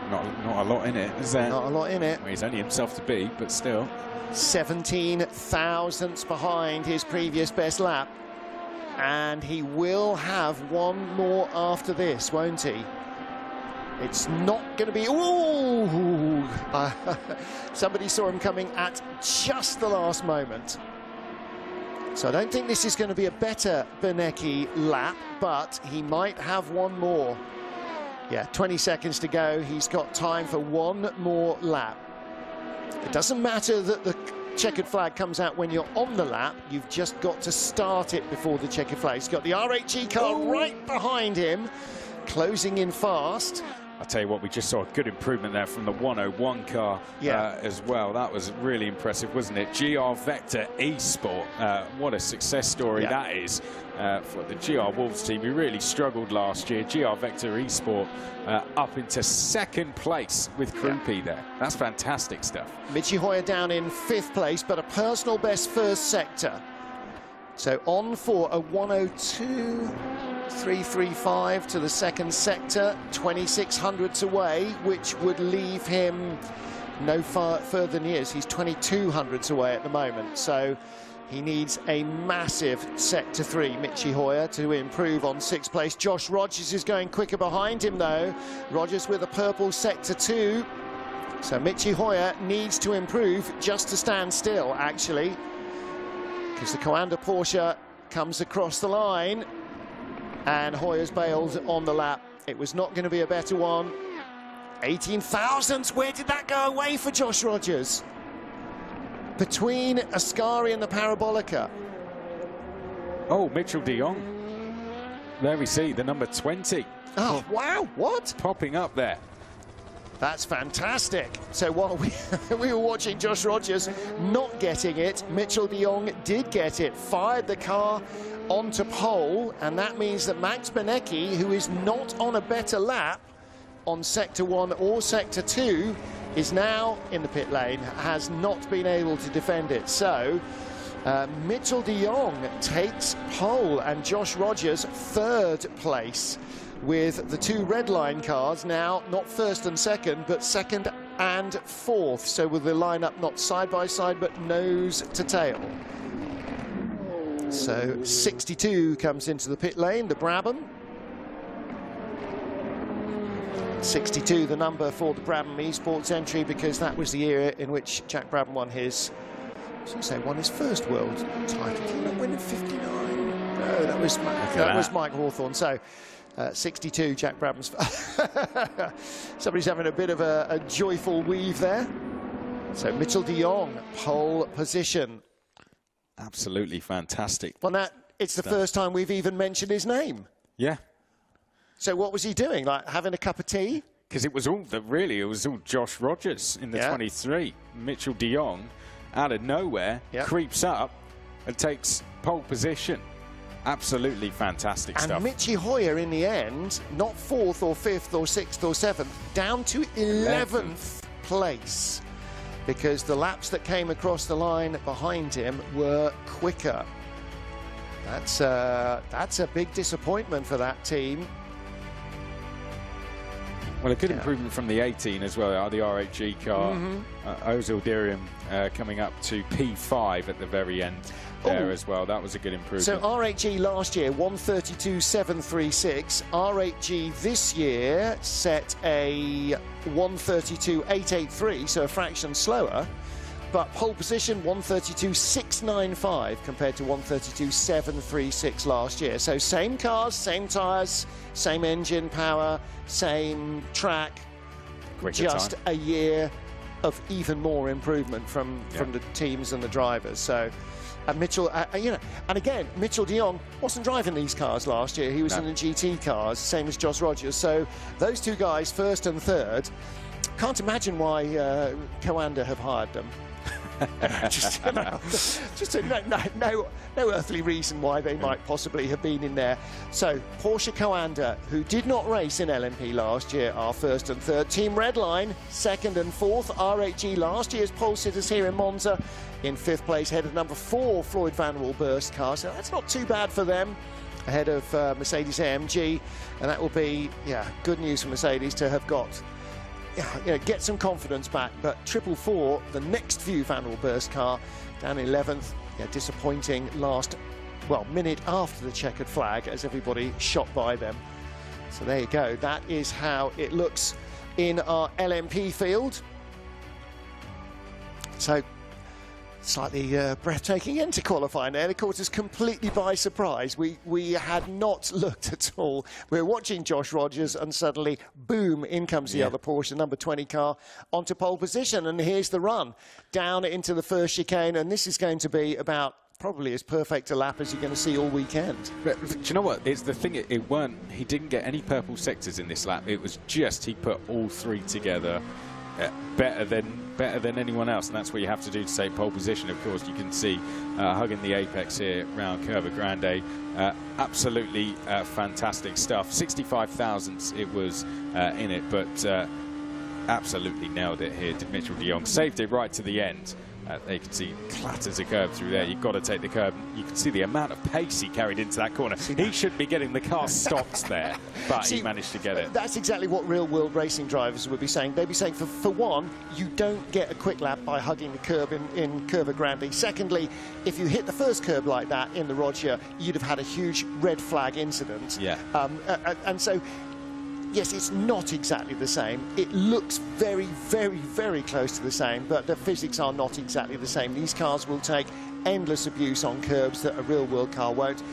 Not a lot in it, is there? Not a lot in it. Well, he's only himself to beat, but still. 17 thousandths behind his previous best lap. And he will have one more after this, won't he? It's not going to be... Ooh! Somebody saw him coming at just the last moment. So I don't think this is going to be a better Benecki lap, but he might have one more. Yeah, 20 seconds to go. He's got time for one more lap. It doesn't matter that the checkered flag comes out when you're on the lap. You've just got to start it before the checkered flag. He's got the RHE car right behind him, closing in fast. I'll tell you what, we just saw a good improvement there from the 101 car as well. That was really impressive, wasn't it? GR Vector eSport, what a success story that is for the GR Wolves team, who really struggled last year. GR Vector eSport up into 2nd place with Krupi there. That's fantastic stuff. Michi Hoyer down in 5th place, but a personal best first sector. So on for a 102.335 to the 2nd sector, 2600ths away, which would leave him no further than he is. He's 2200ths away at the moment, so he needs a massive sector 3, Michi Hoyer, to improve on 6th place. Josh Rogers is going quicker behind him, though. Rogers with a purple sector 2. So Michi Hoyer needs to improve just to stand still, actually, because the Coanda Porsche comes across the line and Hoyer's bailed on the lap. It was not going to be a better one. 18 thousandths, where did that go away for Josh Rogers? Between Ascari and the Parabolica. Oh, Mitchell de Jong. There we see the number 20. Oh, wow, what? Popping up there. That's fantastic. So while we were watching Josh Rogers not getting it, Mitchell de Jong did get it, fired the car onto pole, and that means that Max Benecki, who is not on a better lap on sector 1 or sector 2, is now in the pit lane, has not been able to defend it. So Mitchell de Jong takes pole, and Josh Rogers 3rd place, with the 2 red line cars now not 1st and 2nd, but 2nd and 4th. So with the lineup not side by side, but nose to tail. So 62 comes into the pit lane, the Brabham. 62, the number for the Brabham Esports entry, because that was the year in which Jack Brabham won his, I was going to say, won his first world title. Did he not win in 59? No, that was Mike Hawthorne. So 62, Jack Brabham's. Somebody's having a bit of a joyful weave there. So Mitchell de Jong, pole position. Absolutely fantastic. Well, now, it's the first time we've even mentioned his name. Yeah. So what was he doing? Like having a cup of tea? Because it was all it was all Josh Rogers in the 23. Mitchell de Jong, out of nowhere, creeps up and takes pole position. Absolutely fantastic stuff. And Michi Hoyer in the end, not 4th or 5th or 6th or 7th, down to 11th place, because the laps that came across the line behind him were quicker. That's a big disappointment for that team. Well, a good improvement from the 18 as well, the RHG car. Ozil Dirium coming up to P5 at the very end there as well. That was a good improvement. So RHG last year, 132.736. RHG this year set a 132.883, so a fraction slower. But pole position, 132.695 compared to 132.736 last year. So same cars, same tyres, same engine power, same track. Just a year of even more improvement from the teams and the drivers. So Mitchell, you know, and again, Mitchell de Jong wasn't driving these cars last year. He was in the GT cars, same as Josh Rogers. So those two guys, 1st and 3rd, can't imagine why Coanda have hired them. No earthly reason why they might possibly have been in there. So Porsche Coanda, who did not race in LMP last year, are 1st and 3rd. Team Redline, 2nd and 4th. RHG, last year's pole sitters here in Monza, in 5th place, ahead of number 4 Floyd Van Wilburst car. So that's not too bad for them, ahead of Mercedes AMG, and that will be good news for Mercedes to have got. Get some confidence back, but 444, the next few Van Wilburst car, down 11th. Disappointing last, minute after the checkered flag, as everybody shot by them. So there you go. That is how it looks in our LMP field. So slightly breathtaking end to qualifying there. It caught us completely by surprise. We had not looked at all. We were watching Josh Rogers, and suddenly, boom, in comes the other Porsche, number 20 car, onto pole position. And here's the run down into the first chicane. And this is going to be about probably as perfect a lap as you're going to see all weekend. But do you know what? It's the thing. He didn't get any purple sectors in this lap. It was just he put all 3 together. Better than anyone else, and that's what you have to do to take pole position. Of course, you can see hugging the apex here around Curva Grande. Absolutely fantastic stuff. 65 thousandths it was in it, but absolutely nailed it here. Mitchell de Jong saved it right to the end. There you can see clatters a curve through there. You've got to take the curve. You can see the amount of pace he carried into that corner. He should be getting the car stopped there, but he managed to get it. That's exactly what real-world racing drivers would be saying. They'd be saying, for one, you don't get a quick lap by hugging the curb in Curva Grande. Secondly, if you hit the first curb like that in the Roger, you'd have had a huge red flag incident. And so, yes, it's not exactly the same. It looks very, very, very close to the same, but the physics are not exactly the same. These cars will take endless abuse on curbs that a real-world car won't.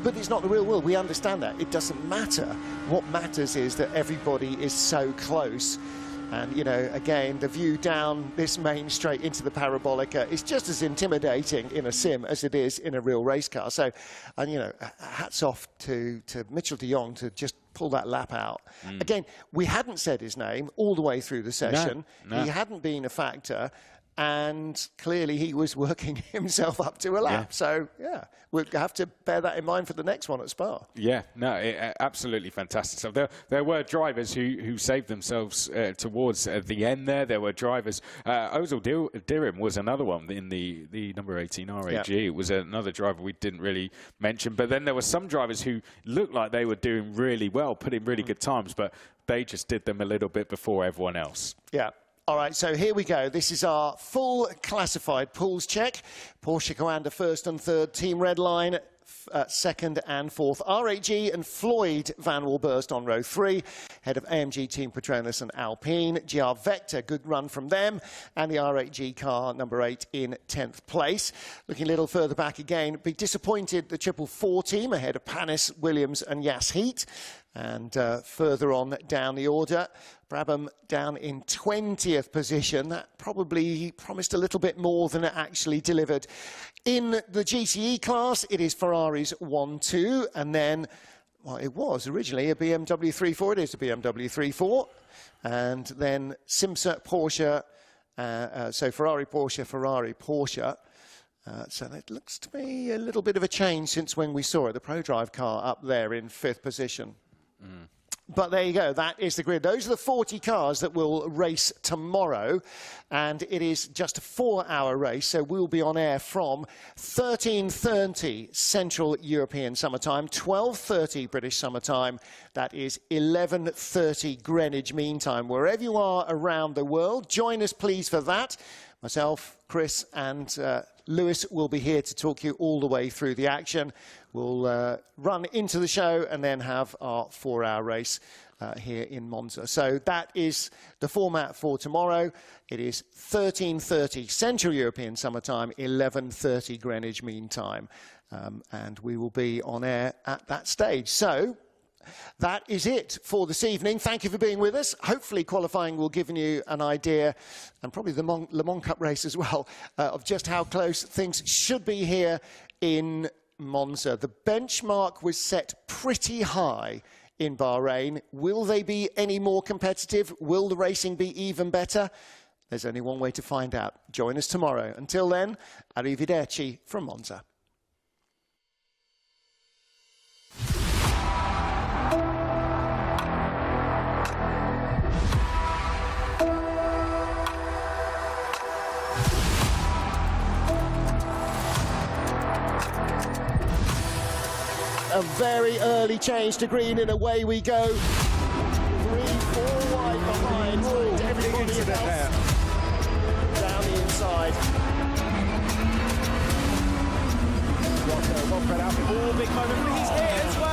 But it's not the real world. We understand that. It doesn't matter. What matters is that everybody is so close. And, you know, again, the view down this main straight into the Parabolica is just as intimidating in a sim as it is in a real race car. So, and, you know, hats off to Mitchell de Jong to just pull that lap out. Again, we hadn't said his name all the way through the session. No. He hadn't been a factor. And clearly he was working himself up to a lap. So, we'll have to bear that in mind for the next one at Spa. Absolutely fantastic stuff. There were drivers who saved themselves towards the end there. There were drivers. Ozil Dirium was another one in the number 18 RAG. It was another driver we didn't really mention. But then there were some drivers who looked like they were doing really well, putting really good times, but they just did them a little bit before everyone else. All right, so here we go. This is our full classified pools check. Porsche Coanda 1st and 3rd, Team Redline 2nd and 4th. RAG and Floyd Van Wilburst on row 3, head of AMG, Team Petronas and Alpine. GR Vector, good run from them, and the RAG car number 8 in 10th place. Looking a little further back again, be disappointed the 444 team ahead of Panis, Williams and Yas Heat. And further on down the order, Brabham down in 20th position. That probably promised a little bit more than it actually delivered. In the GTE class, it is Ferrari's 1-2, and then, well, it was originally a BMW 3.4. It is a BMW 3.4. And then Simsa, Porsche, so Ferrari, Porsche, Ferrari, Porsche. So it looks to me a little bit of a change since when we saw it. The ProDrive car up there in 5th position. But there you go, that is the grid. Those are the 40 cars that will race tomorrow, and it is just a 4-hour race, so we'll be on air from 13:30 Central European Summer Time, 12:30 British Summer Time, that is 11:30 Greenwich Mean Time. Wherever you are around the world, join us please for that. Myself, Chris and Lewis will be here to talk you all the way through the action. We'll run into the show and then have our 4-hour race here in Monza. So that is the format for tomorrow. It is 13:30 Central European Summer Time, 11:30 Greenwich Mean Time. And we will be on air at that stage. So that is it for this evening. Thank you for being with us. Hopefully qualifying will give you an idea, and probably the Le Mans Cup race as well, of just how close things should be here in Monza. The benchmark was set pretty high in Bahrain. Will they be any more competitive? Will the racing be even better? There's only one way to find out. Join us tomorrow. Until then, arrivederci from Monza. A very early change to green, and away we go. 3, 4 wide behind. Everybody else down the inside. One spread out. Big moment. He's here as well.